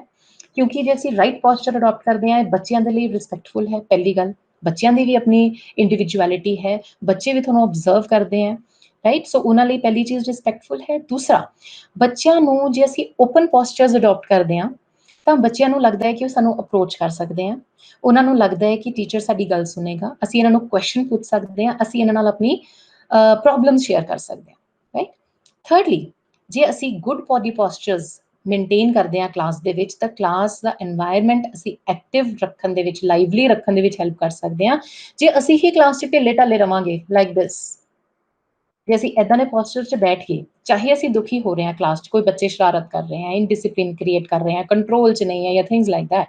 B: ਕਿਉਂਕਿ ਜੇ ਅਸੀਂ ਰਾਈਟ ਪੋਸਚਰ ਅਡਾਪਟ ਕਰਦੇ ਹਾਂ, ਇਹ ਬੱਚਿਆਂ ਦੇ ਲਈ ਰਿਸਪੈਕਟਫੁਲ ਹੈ। ਪਹਿਲੀ ਗੱਲ, ਬੱਚਿਆਂ ਦੀ ਵੀ ਆਪਣੀ ਇੰਡੀਵਿਜੂਅਲਿਟੀ ਹੈ, ਬੱਚੇ ਵੀ ਤੁਹਾਨੂੰ ਆਬਜ਼ਰਵ ਕਰਦੇ ਆ, ਰਾਈਟ? ਸੋ ਉਹਨਾਂ ਲਈ ਪਹਿਲੀ ਚੀਜ਼ ਰਿਸਪੈਕਟਫੁਲ ਹੈ। ਦੂਸਰਾ, ਬੱਚਿਆਂ ਨੂੰ ਜੇ ਅਸੀਂ ਓਪਨ ਪੋਸਚਰਸ ਅਡਾਪਟ ਕਰਦੇ ਹਾਂ ਤਾਂ ਬੱਚਿਆਂ ਨੂੰ ਲੱਗਦਾ ਹੈ ਕਿ ਉਹ ਸਾਨੂੰ ਅਪਰੋਚ ਕਰ ਸਕਦੇ ਆ, ਉਹਨਾਂ ਨੂੰ ਲੱਗਦਾ ਹੈ ਕਿ ਟੀਚਰ ਸਾਡੀ ਗੱਲ ਸੁਣੇਗਾ, ਅਸੀਂ ਇਹਨਾਂ ਨੂੰ ਕੁਐਸਚਨ ਪੁੱਛ ਸਕਦੇ ਹਾਂ, ਅਸੀਂ ਇਹਨਾਂ ਨਾਲ ਆਪਣੀ ਪ੍ਰੋਬਲਮ ਸ਼ੇਅਰ ਕਰ ਸਕਦੇ ਹਾਂ, ਰਾਈਟ? ਥਰਡਲੀ, ਜੇ ਅਸੀਂ ਗੁੱਡ ਬੋਡੀ ਪੋਸਚਰਸ ਮੇਨਟੇਨ ਕਰਦੇ ਹਾਂ ਕਲਾਸ ਦੇ ਵਿੱਚ ਤਾਂ ਕਲਾਸ ਦਾ ਐਨਵਾਇਰਨਮੈਂਟ ਅਸੀਂ ਐਕਟਿਵ ਰੱਖਣ ਦੇ ਵਿੱਚ, ਲਾਈਵਲੀ ਰੱਖਣ ਦੇ ਵਿੱਚ ਹੈਲਪ ਕਰ ਸਕਦੇ ਹਾਂ। ਜੇ ਅਸੀਂ ਹੀ ਕਲਾਸ 'ਚ ਢਿੱਲੇ ਢਾਲੇ ਰਵਾਂਗੇ ਲਾਈਕ ਦਿਸ, ਜੇ ਅਸੀਂ ਇੱਦਾਂ ਦੇ ਪੋਸਚਰ 'ਚ ਬੈਠ ਕੇ, ਚਾਹੇ ਅਸੀਂ ਦੁਖੀ ਹੋ ਰਹੇ ਹਾਂ ਕਲਾਸ 'ਚ, ਕੋਈ ਬੱਚੇ ਸ਼ਰਾਰਤ ਕਰ ਰਹੇ ਹੈ, ਇਨਡਿਸਿਪਲਿਨ ਕ੍ਰੀਏਟ ਕਰ ਰਹੇ ਹੈ, ਕੰਟਰੋਲ 'ਚ ਨਹੀਂ ਹੈ ਜਾਂ ਥਿੰਗਸ ਲਾਈਕ ਦੈਟ,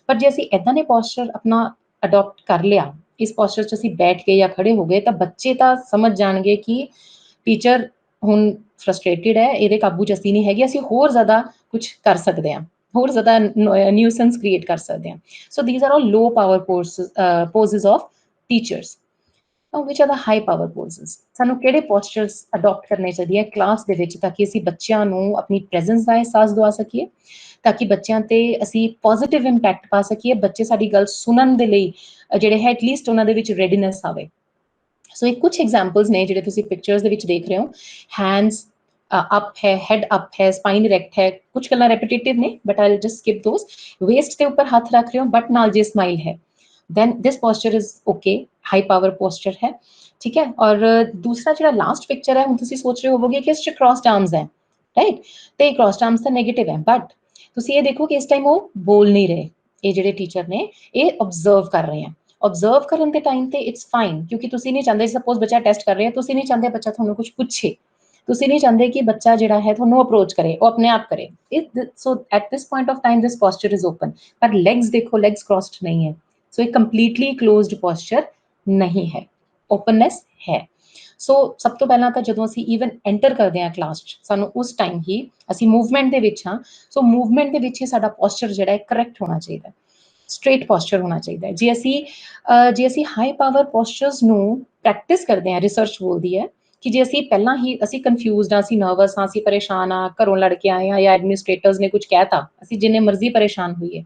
B: ਪਰ ਜੇ ਅਸੀਂ ਇੱਦਾਂ ਦੇ ਪੋਸਚਰ ਆਪਣਾ ਅਡਾਪਟ ਕਰ ਲਿਆ, ਇਸ ਪੋਸਚਰ 'ਚ ਅਸੀਂ ਬੈਠ ਕੇ ਜਾਂ ਖੜੇ ਹੋ ਗਏ ਤਾਂ ਬੱਚੇ ਤਾਂ ਸਮਝ ਜਾਣਗੇ ਕਿ ਟੀਚਰ ਹੁਣ ਫਰਸਟ੍ਰੇਟਿਡ ਹੈ, ਇਹਦੇ ਕਾਬੂ 'ਚ ਅਸੀਂ ਨਹੀਂ ਹੈਗੇ, ਅਸੀਂ ਹੋਰ ਜ਼ਿਆਦਾ ਕੁਝ ਕਰ ਸਕਦੇ ਹਾਂ, ਹੋਰ ਜ਼ਿਆਦਾ ਨਿਊਸੈਂਸ ਕ੍ਰੀਏਟ ਕਰ ਸਕਦੇ ਹਾਂ। So these are all low power poses of teachers. Which are the high power poses. ਸਾਨੂੰ ਕਿਹੜੇ ਪੋਸਚਰਸ ਅਡੋਪਟ ਕਰਨੇ ਚਾਹੀਦੇ ਆ ਕਲਾਸ ਦੇ ਵਿੱਚ, ਤਾਂ ਕਿ ਅਸੀਂ ਬੱਚਿਆਂ ਨੂੰ ਆਪਣੀ ਪ੍ਰੈਜ਼ੈਂਸ ਦਾ ਅਹਿਸਾਸ ਦਵਾ ਸਕੀਏ, ਤਾਂ ਕਿ ਬੱਚਿਆਂ ਤੇ ਅਸੀਂ ਪੋਜ਼ਿਟਿਵ ਇੰਪੈਕਟ ਪਾ ਸਕੀਏ, ਬੱਚੇ ਸਾਡੀ ਗੱਲ ਸੁਣਨ ਦੇ ਲਈ ਜਿਹੜੇ ਹੈ ਐਟਲੀਸਟ ਉਹਨਾਂ ਦੇ ਵਿੱਚ ਰੈਡੀਨੈਸ ਆਵੇ। ਸੋ ਇਹ ਕੁਝ ਐਗਜ਼ਾਮਪਲਸ ਨੇ ਜਿਹੜੇ ਤੁਸੀਂ ਪਿਕਚਰਸ ਦੇ ਵਿੱਚ ਦੇਖ ਰਹੇ ਹੋ। ਹੈਂਡਸ ਅਪ ਹੈ, ਹੈਡ ਅਪ ਹੈ, ਸਪਾਈਨ ਇਰੈਕਟ ਹੈ, ਕੁਝ ਗੱਲਾਂ ਰੈਪੀਟੇਟਿਵ ਨੇ but I will just skip those. Waist ਦੇ ਉੱਪਰ ਹੱਥ ਰੱਖ ਰਹੇ ਹੋ ਬਟ ਨਾਲ ਜੇ ਸਮਾਈਲ ਹੈ, then this posture is okay, high power posture है, ठीक है। और दूसरा जो लास्ट पिक्चर है, हम तुसी सोच रहे होवोगे कि इससे क्रॉस्ड आर्म्स है, राइट, ते क्रॉस्ड आर्म्स ਤਾਂ नेगेटिव है, बट तुसी ये देखो कि इस टाइम वो बोल नहीं रहे, ये ਜਿਹੜੇ ਟੀਚਰ ਨੇ ਇਹ ऑब्जर्व कर रहे हैं। ऑब्जर्व ਕਰਨ ਦੇ ਟਾਈਮ ਤੇ ਇਟਸ ਫਾਈਨ, ਕਿਉਂਕਿ ਤੁਸੀਂ ਨਹੀਂ ਚਾਹੁੰਦੇ ਸਪੋਜ਼ ਬੱਚਾ ਟੈਸਟ ਕਰ ਰਿਹਾ, ਤੁਸੀਂ ਨਹੀਂ ਚਾਹੁੰਦੇ ਬੱਚਾ ਤੁਹਾਨੂੰ ਕੁਝ ਪੁੱਛੇ, ਤੁਸੀਂ ਨਹੀਂ ਚਾਹੁੰਦੇ ਕਿ ਬੱਚਾ ਜਿਹੜਾ ਹੈ ਤੁਹਾਨੂੰ ਅਪਰੋਚ ਕਰੇ, ਉਹ ਆਪਣੇ ਆਪ ਕਰੇ। So at this point of time this posture is open, ਪਰ ਲੈਗਸ ਦੇਖੋ, ਲੈਗਸ ਕ੍ਰੋਸਡ ਨਹੀਂ ਹੈ। ਸੋ ਇਹ ਕੰਪਲੀਟਲੀ ਕਲੋਜ਼ਡ ਪੋਸਚਰ ਨਹੀਂ ਹੈ, ਓਪਨਨੈਸ ਹੈ। ਸੋ ਸਭ ਤੋਂ ਪਹਿਲਾਂ ਤਾਂ ਜਦੋਂ ਅਸੀਂ ਈਵਨ ਐਂਟਰ ਕਰਦੇ ਹਾਂ ਕਲਾਸ 'ਚ, ਸਾਨੂੰ ਉਸ ਟਾਈਮ ਹੀ ਅਸੀਂ ਮੂਵਮੈਂਟ ਦੇ ਵਿੱਚ ਹਾਂ, ਸੋ ਮੂਵਮੈਂਟ ਦੇ ਵਿੱਚ ਹੀ ਸਾਡਾ ਪੋਸਚਰ ਜਿਹੜਾ ਹੈ ਕਰੈਕਟ ਹੋਣਾ ਚਾਹੀਦਾ, ਸਟ੍ਰੇਟ ਪੋਸਚਰ ਹੋਣਾ ਚਾਹੀਦਾ ਹੈ। ਜੇ ਅਸੀਂ ਹਾਈ ਪਾਵਰ ਪੋਸਚਰਸ ਨੂੰ ਪ੍ਰੈਕਟਿਸ ਕਰਦੇ ਹਾਂ, ਰਿਸਰਚ ਬੋਲਦੀ ਹੈ ਕਿ ਜੇ ਅਸੀਂ ਪਹਿਲਾਂ ਹੀ ਅਸੀਂ ਕਨਫਿਊਜ਼ਡ ਹਾਂ, ਅਸੀਂ ਨਰਵਸ ਹਾਂ, ਅਸੀਂ ਪਰੇਸ਼ਾਨ ਹਾਂ, ਘਰੋਂ ਲੜ ਕੇ ਆਏ ਹਾਂ ਜਾਂ ਐਡਮਿਨਿਸਟ੍ਰੇਟਰਸ ਨੇ ਕੁਝ ਕਹਿਤਾ, ਅਸੀਂ ਜਿੰਨੇ ਮਰਜ਼ੀ ਪਰੇਸ਼ਾਨ ਹੋਈਏ,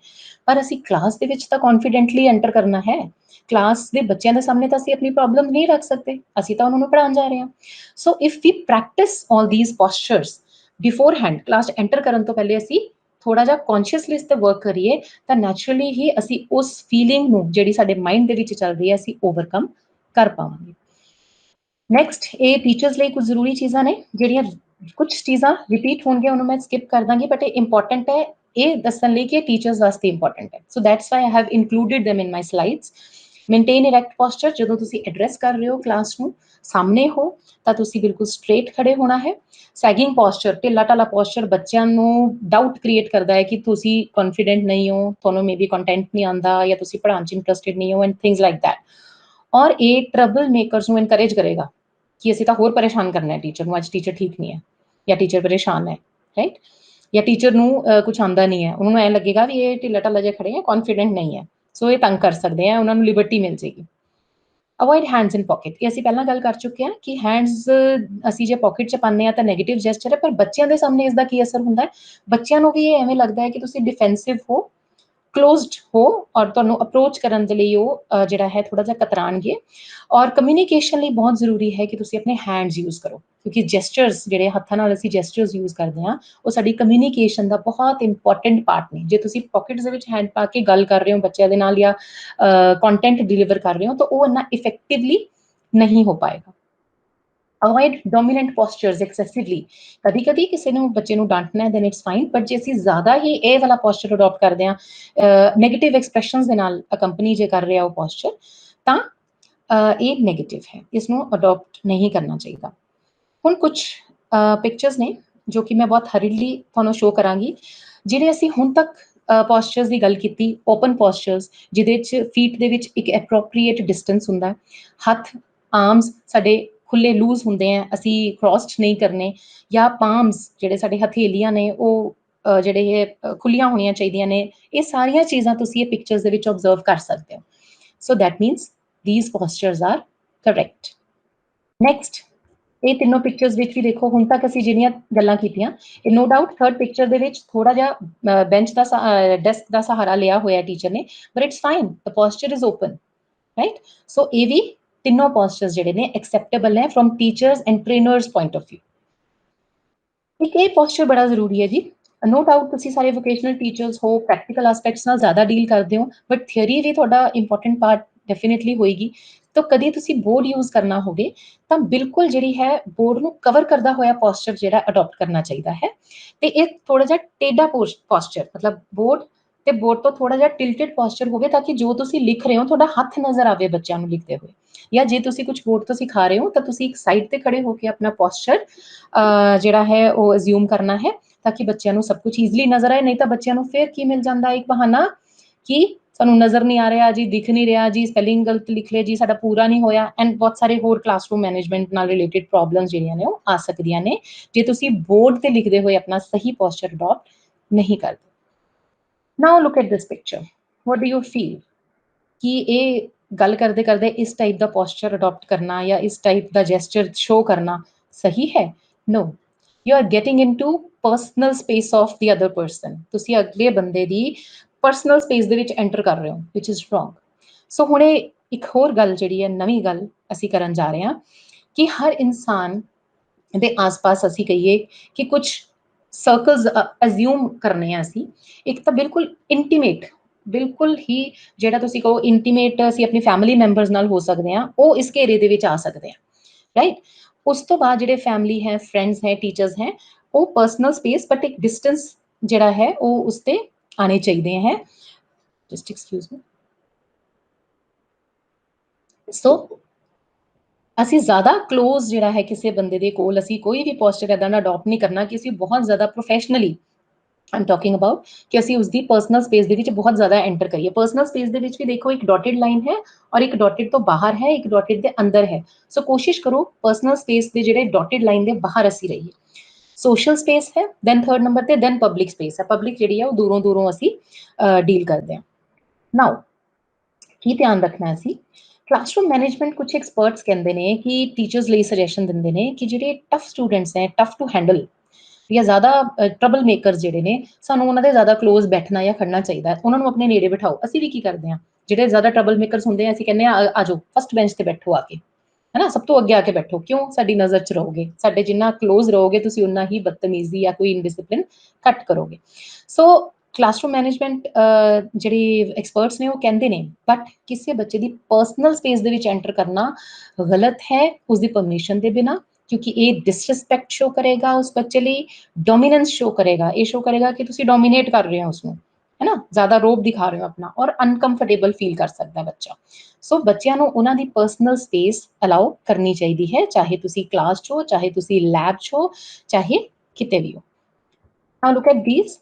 B: ਪਰ ਅਸੀਂ ਕਲਾਸ ਦੇ ਵਿੱਚ ਤਾਂ ਕੌਨਫੀਡੈਂਟਲੀ ਐਂਟਰ ਕਰਨਾ ਹੈ। ਕਲਾਸ ਦੇ ਬੱਚਿਆਂ ਦੇ ਸਾਹਮਣੇ ਤਾਂ ਅਸੀਂ ਆਪਣੀ ਪ੍ਰੋਬਲਮ ਨਹੀਂ ਰੱਖ ਸਕਦੇ, ਅਸੀਂ ਤਾਂ ਉਹਨਾਂ ਨੂੰ ਪੜ੍ਹਾਉਣ ਜਾ ਰਹੇ ਹਾਂ। So if we practice all these postures beforehand, class enter ਕਰਨ ਤੋਂ ਪਹਿਲੇ ਅਸੀਂ ਥੋੜਾ ਜਿਹਾ ਕੌਨਸ਼ੀਅਸਲੀ ਇਸ ਤੇ ਵਰਕ ਕਰੀਏ, ਤਾਂ ਨੈਚੁਰਲੀ ਹੀ ਅਸੀਂ ਉਸ ਫੀਲਿੰਗ ਨੂੰ ਜਿਹੜੀ ਸਾਡੇ ਮਾਈਂਡ ਦੇ ਵਿੱਚ ਚੱਲ ਰਹੀ ਹੈ, ਅਸੀਂ ਓਵਰਕਮ ਕਰ ਪਾਵਾਂਗੇ। ਨੈਕਸਟ, ਇਹ ਟੀਚਰਸ ਲਈ ਕੁਝ ਜ਼ਰੂਰੀ ਚੀਜ਼ਾਂ ਨੇ, ਜਿਹੜੀਆਂ ਕੁਝ ਚੀਜ਼ਾਂ ਰਿਪੀਟ ਹੋਣਗੀਆਂ, ਉਹਨੂੰ ਮੈਂ ਸਕਿਪ ਕਰ ਦਾਂਗੀ, ਬਟ ਇਹ ਇੰਪੋਰਟੈਂਟ ਹੈ ਇਹ ਦੱਸਣ ਲਈ ਕਿ ਟੀਚਰਸ ਵਾਸਤੇ ਇੰਪੋਰਟੈਂਟ ਹੈ। So that's why I have included them in my slides। Maintain erect posture, ਜਦੋਂ ਤੁਸੀਂ ਐਡਰੈਸ ਕਰ ਰਹੇ ਹੋ ਕਲਾਸ ਨੂੰ, ਸਾਹਮਣੇ ਹੋ ਤਾਂ ਤੁਸੀਂ ਬਿਲਕੁਲ ਸਟ੍ਰੇਟ ਖੜੇ ਹੋਣਾ ਹੈ। ਸੈਗਿੰਗ ਪੋਸਚਰ, ਢਿੱਲਾ ਢਾਲਾ ਪੋਸਚਰ ਬੱਚਿਆਂ ਨੂੰ ਡਾਊਟ ਕ੍ਰੀਏਟ ਕਰਦਾ ਹੈ ਕਿ ਤੁਸੀਂ ਕੌਨਫੀਡੈਂਟ ਨਹੀਂ ਹੋ, ਤੁਹਾਨੂੰ ਮੇਬੀ ਕੰਟੈਂਟ ਨਹੀਂ ਆਉਂਦਾ, ਜਾਂ ਤੁਸੀਂ ਪੜ੍ਹਾਉਣ 'ਚ ਇੰਟਰਸਟਿਡ ਨਹੀਂ ਹੋ, ਐਂਡ ਥਿੰਗਸ ਲਾਈਕ ਦੈਟ। ਔਰ ਇਹ ਟਰਬਲ ਮੇਕਰਸ ਨੂੰ ਇਨਕਰੇਜ ਕਰੇਗਾ ਕਿ ਅਸੀਂ ਤਾਂ ਹੋਰ ਪਰੇਸ਼ਾਨ ਕਰਨਾ ਹੈ ਟੀਚਰ ਨੂੰ, ਅੱਜ ਟੀਚਰ ਠੀਕ ਨਹੀਂ ਹੈ ਜਾਂ ਟੀਚਰ ਪਰੇਸ਼ਾਨ ਹੈ, ਰਾਈਟ, ਜਾਂ ਟੀਚਰ ਨੂੰ ਕੁਝ ਆਉਂਦਾ ਨਹੀਂ ਹੈ, ਉਹਨਾਂ ਨੂੰ ਐਂ ਲੱਗੇਗਾ ਵੀ ਇਹ ਢਿੱਲਾ ਢਾਲਾ ਜਿਹਾ ਖੜੇ ਹੈ, ਕੌਨਫੀਡੈਂਟ ਨਹੀਂ ਹੈ, ਸੋ ਇਹ ਤੰਗ ਕਰ ਸਕਦੇ ਆ, ਉਹਨਾਂ ਨੂੰ ਲਿਬਰਟੀ ਮਿਲ ਜਾਏਗੀ। ਅਵੋਇਡ ਹੈਂਡਸ ਇਨ ਪੋਕਟ, ਇਹ ਅਸੀਂ ਪਹਿਲਾਂ ਗੱਲ ਕਰ ਚੁੱਕੇ ਹਾਂ ਕਿ ਹੈਂਡਸ ਅਸੀਂ ਜੇ ਪੋਕਟ 'ਚ ਪਾਉਂਦੇ ਹਾਂ ਤਾਂ ਨੈਗੇਟਿਵ ਜੈਸਚਰ ਹੈ, ਪਰ ਬੱਚਿਆਂ ਦੇ ਸਾਹਮਣੇ ਇਸਦਾ ਕੀ ਅਸਰ ਹੁੰਦਾ ਹੈ, ਬੱਚਿਆਂ ਨੂੰ ਵੀ ਇਹ ਐਵੇਂ ਲੱਗਦਾ ਹੈ ਕਿ ਤੁਸੀਂ ਡਿਫੈਂਸਿਵ ਹੋ, ਕਲੋਜ਼ਡ ਹੋ, ਔਰ ਤੁਹਾਨੂੰ ਅਪਰੋਚ ਕਰਨ ਦੇ ਲਈ ਉਹ ਜਿਹੜਾ ਹੈ ਥੋੜਾ ਜਿਹਾ ਕਤਰਾਣਗੇ। ਔਰ ਕਮਿਊਨੀਕੇਸ਼ਨ ਲਈ ਬਹੁਤ ਜ਼ਰੂਰੀ ਹੈ ਕਿ ਤੁਸੀਂ ਆਪਣੇ ਹੈਂਡਸ ਯੂਜ਼ ਕਰੋ, ਕਿਉਂਕਿ ਜੈਸਚਰਸ ਜਿਹੜੇ ਹੱਥਾਂ ਨਾਲ ਅਸੀਂ ਜੈਸਚਰਸ ਯੂਜ਼ ਕਰਦੇ ਹਾਂ, ਉਹ ਸਾਡੀ ਕਮਿਊਨੀਕੇਸ਼ਨ ਦਾ ਬਹੁਤ ਇੰਪੋਰਟੈਂਟ ਪਾਰਟ ਨੇ। ਜੇ ਤੁਸੀਂ ਪਾਕਟਸ ਦੇ ਵਿੱਚ ਹੈਂਡ ਪਾ ਕੇ ਗੱਲ ਕਰ ਰਹੇ ਹੋ ਬੱਚਿਆਂ ਦੇ ਨਾਲ ਜਾਂ ਕੰਟੈਂਟ ਡਿਲੀਵਰ ਕਰ ਰਹੇ ਹੋ, ਤਾਂ ਉਹ ਇੰਨਾ ਇਫੈਕਟਿਵਲੀ ਨਹੀਂ ਹੋ ਪਾਏਗਾ। ਅਵੋਇਡ ਡੋਮੀਨੈਂਟ ਪੋਸਚਰਸ ਐਕਸੈਸਿਵਲੀ, ਕਦੀ ਕਦੀ ਕਿਸੇ ਨੂੰ ਬੱਚੇ ਨੂੰ ਡਾਂਟਣਾ ਹੈ, ਦੈਨ ਇਟਸ ਫਾਈਨ, ਬਟ ਜੇ ਅਸੀਂ ਜ਼ਿਆਦਾ ਹੀ ਇਹ ਵਾਲਾ ਪੋਸਚਰ ਅਡੋਪਟ ਕਰਦੇ ਹਾਂ, ਨੈਗੇਟਿਵ ਐਕਸਪ੍ਰੈਸ਼ਨਸ ਦੇ ਨਾਲ ਅਕੰਪਨੀ ਜੇ ਕਰ ਰਿਹਾ ਉਹ ਪੋਸਚਰ, ਤਾਂ ਇਹ ਨੈਗੇਟਿਵ ਹੈ, ਇਸ ਨੂੰ ਅਡੋਪਟ ਨਹੀਂ ਕਰਨਾ ਚਾਹੀਦਾ। ਹੁਣ ਕੁਝ ਪਿਕਚਰਸ ਨੇ ਜੋ ਕਿ ਮੈਂ ਬਹੁਤ ਹਰੀਲੀ ਤੁਹਾਨੂੰ ਸ਼ੋ ਕਰਾਂਗੀ, ਜਿਹੜੇ ਅਸੀਂ ਹੁਣ ਤੱਕ ਪੋਸਚਰਸ ਦੀ ਗੱਲ ਕੀਤੀ, ਓਪਨ ਪੋਸਚਰਸ ਜਿਹਦੇ 'ਚ ਫੀਟ ਦੇ ਵਿੱਚ ਇੱਕ ਐਪਰੋਪਰੀਏਟ ਡਿਸਟੈਂਸ ਹੁੰਦਾ, ਹੱਥ ਆਰਮਸ ਸਾਡੇ ਖੁੱਲੇ ਲੂਜ਼ ਹੁੰਦੇ ਆ, ਅਸੀਂ ਕ੍ਰੋਸਡ ਨਹੀਂ ਕਰਨੇ, ਜਾਂ ਪਾਮਸ ਜਿਹੜੇ ਸਾਡੇ ਹਥੇਲੀਆਂ ਨੇ ਉਹ ਜਿਹੜੇ ਇਹ ਖੁੱਲੀਆਂ ਹੋਣੀਆਂ ਚਾਹੀਦੀਆਂ ਨੇ। ਇਹ ਸਾਰੀਆਂ ਚੀਜ਼ਾਂ ਤੁਸੀਂ ਇਹ ਪਿਕਚਰਸ ਦੇ ਵਿੱਚ ਆਬਜ਼ਰਵ ਕਰ ਸਕਦੇ ਹੋ। ਸੋ that means these postures are correct। Next, ਇਹ ਤਿੰਨੋਂ ਪਿਕਚਰਸ ਵਿੱਚ ਵੀ ਦੇਖੋ, ਹੁਣ ਤੱਕ ਅਸੀਂ ਜਿਹੜੀਆਂ ਗੱਲਾਂ ਕੀਤੀਆਂ, ਇਹ ਨੋ ਡਾਊਟ ਥਰਡ ਪਿਕਚਰ ਦੇ ਵਿੱਚ ਥੋੜਾ ਜਿਹਾ ਬੈਂਚ ਦਾ ਡੈਸਕ ਦਾ ਸਹਾਰਾ ਲਿਆ ਹੋਇਆ ਟੀਚਰ ਨੇ, but it's fine, the posture is open, right. So ਇਹ ਵੀ ਤਿੰਨੋਂ ਪੋਸਚਰਸ ਜਿਹੜੇ ਨੇ ਐਕਸੈਪਟੇਬਲ ਨੇ from teachers and trainers point of view. ਇੱਕ ਇਹ ਪੋਸਚਰ ਬੜਾ ਜ਼ਰੂਰੀ ਹੈ ਜੀ। ਨੋ ਡਾਊਟ ਤੁਸੀਂ ਸਾਰੇ ਵੋਕੇਸ਼ਨਲ ਟੀਚਰਸ ਹੋ, ਪ੍ਰੈਕਟੀਕਲ ਐਸਪੈਕਟਸ ਨਾਲ ਜ਼ਿਆਦਾ ਡੀਲ ਕਰਦੇ ਹੋ, ਬਟ ਥਿਊਰੀ ਵੀ ਤੁਹਾਡਾ ਇੰਪੋਰਟੈਂਟ ਪਾਰਟ ਡੈਫੀਨੇਟਲੀ ਹੋਏਗੀ। ਤਾਂ ਕਦੀ ਤੁਸੀਂ ਬੋਰਡ ਯੂਜ਼ ਕਰਨਾ ਹੋਵੇ ਤਾਂ ਬਿਲਕੁਲ ਜਿਹੜੀ ਹੈ ਬੋਰਡ ਨੂੰ ਕਵਰ ਕਰਦਾ ਹੋਇਆ ਪੋਸਚਰ ਜਿਹੜਾ ਅਡੋਪਟ ਕਰਨਾ ਚਾਹੀਦਾ ਹੈ। ਤੇ ਇਹ ਥੋੜਾ ਜਿਹਾ ਟੇਢਾ ਪੋਸਚਰ, ਮਤਲਬ ਬੋਰਡ ਤੇ ਬੋਰਡ ਤੋਂ ਥੋੜਾ ਜਿਹਾ ਟਿਲਟਡ ਪੋਸਚਰ ਹੋਵੇ, ਤਾਂ ਕਿ ਜੋ ਤੁਸੀਂ ਲਿਖ ਰਹੇ ਹੋ ਤੁਹਾਡਾ ਹੱਥ ਨਜ਼ਰ ਆਵੇ ਬੱਚਿਆਂ ਨੂੰ ਲਿਖਦੇ ਹੋਏ, ਜਾਂ ਜੇ ਤੁਸੀਂ ਕੁਝ ਬੋਰਡ ਤੋਂ ਸਿਖਾ ਰਹੇ ਹੋ ਤਾਂ ਤੁਸੀਂ ਇੱਕ ਸਾਈਡ ਤੇ ਖੜੇ ਹੋ ਕੇ ਆਪਣਾ ਪੋਸਚਰ ਜਿਹੜਾ ਹੈ ਉਹ ਅਜ਼ਿਊਮ ਕਰਨਾ ਹੈ, ਤਾਂ ਕਿ ਬੱਚਿਆਂ ਨੂੰ ਸਭ ਕੁਝ ਈਜ਼ਲੀ ਨਜ਼ਰ ਆਏ। ਨਹੀਂ ਤਾਂ ਬੱਚਿਆਂ ਨੂੰ ਫਿਰ ਕੀ ਮਿਲ ਜਾਂਦਾ, ਇੱਕ ਬਹਾਨਾ ਕਿ ਸਾਨੂੰ ਨਜ਼ਰ ਨਹੀਂ ਆ ਰਿਹਾ ਜੀ, ਦਿਖ ਨਹੀਂ ਰਿਹਾ ਜੀ, ਸਪੈਲਿੰਗ ਗਲਤ ਲਿਖ ਲਿਆ ਜੀ, ਸਾਡਾ ਪੂਰਾ ਨਹੀਂ ਹੋਇਆ, ਐਂਡ ਬਹੁਤ ਸਾਰੇ ਹੋਰ ਕਲਾਸਰੂਮ ਮੈਨੇਜਮੈਂਟ ਨਾਲ ਰਿਲੇਟਡ ਪ੍ਰੋਬਲਮਸ ਜਿਹੜੀਆਂ ਨੇ ਉਹ ਆ ਸਕਦੀਆਂ ਨੇ ਜੇ ਤੁਸੀਂ ਬੋਰਡ ਤੇ ਲਿਖਦੇ ਹੋਏ ਆਪਣਾ ਸਹੀ ਪੋਸਚਰ ਅਡੋਪਟ नहीं करते। Now look at this picture, what do you feel कि ये गल करते करते इस टाइप का पोस्चर अडॉप्ट करना या इस टाइप का जेस्चर शो करना सही है? No, you are getting into personal space of the other person, ਤੁਸੀਂ ਅਗਲੇ ਬੰਦੇ ਦੀ ਪਰਸਨਲ ਸਪੇਸ ਦੇ ਵਿੱਚ ਐਂਟਰ ਕਰ ਰਹੇ ਹੋ, ਵਿਚ ਇਜ਼ ਰੋਂਗ। ਸੋ ਹੁਣ ਇੱਕ ਹੋਰ ਗੱਲ ਜਿਹੜੀ ਹੈ, ਨਵੀਂ ਗੱਲ ਅਸੀਂ ਕਰਨ ਜਾ ਰਹੇ ਹਾਂ ਕਿ ਹਰ ਇਨਸਾਨ ਦੇ ਆਸ-ਪਾਸ ਅਸੀਂ ਕਹੀਏ ਕਿ ਕੁਝ ਸਰਕਲਸ ਅਜ਼ਿਊਮ ਕਰਨੇ ਆ ਅਸੀਂ। ਇੱਕ ਤਾਂ ਬਿਲਕੁਲ ਇੰਟੀਮੇਟ, ਬਿਲਕੁਲ ਹੀ ਜਿਹੜਾ ਤੁਸੀਂ ਕਹੋ ਇੰਟੀਮੇਟ ਅਸੀਂ ਆਪਣੀ ਫੈਮਿਲੀ ਮੈਂਬਰਸ ਨਾਲ ਹੋ ਸਕਦੇ ਹਾਂ, ਉਹ ਇਸ ਘੇਰੇ ਦੇ ਵਿੱਚ ਆ ਸਕਦੇ ਆ, ਰਾਈਟ। ਉਸ ਤੋਂ ਬਾਅਦ ਜਿਹੜੇ ਫੈਮਿਲੀ ਹੈ, ਫਰੈਂਡਸ ਹੈ, ਟੀਚਰਸ ਹੈ, ਉਹ ਪਰਸਨਲ ਸਪੇਸ ਬਟ ਇੱਕ ਡਿਸਟੈਂਸ ਜਿਹੜਾ ਹੈ ਉਹ ਉਸ ਤੇ ਆਣੇ ਚਾਹੀਦੇ ਹੈ। Just excuse me. ਸੋ ਅਸੀਂ ਜ਼ਿਆਦਾ ਕਲੋਜ਼ ਜਿਹੜਾ ਹੈ ਕਿਸੇ ਬੰਦੇ ਦੇ ਕੋਲ ਅਸੀਂ ਕੋਈ ਵੀ ਪੋਸਚਰ ਇੱਦਾਂ ਦਾ ਅਡੋਪਟ ਨਹੀਂ ਕਰਨਾ ਕਿ ਅਸੀਂ ਬਹੁਤ ਜ਼ਿਆਦਾ professionally, I am talking about, ਕਿ ਅਸੀਂ ਉਸਦੀ ਪਰਸਨਲ ਸਪੇਸ ਦੇ ਵਿੱਚ ਬਹੁਤ ਜ਼ਿਆਦਾ ਐਂਟਰ ਕਰੀਏ। ਪਰਸਨਲ ਸਪੇਸ ਦੇ ਵਿੱਚ ਵੀ ਦੇਖੋ ਇੱਕ ਡੋਟਡ ਲਾਈਨ ਹੈ ਔਰ ਇੱਕ ਡੋਟਡ ਤੋਂ ਬਾਹਰ ਹੈ, ਇੱਕ ਡੋਟਡ ਦੇ ਅੰਦਰ ਹੈ। ਸੋ ਕੋਸ਼ਿਸ਼ ਕਰੋ ਪਰਸਨਲ ਸਪੇਸ ਦੇ ਜਿਹੜੇ ਡੋਟਡ ਲਾਈਨ ਦੇ ਬਾਹਰ ਅਸੀਂ ਰਹੀਏ। ਸੋਸ਼ਲ ਸਪੇਸ ਹੈ, ਦੈਨ ਥਰਡ ਨੰਬਰ ਤੇ, ਦੈਨ ਪਬਲਿਕ ਸਪੇਸ ਹੈ। ਪਬਲਿਕ ਜਿਹੜੀ ਹੈ ਉਹ ਦੂਰੋਂ ਦੂਰੋਂ ਅਸੀਂ ਡੀਲ ਕਰਦੇ ਹਾਂ। ਨਾਓ ਕੀ ਧਿਆਨ ਰੱਖਣਾ ਅਸੀਂ, ਕਲਾਸਰੂਮ ਮੈਨੇਜਮੈਂਟ ਕੁਝ ਐਕਸਪਰਟਸ ਕਹਿੰਦੇ ਨੇ ਕਿ ਟੀਚਰਸ ਲਈ ਸੁਜੈਸ਼ਨ ਦਿੰਦੇ ਨੇ ਕਿ ਜਿਹੜੇ ਟਫ ਸਟੂਡੈਂਟਸ ਹੈ, ਟਫ ਟੂ ਹੈਂਡਲ ਜਾਂ ਜ਼ਿਆਦਾ ਟਰਬਲ ਮੇਕਰਸ ਜਿਹੜੇ ਨੇ, ਸਾਨੂੰ ਉਹਨਾਂ ਦੇ ਜ਼ਿਆਦਾ ਕਲੋਜ਼ ਬੈਠਣਾ ਜਾਂ ਖੜਨਾ ਚਾਹੀਦਾ, ਉਹਨਾਂ ਨੂੰ ਆਪਣੇ ਨੇੜੇ ਬਿਠਾਓ। ਅਸੀਂ ਵੀ ਕੀ ਕਰਦੇ ਹਾਂ, ਜਿਹੜੇ ਜ਼ਿਆਦਾ ਟਰਬਲ ਮੇਕਰਸ ਹੁੰਦੇ ਆ ਅਸੀਂ ਕਹਿੰਦੇ ਆ ਆ ਜਾਓ ਫਸਟ ਬੈਂਚ ਤੇ ਬੈਠੋ ਆ ਕੇ, ਹੈ ਨਾ, ਸਭ ਤੋਂ ਅੱਗੇ ਆ ਕੇ ਬੈਠੋ। ਕਿਉਂ? ਸਾਡੀ ਨਜ਼ਰ 'ਚ ਰਹੋਗੇ, ਸਾਡੇ ਜਿੰਨਾ ਕਲੋਜ਼ ਰਹੋਗੇ ਤੁਸੀਂ ਉਨਾ ਹੀ ਬਦਤਮੀਜ਼ੀ ਜਾਂ ਕੋਈ ਇਨਡਿਸਿਪਲਿਨ ਘੱਟ ਕਰੋਗੇ। ਸੋ ਕਲਾਸਰੂਮ ਮੈਨੇਜਮੈਂਟ ਜਿਹੜੇ ਐਕਸਪਰਟਸ ਨੇ ਉਹ ਕਹਿੰਦੇ ਨੇ ਬਟ ਕਿਸੇ ਬੱਚੇ ਦੀ ਪਰਸਨਲ ਸਪੇਸ ਦੇ ਵਿੱਚ ਐਂਟਰ ਕਰਨਾ ਗਲਤ ਹੈ ਉਸਦੀ ਪਰਮਿਸ਼ਨ ਦੇ ਬਿਨਾਂ, ਕਿਉਂਕਿ ਇਹ ਡਿਸਰਿਸਪੈਕਟ ਸ਼ੋ ਕਰੇਗਾ ਉਸ ਬੱਚੇ ਲਈ, ਡੋਮੀਨੈਂਸ ਸ਼ੋ ਕਰੇਗਾ, ਇਹ ਸ਼ੋ ਕਰੇਗਾ ਕਿ ਤੁਸੀਂ ਡੋਮੀਨੇਟ ਕਰ ਰਹੇ ਹੋ ਉਸਨੂੰ, ਹੈ ਨਾ, ਜ਼ਿਆਦਾ ਰੋਬ ਦਿਖਾ ਰਹੇ ਹੋ ਆਪਣਾ, ਔਰ ਅਨਕੰਫਰਟੇਬਲ ਫੀਲ ਕਰ ਸਕਦਾ ਬੱਚਾ। ਸੋ ਬੱਚਿਆਂ ਨੂੰ ਉਹਨਾਂ ਦੀ ਪਰਸਨਲ ਸਪੇਸ ਅਲਾਓ ਕਰਨੀ ਚਾਹੀਦੀ ਹੈ, ਚਾਹੇ ਤੁਸੀਂ ਕਲਾਸ 'ਚ ਹੋ, ਚਾਹੇ ਤੁਸੀਂ ਲੈਬ 'ਚ ਹੋ, ਚਾਹੇ ਕਿਤੇ ਵੀ ਹੋ। ਨਾਓ ਲੁੱਕ ਐਟ ਥੀਸ,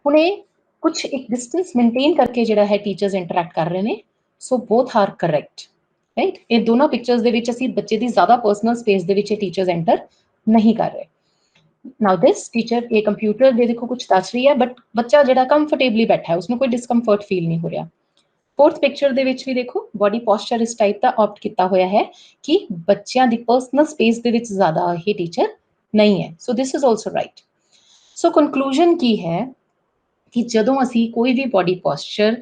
B: ਹੁਣ ਇਹ ਕੁਝ ਇੱਕ ਡਿਸਟੈਂਸ ਮੇਨਟੇਨ ਕਰਕੇ ਜਿਹੜਾ ਹੈ ਟੀਚਰਸ ਇੰਟਰੈਕਟ ਕਰ ਰਹੇ ਨੇ, ਸੋ ਬੋਥ ਆਰ ਕਰੈਕਟ, ਰਾਈਟ। ਇਹ ਦੋਨੋਂ ਪਿਕਚਰਸ ਦੇ ਵਿੱਚ ਅਸੀਂ ਬੱਚੇ ਦੀ ਜ਼ਿਆਦਾ ਪਰਸਨਲ ਸਪੇਸ ਦੇ ਵਿੱਚ ਟੀਚਰਸ ਐਂਟਰ ਨਹੀਂ ਕਰ ਰਹੇ। ਨਾਓ ਦਿਸ ਟੀਚਰ ਇਹ ਕੰਪਿਊਟਰ ਦੇ ਦੇਖੋ ਕੁਝ ਦੱਸ ਰਹੀ ਹੈ ਬਟ ਬੱਚਾ ਜਿਹੜਾ ਕੰਫਰਟੇਬਲੀ ਬੈਠਾ ਹੈ, ਉਸਨੂੰ ਕੋਈ ਡਿਸਕੰਫਰਟ ਫੀਲ ਨਹੀਂ ਹੋ ਰਿਹਾ। ਫੋਰਥ ਪਿਕਚਰ ਦੇ ਵਿੱਚ ਵੀ ਦੇਖੋ ਬੋਡੀ ਪੋਸਚਰ ਇਸ ਟਾਈਪ ਦਾ ਆਪਟ ਕੀਤਾ ਹੋਇਆ ਹੈ ਕਿ ਬੱਚਿਆਂ ਦੀ ਪਰਸਨਲ ਸਪੇਸ ਦੇ ਵਿੱਚ ਜ਼ਿਆਦਾ ਇਹ ਟੀਚਰ ਨਹੀਂ ਹੈ। So this is also right. So conclusion ਕੀ ਹੈ ਕਿ ਜਦੋਂ ਅਸੀਂ ਕੋਈ ਵੀ ਬੋਡੀ ਪੋਸਚਰ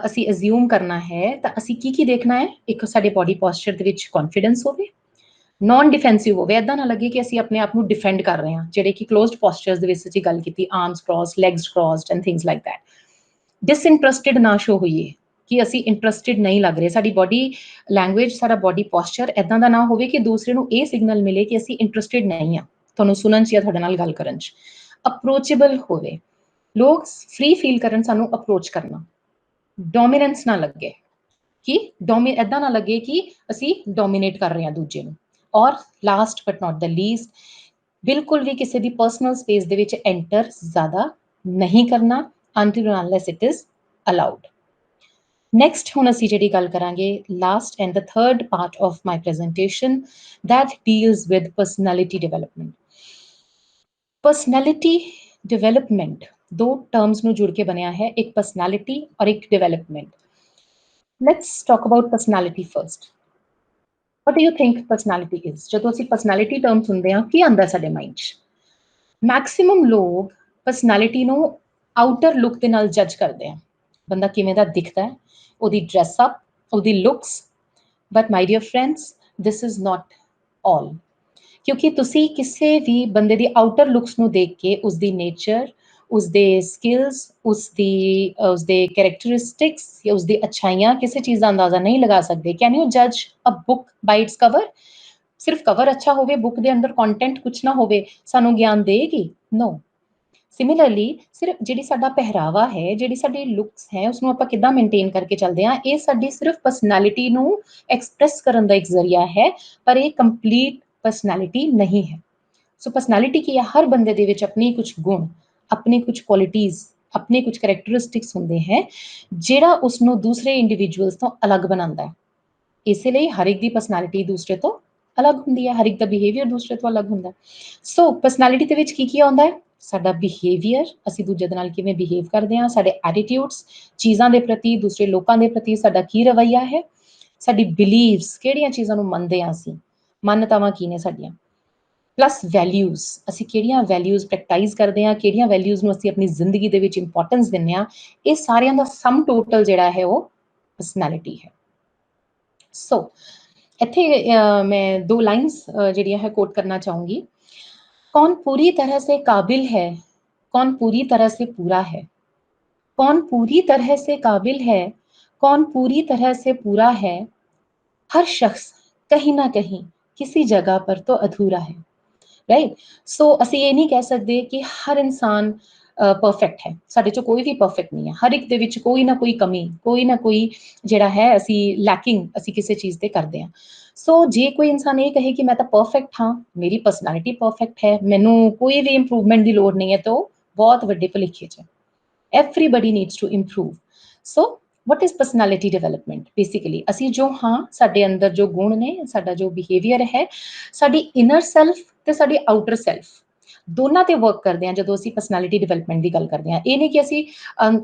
B: ਅਸੀਂ ਅਜ਼ਿਊਮ ਕਰਨਾ ਹੈ ਤਾਂ ਅਸੀਂ ਕੀ ਦੇਖਣਾ ਹੈ, ਇੱਕ ਸਾਡੇ ਬੋਡੀ ਪੋਸਚਰ ਦੇ ਵਿੱਚ ਕੌਨਫੀਡੈਂਸ ਹੋਵੇ, ਨॉन डिफेंसिव ਹੋਵੇ, ਐਦਾਂ ਨਾ ਲੱਗੇ ਕਿ ਅਸੀਂ ਆਪਣੇ ਆਪ ਨੂੰ ਡਿਫੈਂਡ ਕਰ ਰਹੇ ਹਾਂ, ਜਿਹੜੇ ਕਿ ਕਲੋਜ਼ਡ ਪੋਸਚਰਸ ਦੇ ਵਿੱਚ ਅਸੀਂ ਗੱਲ ਕੀਤੀ, arms cross, legs crossed and things like that. Disinterested ਨਾ ਸ਼ੋ ਹੋਈਏ ਕਿ ਅਸੀਂ ਇੰਟਰਸਟਿਡ ਨਹੀਂ ਲੱਗ ਰਹੇ, ਸਾਡੀ ਬੋਡੀ ਲੈਂਗੁਏਜ, ਸਾਡਾ ਬੋਡੀ ਪੋਸਚਰ ਐਦਾਂ ਦਾ ਨਾ ਹੋਵੇ ਕਿ ਦੂਸਰੇ ਨੂੰ ਇਹ ਸਿਗਨਲ ਮਿਲੇ ਕਿ ਅਸੀਂ ਇੰਟਰਸਟਿਡ ਨਹੀਂ ਹਾਂ ਤੁਹਾਨੂੰ ਸੁਣਨ 'ਚ ਜਾਂ ਤੁਹਾਡੇ ਨਾਲ ਗੱਲ ਕਰਨ 'ਚ। ਅਪਰੋਚੇਬਲ ਹੋਵੇ, ਲੋਕ ਫ੍ਰੀ ਫੀਲ ਕਰਨ ਸਾਨੂੰ ਅਪਰੋਚ ਕਰਨਾ, ਡੋਮੀਨੈਂਸ ਨਾ ਲੱਗੇ ਕਿ ਐਦਾਂ ਨਾ ਲੱਗੇ ਕਿ ਅਸੀਂ ਡੋਮੀਨੇਟ ਕਰ ਰਹੇ ਹਾਂ ਦੂਜੇ ਨੂੰ। ਔਰ last but not the least, ਬਿਲਕੁਲ ਵੀ ਕਿਸੇ ਦੀ ਪਰਸਨਲ ਸਪੇਸ ਦੇ ਵਿੱਚ ਐਂਟਰ ਜ਼ਿਆਦਾ ਨਹੀਂ ਕਰਨਾ until and unless it is allowed. Next ਹੁਣ ਅਸੀਂ ਜਿਹੜੀ ਗੱਲ ਕਰਾਂਗੇ, last and the third part of my presentation, that deals with personality development. Personality development ਦੋ ਟਰਮਸ ਨੂੰ ਜੁੜ ਕੇ ਬਣਿਆ ਹੈ, ਇੱਕ ਪਰਸਨੈਲਿਟੀ ਔਰ ਇੱਕ development. Let's talk about personality first. What do you think personality is? ਜਦੋਂ ਅਸੀਂ ਪਰਸਨੈਲਿਟੀ ਟਰਮ ਸੁਣਦੇ ਹਾਂ ਕੀ ਆਉਂਦਾ ਸਾਡੇ ਮਾਈਂਡ 'ਚ? ਮੈਕਸਿਮਮ ਲੋਕ ਪਰਸਨੈਲਿਟੀ ਨੂੰ ਆਊਟਰ ਲੁੱਕ ਦੇ ਨਾਲ ਜੱਜ ਕਰਦੇ ਆ, ਬੰਦਾ ਕਿਵੇਂ ਦਾ ਦਿਖਦਾ ਹੈ, ਉਹਦੀ ਡਰੈਸਅਪ, ਉਹਦੀ looks. But my dear friends, this is not all, ਕਿਉਂਕਿ ਤੁਸੀਂ ਕਿਸੇ ਵੀ ਬੰਦੇ ਦੀ ਆਊਟਰ ਲੁੱਕਸ ਨੂੰ ਦੇਖ ਕੇ ਉਸਦੀ ਨੇਚਰ, ਉਸਦੇ ਸਕਿੱਲਸ, ਉਸਦੇ ਕੈਰੈਕਟਰਿਸਟਿਕਸ ਜਾਂ ਉਸਦੀ ਅੱਛਾਈਆਂ ਕਿਸੇ ਚੀਜ਼ ਦਾ ਅੰਦਾਜ਼ਾ ਨਹੀਂ ਲਗਾ ਸਕਦੇ। ਕੈਨ ਯੂ ਜੱਜ ਅ ਬੁੱਕ ਬਾਈ ਇਟਸ ਕਵਰ? ਸਿਰਫ ਕਵਰ ਅੱਛਾ ਹੋਵੇ, ਬੁੱਕ ਦੇ ਅੰਦਰ ਕੰਟੈਂਟ ਕੁਛ ਨਾ ਹੋਵੇ, ਸਾਨੂੰ ਗਿਆਨ ਦੇਗੀ? ਨੋ। ਸਿਮਿਲਰਲੀ ਸਿਰਫ ਜਿਹੜੀ ਸਾਡਾ ਪਹਿਰਾਵਾ ਹੈ, ਜਿਹੜੀ ਸਾਡੀ ਲੁੱਕਸ ਹੈ, ਉਸਨੂੰ ਆਪਾਂ ਕਿੱਦਾਂ ਮੇਨਟੇਨ ਕਰਕੇ ਚੱਲਦੇ ਹਾਂ, ਇਹ ਸਾਡੀ ਸਿਰਫ ਪਰਸਨੈਲਿਟੀ ਨੂੰ ਐਕਸਪ੍ਰੈਸ ਕਰਨ ਦਾ ਇੱਕ ਜ਼ਰੀਆ ਹੈ, ਪਰ ਇਹ ਕੰਪਲੀਟ ਪਰਸਨੈਲਿਟੀ ਨਹੀਂ ਹੈ। ਸੋ ਪਰਸਨੈਲਿਟੀ ਕੀ ਹੈ? ਹਰ ਬੰਦੇ ਦੇ ਵਿੱਚ ਆਪਣੇ ਕੁਝ ਗੁਣ, ਆਪਣੇ ਕੁਝ ਕੁਆਲਿਟੀਜ਼, ਆਪਣੇ ਕੁਝ ਕਰੈਕਟਰਿਸਟਿਕਸ ਹੁੰਦੇ ਹੈ ਜਿਹੜਾ ਉਸਨੂੰ ਦੂਸਰੇ ਇੰਡੀਵਿਜੂਅਲਸ ਤੋਂ ਅਲੱਗ ਬਣਾਉਂਦਾ ਹੈ। ਇਸੇ ਲਈ ਹਰ ਇੱਕ ਦੀ ਪਰਸਨੈਲਿਟੀ ਦੂਸਰੇ ਤੋਂ ਅਲੱਗ ਹੁੰਦੀ ਹੈ, ਹਰ ਇੱਕ ਦਾ ਬਿਹੇਵੀਅਰ ਦੂਸਰੇ ਤੋਂ ਅਲੱਗ ਹੁੰਦਾ ਹੈ। ਸੋ ਪਰਸਨੈਲਿਟੀ ਦੇ ਵਿੱਚ ਕੀ ਆਉਂਦਾ ਹੈ? ਸਾਡਾ ਬਿਹੇਵੀਅਰ, ਅਸੀਂ ਦੂਜੇ ਦੇ ਨਾਲ ਕਿਵੇਂ ਬਿਹੇਵ ਕਰਦੇ ਹਾਂ, ਸਾਡੇ ਐਟੀਟਿਊਡਸ ਚੀਜ਼ਾਂ ਦੇ ਪ੍ਰਤੀ, ਦੂਸਰੇ ਲੋਕਾਂ ਦੇ ਪ੍ਰਤੀ ਸਾਡਾ ਕੀ ਰਵੱਈਆ ਹੈ, ਸਾਡੀ ਬਿਲੀਵਸ ਕਿਹੜੀਆਂ ਚੀਜ਼ਾਂ ਨੂੰ ਮੰਨਦੇ ਹਾਂ ਅਸੀਂ, ਮਾਨਤਾਵਾਂ ਕੀ ਨੇ ਸਾਡੀਆਂ, ਪਲੱਸ ਵੈਲਿਊਜ਼, ਅਸੀਂ ਕਿਹੜੀਆਂ ਵੈਲਿਊਜ਼ ਪ੍ਰੈਕਟਾਈਜ਼ ਕਰਦੇ ਹਾਂ, ਕਿਹੜੀਆਂ ਵੈਲਿਊਜ਼ ਨੂੰ ਅਸੀਂ ਆਪਣੀ ਜ਼ਿੰਦਗੀ ਦੇ ਵਿੱਚ ਇੰਪੋਰਟੈਂਸ ਦਿੰਦੇ ਹਾਂ, ਇਹ ਸਾਰਿਆਂ ਦਾ ਸਮ ਟੋਟਲ ਜਿਹੜਾ ਹੈ ਉਹ ਪਰਸਨੈਲਿਟੀ ਹੈ। ਸੋ ਇੱਥੇ मैं 2 लाइन्स ਜਿਹੜੀਆਂ है कोट करना चाहूंगी। कौन पूरी तरह से काबिल है, कौन पूरी तरह से पूरा है, कौन पूरी तरह से काबिल है, कौन पूरी तरह से पूरा है, हर शख्स कहीं ना कहीं किसी जगह पर तो अधूरा है। राइट, सो ਅਸੀਂ ਇਹ ਨਹੀਂ ਕਹਿ ਸਕਦੇ ਕਿ ਹਰ ਇਨਸਾਨ ਪਰਫੈਕਟ ਹੈ, ਸਾਡੇ ਚੋਂ ਕੋਈ ਵੀ ਪਰਫੈਕਟ ਨਹੀਂ ਹੈ, ਹਰ ਇੱਕ ਦੇ ਵਿੱਚ ਕੋਈ ਨਾ ਕੋਈ ਕਮੀ, ਕੋਈ ਨਾ ਕੋਈ ਜਿਹੜਾ ਹੈ ਅਸੀਂ ਲੈਕਿੰਗ ਅਸੀਂ ਕਿਸੇ ਚੀਜ਼ ਤੇ ਕਰਦੇ ਹਾਂ। ਸੋ ਜੇ ਕੋਈ ਇਨਸਾਨ ਇਹ ਕਹੇ ਕਿ ਮੈਂ ਤਾਂ ਪਰਫੈਕਟ ਹਾਂ, ਮੇਰੀ ਪਰਸਨੈਲਿਟੀ ਪਰਫੈਕਟ ਹੈ, ਮੈਨੂੰ ਕੋਈ ਵੀ ਇੰਪਰੂਵਮੈਂਟ ਦੀ ਲੋੜ ਨਹੀਂ ਹੈ, ਤਾਂ ਉਹ ਬਹੁਤ ਵੱਡੇ ਭੁਲੇਖੇ 'ਚ ਹੈ। everybody needs to improve। so what is personality development? basically ਅਸੀਂ ਜੋ ਹਾਂ, ਸਾਡੇ ਅੰਦਰ ਜੋ ਗੁਣ ਨੇ, ਸਾਡਾ ਜੋ ਬਿਹੇਵੀਅਰ ਹੈ, ਸਾਡੀ ਇਨਰ ਸੈਲਫ ਤੇ ਸਾਡੀ ਆਊਟਰ ਸੈਲਫ ਦੋਨਾਂ ਤੇ ਵਰਕ ਕਰਦੇ ਹਾਂ ਜਦੋਂ ਅਸੀਂ ਪਰਸਨੈਲਿਟੀ ਡਿਵੈਲਪਮੈਂਟ ਦੀ ਗੱਲ ਕਰਦੇ ਹਾਂ। ਇਹ ਨਹੀਂ ਕਿ ਅਸੀਂ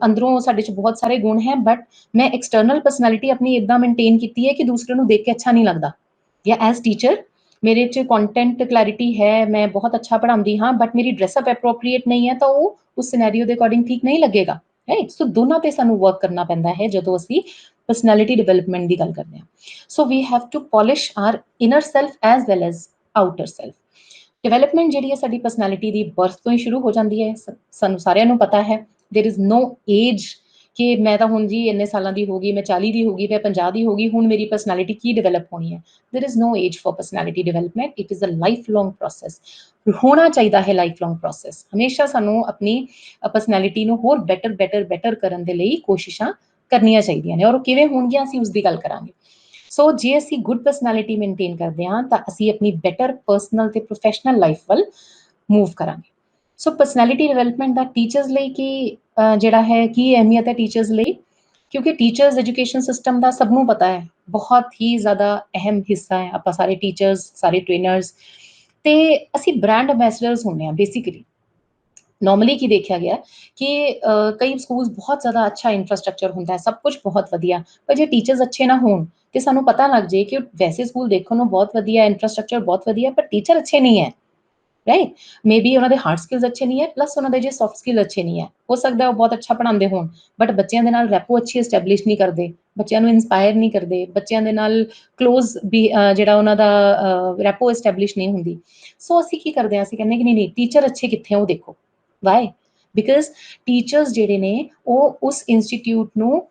B: ਅੰਦਰੋਂ ਸਾਡੇ 'ਚ ਬਹੁਤ ਸਾਰੇ ਗੁਣ ਹੈ, ਬਟ ਮੈਂ ਐਕਸਟਰਨਲ ਪਰਸਨੈਲਿਟੀ ਆਪਣੀ ਇੱਦਾਂ ਮੇਨਟੇਨ ਕੀਤੀ ਹੈ ਕਿ ਦੂਸਰੇ ਨੂੰ ਦੇਖ ਕੇ ਅੱਛਾ ਨਹੀਂ ਲੱਗਦਾ, ਜਾਂ ਐਜ਼ ਟੀਚਰ ਮੇਰੇ 'ਚ ਕੰਟੈਂਟ ਕਲੈਰਿਟੀ ਹੈ, ਮੈਂ ਬਹੁਤ ਅੱਛਾ ਪੜ੍ਹਾਉਂਦੀ ਹਾਂ, ਬਟ ਮੇਰੀ ਡਰੈਸਅਪ ਐਪਰੋਪਰੀਏਟ ਨਹੀਂ ਹੈ, ਤਾਂ ਉਹ ਉਸ ਸਿਨੈਰੀਓ ਦੇ ਅਕੋਰਡਿੰਗ ਠੀਕ ਨਹੀਂ ਲੱਗੇਗਾ। ਰਾਈਟ, ਸੋ ਦੋਨਾਂ ਤੇ ਸਾਨੂੰ ਵਰਕ ਕਰਨਾ ਪੈਂਦਾ ਹੈ ਜਦੋਂ ਅਸੀਂ ਪਰਸਨੈਲਿਟੀ ਡਿਵੈਲਪਮੈਂਟ ਦੀ ਗੱਲ ਕਰਦੇ ਹਾਂ। So we have to polish our inner self as well as outer self. Development ਜਿਹੜੀ ਹੈ ਸਾਡੀ ਪਰਸਨੈਲਿਟੀ ਦੀ ਬਰਥ ਤੋਂ ਹੀ ਸ਼ੁਰੂ ਹੋ ਜਾਂਦੀ ਹੈ। ਸਾਨੂੰ ਸਾਰਿਆਂ ਨੂੰ ਪਤਾ ਹੈ ਦੇਰ ਇਜ਼ ਨੋ ਏਜ ਕਿ ਮੈਂ ਤਾਂ ਹੁਣ ਜੀ ਇੰਨੇ ਸਾਲਾਂ ਦੀ ਹੋ ਗਈ, ਮੈਂ 40 ਦੀ ਹੋ ਗਈ, ਮੈਂ 50 ਦੀ ਹੋ ਗਈ, ਹੁਣ ਮੇਰੀ ਪਰਸਨੈਲਿਟੀ ਕੀ ਡਿਵੈਲਪ ਹੋਣੀ ਹੈ। There is no age for personality development, it is a life long process. ਹੋਣਾ ਚਾਹੀਦਾ ਹੈ ਲਾਈਫ ਲੌਂਗ ਪ੍ਰੋਸੈਸ। ਹਮੇਸ਼ਾ ਸਾਨੂੰ ਆਪਣੀ ਪਰਸਨੈਲਿਟੀ ਨੂੰ ਹੋਰ ਬੈਟਰ ਕਰਨ ਦੇ ਲਈ ਕੋਸ਼ਿਸ਼ਾਂ ਕਰਨੀਆਂ ਚਾਹੀਦੀਆਂ ਨੇ, ਔਰ ਉਹ ਕਿਵੇਂ ਹੋਣਗੀਆਂ ਅਸੀਂ ਉਸ ਦੀ ਗੱਲ ਕਰਾਂਗੇ। ਸੋ ਜੇ ਅਸੀਂ ਗੁੱਡ ਪਰਸਨੈਲਿਟੀ ਮੇਨਟੇਨ ਕਰਦੇ ਹਾਂ ਤਾਂ ਅਸੀਂ ਆਪਣੀ ਬੈਟਰ ਪਰਸਨਲ ਤੇ ਪ੍ਰੋਫੈਸ਼ਨਲ ਲਾਈਫ ਵੱਲ ਮੂਵ ਕਰਾਂਗੇ। ਸੋ ਪਰਸਨੈਲਿਟੀ ਡਿਵੈਲਪਮੈਂਟ ਦਾ ਟੀਚਰਸ ਲਈ ਕੀ ਜਿਹੜਾ ਹੈ, ਕੀ ਅਹਿਮੀਅਤ ਹੈ ਟੀਚਰਸ ਲਈ, ਕਿਉਂਕਿ ਟੀਚਰਸ ਐਜੂਕੇਸ਼ਨ ਸਿਸਟਮ ਦਾ ਸਭ ਨੂੰ ਪਤਾ ਹੈ ਬਹੁਤ ਹੀ ਜ਼ਿਆਦਾ ਅਹਿਮ ਹਿੱਸਾ ਹੈ। ਆਪਾਂ ਸਾਰੇ ਟੀਚਰਸ, ਸਾਰੇ ਟ੍ਰੇਨਰਸ ਤੇ ਅਸੀਂ ਬ੍ਰਾਂਡ ਐਂਬੈਸਡਰਸ ਹੁੰਦੇ ਹਾਂ ਬੇਸਿਕਲੀ। ਨੋਰਮਲੀ ਕੀ ਦੇਖਿਆ ਗਿਆ ਕਿ ਕਈ ਸਕੂਲ ਬਹੁਤ ਜ਼ਿਆਦਾ ਅੱਛਾ ਇਨਫਰਾਸਟ੍ਰਕਚਰ ਹੁੰਦਾ ਹੈ, ਸਭ ਕੁਝ ਬਹੁਤ ਵਧੀਆ, ਪਰ ਜੇ ਟੀਚਰਸ ਅੱਛੇ ਨਾ ਹੋਣ ਤੇ ਸਾਨੂੰ ਪਤਾ ਲੱਗ ਜਾਏ ਕਿ ਵੈਸੇ ਸਕੂਲ ਦੇਖਣ ਨੂੰ ਬਹੁਤ ਵਧੀਆ, ਇਨਫਰਾਸਟ੍ਰਕਚਰ ਬਹੁਤ ਵਧੀਆ, ਪਰ ਟੀਚਰ ਅੱਛੇ ਨਹੀਂ ਹੈ। ਰਾਈਟ, ਮੇ ਬੀ ਉਹਨਾਂ ਦੇ ਹਾਰਡ ਸਕਿੱਲਸ ਅੱਛੇ ਨਹੀਂ ਹੈ, ਪਲੱਸ ਉਹਨਾਂ ਦੇ ਜੇ ਸੌਫਟ ਸਕਿੱਲ ਅੱਛੇ ਨਹੀਂ ਹੈ। ਹੋ ਸਕਦਾ ਉਹ ਬਹੁਤ ਅੱਛਾ ਪੜ੍ਹਾਉਂਦੇ ਹੋਣ, ਬਟ ਬੱਚਿਆਂ ਦੇ ਨਾਲ ਰੈਪੋ ਅੱਛੀ ਐਸਟੈਬਲਿਸ਼ ਨਹੀਂ ਕਰਦੇ, ਬੱਚਿਆਂ ਨੂੰ ਇਨਸਪਾਇਰ ਨਹੀਂ ਕਰਦੇ, ਬੱਚਿਆਂ ਦੇ ਨਾਲ ਕਲੋਜ਼ ਵੀ ਜਿਹੜਾ ਉਹਨਾਂ ਦਾ ਰੈਪੋ ਐਸਟੈਬਲਿਸ਼ ਨਹੀਂ ਹੁੰਦੀ। ਸੋ ਅਸੀਂ ਕੀ ਕਰਦੇ ਹਾਂ, ਅਸੀਂ ਕਹਿੰਦੇ ਕਿ ਨਹੀਂ ਟੀਚਰ ਅੱਛੇ ਕਿੱਥੇ ਆ ਉਹ ਦੇਖੋ। ਵਾਈ? ਬਿਕਾਜ਼ ਟੀਚਰਸ ਜਿਹੜੇ ਨੇ ਉਹ ਉਸ ਇੰਸਟੀਟਿਊਟ ਨੂੰ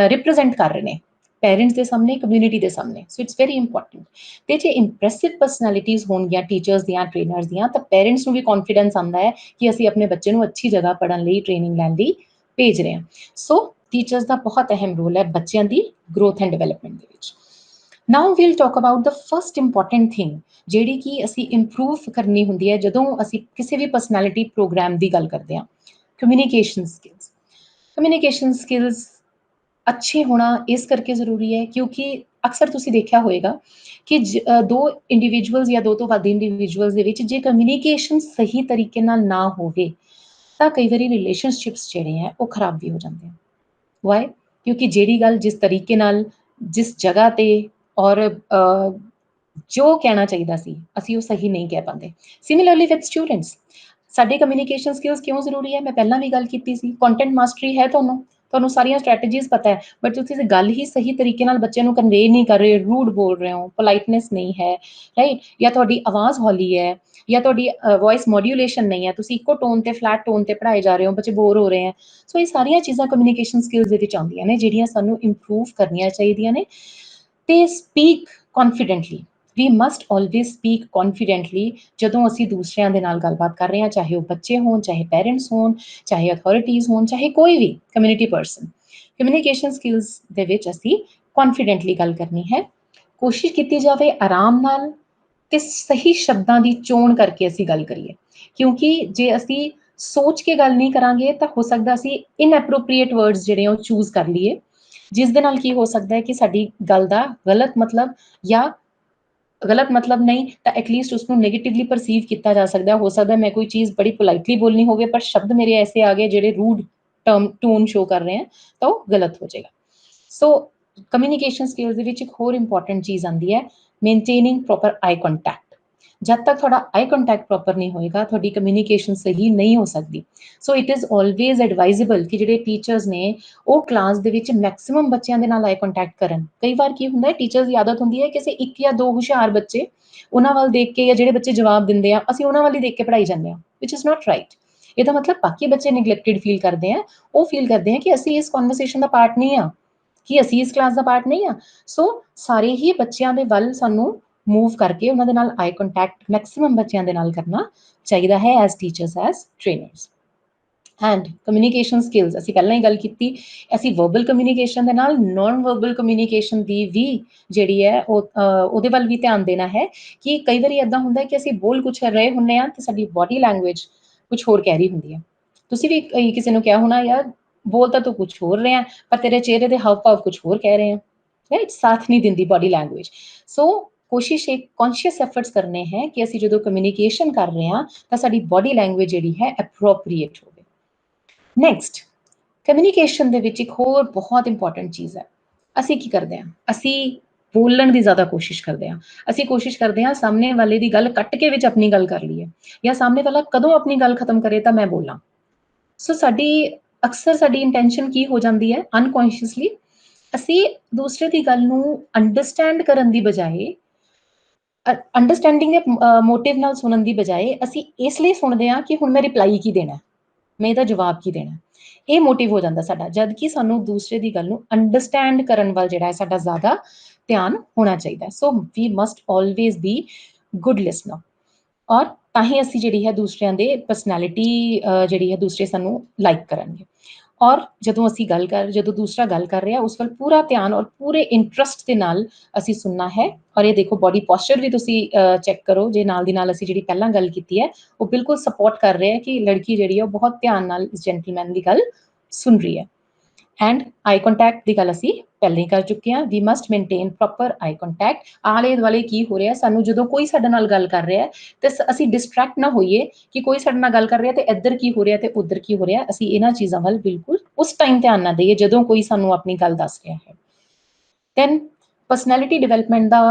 B: ਰਿਪਰੈਜ਼ੈਂਟ ਕਰ ਰਹੇ ਨੇ ਪੈਰੈਂਟਸ ਦੇ ਸਾਹਮਣੇ, ਕਮਿਊਨਿਟੀ ਦੇ ਸਾਹਮਣੇ। So it's very important. ਤੇ ਜੇ ਇੰਪ੍ਰੈਸਿਵ ਪਰਸਨੈਲਿਟੀਜ਼ ਹੋਣਗੀਆਂ ਟੀਚਰਸ ਦੀਆਂ, ਟ੍ਰੇਨਰਸ ਦੀਆਂ, ਤਾਂ ਪੈਰੈਂਟਸ ਨੂੰ ਵੀ ਕੌਨਫੀਡੈਂਸ ਆਉਂਦਾ ਹੈ ਕਿ ਅਸੀਂ ਆਪਣੇ ਬੱਚੇ ਨੂੰ ਅੱਛੀ ਜਗ੍ਹਾ ਪੜ੍ਹਨ ਲਈ, ਟ੍ਰੇਨਿੰਗ ਲੈਣ ਲਈ ਭੇਜ ਰਹੇ ਹਾਂ। ਸੋ ਟੀਚਰਸ ਦਾ ਬਹੁਤ ਅਹਿਮ ਰੋਲ ਹੈ ਬੱਚਿਆਂ ਦੀ ਗਰੋਥ ਐਂਡ ਡਿਵੈਲਪਮੈਂਟ ਦੇ ਵਿੱਚ। Now we'll talk about the first important thing ਜਿਹੜੀ ਕਿ ਅਸੀਂ ਇੰਪਰੂਵ ਕਰਨੀ ਹੁੰਦੀ ਹੈ ਜਦੋਂ ਅਸੀਂ ਕਿਸੇ ਵੀ ਪਰਸਨੈਲਿਟੀ ਪ੍ਰੋਗਰਾਮ ਦੀ ਗੱਲ ਕਰਦੇ ਹਾਂ, ਕਮਿਊਨੀਕੇਸ਼ਨ ਸਕਿੱਲਸ। ਕਮਿਊਨੀਕੇਸ਼ਨ ਸਕਿੱਲਸ ਅੱਛੇ ਹੋਣਾ ਇਸ ਕਰਕੇ ਜ਼ਰੂਰੀ ਹੈ ਕਿਉਂਕਿ ਅਕਸਰ ਤੁਸੀਂ ਦੇਖਿਆ ਹੋਏਗਾ ਕਿ ਦੋ ਇੰਡੀਵਿਜੂਅਲਸ ਜਾਂ ਦੋ ਤੋਂ ਵੱਧ ਇੰਡੀਵਿਜੂਅਲਸ ਦੇ ਵਿੱਚ ਜੇ ਕਮਿਊਨੀਕੇਸ਼ਨ ਸਹੀ ਤਰੀਕੇ ਨਾਲ ਨਾ ਹੋਵੇ ਤਾਂ ਕਈ ਵਾਰੀ ਰਿਲੇਸ਼ਨਸ਼ਿਪਸ ਜਿਹੜੇ ਹੈ ਉਹ ਖਰਾਬ ਵੀ ਹੋ ਜਾਂਦੇ ਹਨ। ਵਾਈ? ਕਿਉਂਕਿ ਜਿਹੜੀ ਗੱਲ ਜਿਸ ਤਰੀਕੇ ਨਾਲ, ਜਿਸ ਜਗ੍ਹਾ ਤੇ ਔਰ ਜੋ ਕਹਿਣਾ ਚਾਹੀਦਾ ਸੀ ਅਸੀਂ ਉਹ ਸਹੀ ਨਹੀਂ ਕਹਿ ਪਾਉਂਦੇ। ਸਿਮਿਲਰਲੀ ਵਿਦ ਸਟੂਡੈਂਟਸ, ਸਾਡੇ ਕਮਿਊਨੀਕੇਸ਼ਨ ਸਕਿੱਲਸ ਕਿਉਂ ਜ਼ਰੂਰੀ ਹੈ? ਮੈਂ ਪਹਿਲਾਂ ਵੀ ਗੱਲ ਕੀਤੀ ਸੀ, ਕੰਟੈਂਟ ਮਾਸਟਰੀ ਹੈ ਤੁਹਾਨੂੰ ਸਾਰੀਆਂ ਸਟ੍ਰੈਟਜੀਜ਼ ਪਤਾ ਹੈ, ਬਟ ਤੁਸੀਂ ਗੱਲ ਹੀ ਸਹੀ ਤਰੀਕੇ ਨਾਲ ਬੱਚਿਆਂ ਨੂੰ ਕਨਵੇ ਨਹੀਂ ਕਰ ਰਹੇ, ਰੂਡ ਬੋਲ ਰਹੇ ਹੋ, ਪੋਲਾਈਟਨੈਸ ਨਹੀਂ ਹੈ, ਰਾਈਟ, ਜਾਂ ਤੁਹਾਡੀ ਆਵਾਜ਼ ਹੌਲੀ ਹੈ, ਜਾਂ ਤੁਹਾਡੀ ਵੌਇਸ ਮੋਡਿਊਲੇਸ਼ਨ ਨਹੀਂ ਹੈ, ਤੁਸੀਂ ਇੱਕੋ ਟੋਨ ਤੇ, ਫਲੈਟ ਟੋਨ ਤੇ ਪੜ੍ਹਾਏ ਜਾ ਰਹੇ ਹੋ, ਬੱਚੇ ਬੋਰ ਹੋ ਰਹੇ ਹੈ। ਸੋ ਇਹ ਸਾਰੀਆਂ ਚੀਜ਼ਾਂ ਕਮਿਊਨੀਕੇਸ਼ਨ ਸਕਿੱਲਸ ਦੇ ਵਿੱਚ ਆਉਂਦੀਆਂ ਨੇ ਜਿਹੜੀਆਂ ਸਾਨੂੰ ਇੰਪਰੂਵ ਕਰਨੀਆਂ ਚਾਹੀਦੀਆਂ ਨੇ। ਤੇ ਸਪੀਕ ਕੌਨਫੀਡੈਂਟਲੀ, ਵੀ ਮਸਟ ਆਲਵੇਜ਼ ਸਪੀਕ ਕੌਨਫੀਡੈਂਟਲੀ ਜਦੋਂ ਅਸੀਂ ਦੂਸਰਿਆਂ ਦੇ ਨਾਲ ਗੱਲਬਾਤ ਕਰ ਰਹੇ ਹਾਂ, ਚਾਹੇ ਉਹ ਬੱਚੇ ਹੋਣ, ਚਾਹੇ ਪੈਰੈਂਟਸ ਹੋਣ, ਚਾਹੇ ਅਥਾਰਟੀਜ਼ ਹੋਣ, ਚਾਹੇ ਕੋਈ ਵੀ ਕਮਿਊਨਿਟੀ ਪਰਸਨ। ਕਮਿਊਨੀਕੇਸ਼ਨ ਸਕਿੱਲਸ ਦੇ ਵਿੱਚ ਅਸੀਂ ਕੌਨਫੀਡੈਂਟਲੀ ਗੱਲ ਕਰਨੀ ਹੈ। ਕੋਸ਼ਿਸ਼ ਕੀਤੀ ਜਾਵੇ ਆਰਾਮ ਨਾਲ ਤੇ ਸਹੀ ਸ਼ਬਦਾਂ ਦੀ ਚੋਣ ਕਰਕੇ ਅਸੀਂ ਗੱਲ ਕਰੀਏ, ਕਿਉਂਕਿ ਜੇ ਅਸੀਂ ਸੋਚ ਕੇ ਗੱਲ ਨਹੀਂ ਕਰਾਂਗੇ ਤਾਂ ਹੋ ਸਕਦਾ ਅਸੀਂ ਇਨਐਪਰੋਪ੍ਰੀਏਟ ਵਰਡਸ ਜਿਹੜੇ ਉਹ ਚੂਜ਼ ਕਰ ਲਈਏ, ਜਿਸ ਦੇ ਨਾਲ ਕੀ ਹੋ ਸਕਦਾ ਹੈ ਕਿ ਸਾਡੀ ਗੱਲ ਦਾ ਗਲਤ ਮਤਲਬ ਜਾਂ गलत मतलब नहीं ਤਾਂ ਐਟਲੀਸਟ ਉਸਨੂੰ ਨੈਗੇਟਿਵਲੀ ਪਰਸੀਵ ਕੀਤਾ ਜਾ ਸਕਦਾ। ਹੋ ਸਕਦਾ ਮੈਂ ਕੋਈ ਚੀਜ਼ ਬੜੀ ਪੋਲਾਈਟਲੀ ਬੋਲਣੀ ਹੋਵੇ ਪਰ ਸ਼ਬਦ ਮੇਰੇ ਐਸੇ ਆ ਗਏ ਜਿਹੜੇ ਰੂਡ ਟੋਨ ਸ਼ੋ ਕਰ ਰਹੇ ਆ ਤਾਂ ਉਹ ਗਲਤ ਹੋ ਜਾਏਗਾ। ਸੋ ਕਮਿਊਨੀਕੇਸ਼ਨ ਸਕਿੱਲਸ ਦੇ ਵਿੱਚ ਇੱਕ ਹੋਰ ਇੰਪੋਰਟੈਂਟ ਚੀਜ਼ ਆਉਂਦੀ ਹੈ, ਮੇਨਟੇਨਿੰਗ ਪ੍ਰੋਪਰ ਆਈ ਕੰਟੈਕਟ। ਜਦ ਤੱਕ ਤੁਹਾਡਾ ਆਈ ਕੰਟੈਕਟ ਪ੍ਰੋਪਰ ਨਹੀਂ ਹੋਏਗਾ ਤੁਹਾਡੀ ਕਮਿਊਨੀਕੇਸ਼ਨ ਸਹੀ ਨਹੀਂ ਹੋ ਸਕਦੀ। ਸੋ ਇਟ ਇਜ਼ ਆਲਵੇਜ਼ ਐਡਵਾਈਜ਼ੇਬਲ ਕਿ ਜਿਹੜੇ ਟੀਚਰਸ ਨੇ ਉਹ ਕਲਾਸ ਦੇ ਵਿੱਚ ਮੈਕਸਿਮਮ ਬੱਚਿਆਂ ਦੇ ਨਾਲ ਆਈ ਕੰਟੈਕਟ ਕਰਨ। ਕਈ ਵਾਰ ਕੀ ਹੁੰਦਾ ਹੈ, ਟੀਚਰਸ ਦੀ ਆਦਤ ਹੁੰਦੀ ਹੈ ਕਿ ਅਸੀਂ 1 ਜਾਂ 2 ਹੁਸ਼ਿਆਰ ਬੱਚੇ ਉਹਨਾਂ ਵੱਲ ਦੇਖ ਕੇ, ਜਾਂ ਜਿਹੜੇ ਬੱਚੇ ਜਵਾਬ ਦਿੰਦੇ ਆ ਅਸੀਂ ਉਹਨਾਂ ਵੱਲ ਹੀ ਦੇਖ ਕੇ ਪੜ੍ਹਾਈ ਜਾਂਦੇ ਹਾਂ, ਵਿਚ ਇਜ਼ ਨਾਟ ਰਾਈਟ। ਇਹਦਾ ਮਤਲਬ ਬਾਕੀ ਬੱਚੇ ਨੈਗਲੈਕਟਡ ਫੀਲ ਕਰਦੇ ਆ, ਉਹ ਫੀਲ ਕਰਦੇ ਆ ਕਿ ਅਸੀਂ ਇਸ ਕਨਵਰਸੇਸ਼ਨ ਦਾ ਪਾਰਟ ਨਹੀਂ ਆ, ਕਿ ਅਸੀਂ ਇਸ ਕਲਾਸ ਦਾ ਪਾਰਟ ਨਹੀਂ ਆ। ਸੋ ਸਾਰੇ ਹੀ ਬੱਚਿਆਂ ਦੇ ਵੱਲ ਸਾਨੂੰ ਮੂਵ ਕਰਕੇ ਉਹਨਾਂ ਦੇ ਨਾਲ ਆਈ ਕੰਟੈਕਟ ਮੈਕਸਿਮਮ ਬੱਚਿਆਂ ਦੇ ਨਾਲ ਕਰਨਾ ਚਾਹੀਦਾ ਹੈ as teachers, as trainers. And communication skills ਅਸੀਂ ਪਹਿਲਾਂ ਹੀ ਗੱਲ ਕੀਤੀ, ਅਸੀਂ ਵਰਬਲ ਕਮਿਊਨੀਕੇਸ਼ਨ ਦੇ ਨਾਲ ਨੋਨ ਵਰਬਲ ਕਮਿਊਨੀਕੇਸ਼ਨ ਦੀ ਵੀ ਜਿਹੜੀ ਹੈ ਉਹਦੇ ਵੱਲ ਵੀ ਧਿਆਨ ਦੇਣਾ ਹੈ। ਕਿ ਕਈ ਵਾਰੀ ਇੱਦਾਂ ਹੁੰਦਾ ਕਿ ਅਸੀਂ ਬੋਲ ਕੁਛ ਰਹੇ ਹੁੰਦੇ ਹਾਂ ਤੇ ਸਾਡੀ ਬੋਡੀ ਲੈਂਗੁਏਜ ਕੁਛ ਹੋਰ ਕਹਿ ਰਹੀ ਹੁੰਦੀ ਹੈ। ਤੁਸੀਂ ਵੀ ਕਿਸੇ ਨੂੰ ਕਿਹਾ ਹੋਣਾ, ਯਾਰ ਬੋਲ ਤਾਂ ਤੂੰ ਕੁਛ ਹੋਰ ਰਿਹਾ ਪਰ ਤੇਰੇ ਚਿਹਰੇ ਦੇ ਹਾਵ ਭਾਵ ਕੁਛ ਹੋਰ ਕਹਿ ਰਹੇ ਆ, ਰਾਈਟ? ਸਾਥ ਨਹੀਂ ਦਿੰਦੀ ਬੋਡੀ ਲੈਂਗੁਏਜ। ਸੋ ਕੋਸ਼ਿਸ਼ ਇੱਕ ਕੌਨਸ਼ੀਅਸ ਐਫਰਟਸ ਕਰਨੇ ਹੈ ਕਿ ਅਸੀਂ ਜਦੋਂ ਕਮਿਊਨੀਕੇਸ਼ਨ ਕਰ ਰਹੇ ਹਾਂ ਤਾਂ ਸਾਡੀ ਬੋਡੀ ਲੈਂਗੁਏਜ ਜਿਹੜੀ ਹੈ ਐਪਰੋਪਰੀਏਟ ਹੋਵੇ। ਨੈਕਸਟ, ਕਮਿਊਨੀਕੇਸ਼ਨ ਦੇ ਵਿੱਚ ਇੱਕ ਹੋਰ ਬਹੁਤ ਇੰਪੋਰਟੈਂਟ ਚੀਜ਼ ਹੈ। ਅਸੀਂ ਕੀ ਕਰਦੇ ਹਾਂ, ਅਸੀਂ ਬੋਲਣ ਦੀ ਜ਼ਿਆਦਾ ਕੋਸ਼ਿਸ਼ ਕਰਦੇ ਹਾਂ। ਅਸੀਂ ਕੋਸ਼ਿਸ਼ ਕਰਦੇ ਹਾਂ ਸਾਹਮਣੇ ਵਾਲੇ ਦੀ ਗੱਲ ਕੱਟ ਕੇ ਵਿੱਚ ਆਪਣੀ ਗੱਲ ਕਰ ਲਈਏ, ਜਾਂ ਸਾਹਮਣੇ ਵਾਲਾ ਕਦੋਂ ਆਪਣੀ ਗੱਲ ਖਤਮ ਕਰੇ ਤਾਂ ਮੈਂ ਬੋਲਾਂ। ਸੋ ਅਕਸਰ ਸਾਡੀ ਇੰਟੈਂਸ਼ਨ ਕੀ ਹੋ ਜਾਂਦੀ ਹੈ, ਅਨਕੌਂਸ਼ੀਅਸਲੀ ਅਸੀਂ ਦੂਸਰੇ ਦੀ ਗੱਲ ਨੂੰ ਅੰਡਰਸਟੈਂਡ ਕਰਨ ਦੀ ਬਜਾਏ, ਅੰਡਰਸਟੈਂਡਿੰਗ ਦੇ ਮੋਟਿਵ ਨਾਲ ਸੁਣਨ ਦੀ ਬਜਾਏ ਅਸੀਂ ਇਸ ਲਈ ਸੁਣਦੇ ਹਾਂ ਕਿ ਹੁਣ ਮੈਂ ਰਿਪਲਾਈ ਕੀ ਦੇਣਾ, ਮੈਂ ਇਹਦਾ ਜਵਾਬ ਕੀ ਦੇਣਾ। ਇਹ ਮੋਟਿਵ ਹੋ ਜਾਂਦਾ ਸਾਡਾ, ਜਦ ਕਿ ਸਾਨੂੰ ਦੂਸਰੇ ਦੀ ਗੱਲ ਨੂੰ ਅੰਡਰਸਟੈਂਡ ਕਰਨ ਵੱਲ ਜਿਹੜਾ ਹੈ ਸਾਡਾ ਜ਼ਿਆਦਾ ਧਿਆਨ ਹੋਣਾ ਚਾਹੀਦਾ। So we must always be good listener, ਔਰ ਤਾਂ ਹੀ ਅਸੀਂ ਜਿਹੜੀ ਹੈ ਦੂਸਰਿਆਂ ਦੇ ਪਰਸਨੈਲਿਟੀ ਜਿਹੜੀ ਹੈ ਦੂਸਰੇ ਸਾਨੂੰ ਲਾਈਕ ਕਰਨਗੇ। ਔਰ ਜਦੋਂ ਦੂਸਰਾ ਗੱਲ ਕਰ ਰਿਹਾ ਉਸ ਵੱਲ ਪੂਰਾ ਧਿਆਨ ਔਰ ਪੂਰੇ ਇੰਟਰਸਟ ਦੇ ਨਾਲ ਅਸੀਂ ਸੁਣਨਾ ਹੈ। ਔਰ ਇਹ ਦੇਖੋ ਬੋਡੀ ਪੋਸਚਰ ਵੀ ਤੁਸੀਂ ਚੈੱਕ ਕਰੋ, ਜੇ ਨਾਲ ਦੀ ਨਾਲ ਅਸੀਂ ਜਿਹੜੀ ਪਹਿਲਾਂ ਗੱਲ ਕੀਤੀ ਹੈ ਉਹ ਬਿਲਕੁਲ ਸਪੋਰਟ ਕਰ ਰਿਹਾ ਹੈ ਕਿ ਲੜਕੀ ਜਿਹੜੀ ਹੈ ਉਹ ਬਹੁਤ ਧਿਆਨ ਨਾਲ ਇਸ ਜੈਂਟਲਮੈਨ ਦੀ ਗੱਲ ਸੁਣ ਰਹੀ ਹੈ। ਐਂਡ ਆਈ ਕੰਟੈਕਟ ਦੀ ਗੱਲ ਅਸੀਂ ਪਹਿਲਾਂ ਹੀ ਕਰ ਚੁੱਕੇ ਹਾਂ। ਵੀ ਮਸਟ ਮੇਨਟੇਨ ਪ੍ਰੋਪਰ ਆਈ ਕੰਟੈਕਟ। ਆਲੇ ਦੁਆਲੇ ਕੀ ਹੋ ਰਿਹਾ, ਸਾਨੂੰ ਜਦੋਂ ਕੋਈ ਸਾਡੇ ਨਾਲ ਗੱਲ ਕਰ ਰਿਹਾ ਤੇ ਅਸੀਂ ਡਿਸਟਰੈਕਟ ਨਾ ਹੋਈਏ ਕਿ ਕੋਈ ਸਾਡੇ ਨਾਲ ਗੱਲ ਕਰ ਰਿਹਾ ਤੇ ਇੱਧਰ ਕੀ ਹੋ ਰਿਹਾ ਤੇ ਉੱਧਰ ਕੀ ਹੋ ਰਿਹਾ। ਅਸੀਂ ਇਹਨਾਂ ਚੀਜ਼ਾਂ ਵੱਲ ਬਿਲਕੁਲ ਉਸ ਟਾਈਮ ਧਿਆਨ ਨਾ ਦੇਈਏ ਜਦੋਂ ਕੋਈ ਸਾਨੂੰ ਆਪਣੀ ਗੱਲ ਦੱਸ ਰਿਹਾ ਹੈ। ਦੈਨ ਪਰਸਨੈਲਿਟੀ ਡਿਵੈਲਪਮੈਂਟ ਦਾ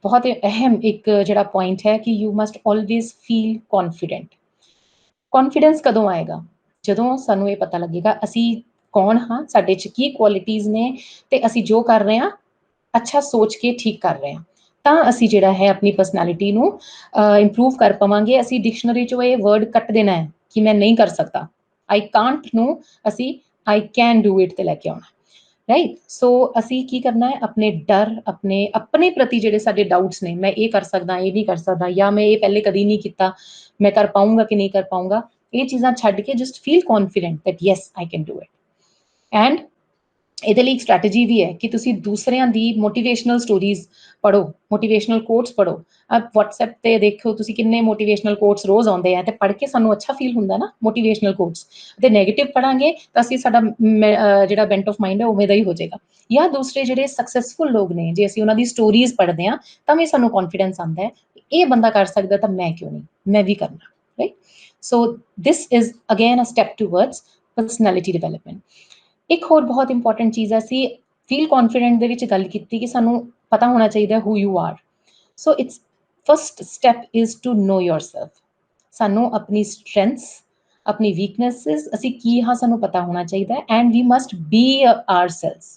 B: ਬਹੁਤ ਅਹਿਮ ਇੱਕ ਜਿਹੜਾ ਪੁਆਇੰਟ ਹੈ ਕਿ you must always feel confident. Confidence ਕਦੋਂ ਆਏਗਾ, ਜਦੋਂ ਸਾਨੂੰ ਇਹ ਪਤਾ ਲੱਗੇਗਾ ਅਸੀਂ ਕੌਣ ਹਾਂ, ਸਾਡੇ 'ਚ ਕੀ ਕੁਆਲਿਟੀਜ਼ ਨੇ ਤੇ ਅਸੀਂ ਜੋ ਕਰ ਰਹੇ ਹਾਂ ਅੱਛਾ ਸੋਚ ਕੇ ਠੀਕ ਕਰ ਰਹੇ ਹਾਂ, ਤਾਂ ਅਸੀਂ ਜਿਹੜਾ ਹੈ ਆਪਣੀ ਪਰਸਨੈਲਿਟੀ ਨੂੰ ਇੰਪਰੂਵ ਕਰ ਪਾਵਾਂਗੇ। ਅਸੀਂ ਡਿਕਸ਼ਨਰੀ 'ਚੋਂ ਇਹ ਵਰਡ ਕੱਟ ਦੇਣਾ ਹੈ ਕਿ ਮੈਂ ਨਹੀਂ ਕਰ ਸਕਦਾ, ਆਈ ਕਾਂਟ ਨੂੰ ਅਸੀਂ ਆਈ ਕੈਨ ਡੂ ਇਟ ਤੇ ਲੈ ਕੇ ਆਉਣਾ, ਰਾਈਟ? ਸੋ ਅਸੀਂ ਕੀ ਕਰਨਾ ਹੈ, ਆਪਣੇ ਡਰ, ਆਪਣੇ ਪ੍ਰਤੀ ਜਿਹੜੇ ਸਾਡੇ ਡਾਊਟਸ ਨੇ, ਮੈਂ ਇਹ ਕਰ ਸਕਦਾ, ਇਹ ਨਹੀਂ ਕਰ ਸਕਦਾ, ਜਾਂ ਮੈਂ ਇਹ ਪਹਿਲੇ ਕਦੀ ਨਹੀਂ ਕੀਤਾ, ਮੈਂ ਕਰ ਪਾਊਂਗਾ ਕਿ ਨਹੀਂ ਕਰ ਪਾਊਂਗਾ, ਇਹ ਚੀਜ਼ਾਂ ਛੱਡ ਕੇ just feel confident that yes I can do it. And ਇਹਦੇ ਲਈ ਇੱਕ ਸਟ੍ਰੈਟਜੀ ਵੀ ਹੈ ਕਿ ਤੁਸੀਂ ਦੂਸਰਿਆਂ ਦੀ ਮੋਟੀਵੇਸ਼ਨਲ ਸਟੋਰੀਜ਼ ਪੜ੍ਹੋ, ਮੋਟੀਵੇਸ਼ਨਲ ਕੋਟਸ ਪੜ੍ਹੋ। ਵਟਸਐਪ ਤੇ ਦੇਖੋ ਤੁਸੀਂ ਕਿੰਨੇ ਮੋਟੀਵੇਸ਼ਨਲ ਕੋਟਸ ਰੋਜ਼ ਆਉਂਦੇ ਆ ਤੇ ਪੜ੍ਹ ਕੇ ਸਾਨੂੰ ਅੱਛਾ ਫੀਲ ਹੁੰਦਾ ਨਾ ਮੋਟੀਵੇਸ਼ਨਲ ਕੋਟਸ। ਤੇ ਨੈਗੇਟਿਵ ਪੜ੍ਹਾਂਗੇ ਤਾਂ ਅਸੀਂ ਸਾਡਾ ਜਿਹੜਾ ਬੈਂਟ ਆਫ ਮਾਈਂਡ ਹੈ ਉਵੇਂ ਦਾ ਹੀ ਹੋ ਜਾਏਗਾ। ਜਾਂ ਦੂਸਰੇ ਜਿਹੜੇ ਸਕਸੈਸਫੁਲ ਲੋਕ ਨੇ, ਜੇ ਅਸੀਂ ਉਹਨਾਂ ਦੀ ਸਟੋਰੀਜ਼ ਪੜ੍ਹਦੇ ਹਾਂ ਤਾਂ ਵੀ ਸਾਨੂੰ ਕੌਨਫੀਡੈਂਸ ਆਉਂਦਾ ਹੈ, ਇਹ ਬੰਦਾ ਕਰ ਸਕਦਾ ਤਾਂ ਮੈਂ ਕਿਉਂ ਨਹੀਂ, ਮੈਂ ਵੀ ਕਰਨਾ, right? So this is again a step towards personality development. ਇੱਕ ਹੋਰ ਬਹੁਤ ਇੰਪੋਰਟੈਂਟ ਚੀਜ਼ ਹੈ, ਅਸੀਂ ਫੀਲ ਕੌਨਫੀਡੈਂਟ ਦੇ ਵਿੱਚ ਗੱਲ ਕੀਤੀ ਕਿ ਸਾਨੂੰ ਪਤਾ ਹੋਣਾ ਚਾਹੀਦਾ who you are. So it's first step is to know yourself. ਸਾਨੂੰ ਆਪਣੀ ਸਟਰੈਂਥਸ, ਆਪਣੀ ਵੀਕਨੈਸਿਸ, ਅਸੀਂ ਕੀ ਹਾਂ ਸਾਨੂੰ ਪਤਾ ਹੋਣਾ ਚਾਹੀਦਾ ਹੈ। And we must be ourselves.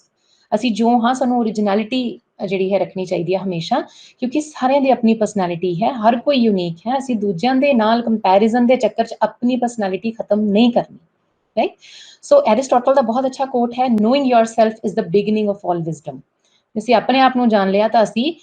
B: ਅਸੀਂ ਜੋ ਹਾਂ ਸਾਨੂੰ ਓਰੀਜਨੈਲਿਟੀ ਜਿਹੜੀ ਹੈ ਰੱਖਣੀ ਚਾਹੀਦੀ ਹੈ ਹਮੇਸ਼ਾ, ਕਿਉਂਕਿ ਸਾਰਿਆਂ ਦੀ ਆਪਣੀ ਪਰਸਨੈਲਿਟੀ ਹੈ, ਹਰ ਕੋਈ ਯੂਨੀਕ ਹੈ। ਅਸੀਂ ਦੂਜਿਆਂ ਦੇ ਨਾਲ ਕੰਪੈਰੀਜ਼ਨ ਦੇ ਚੱਕਰ 'ਚ ਆਪਣੀ ਪਰਸਨੈਲਿਟੀ ਖਤਮ ਨਹੀਂ ਕਰਨੀ, ਰਾਈਟ? ਸੋ ਐਰਿਸਟੋਟਲ ਦਾ ਬਹੁਤ ਅੱਛਾ ਕੋਟ ਹੈ, knowing yourself is the beginning of all wisdom. ਅਸੀਂ ਆਪਣੇ ਆਪ ਨੂੰ ਜਾਣ ਲਿਆ ਤਾਂ ਅਸੀਂ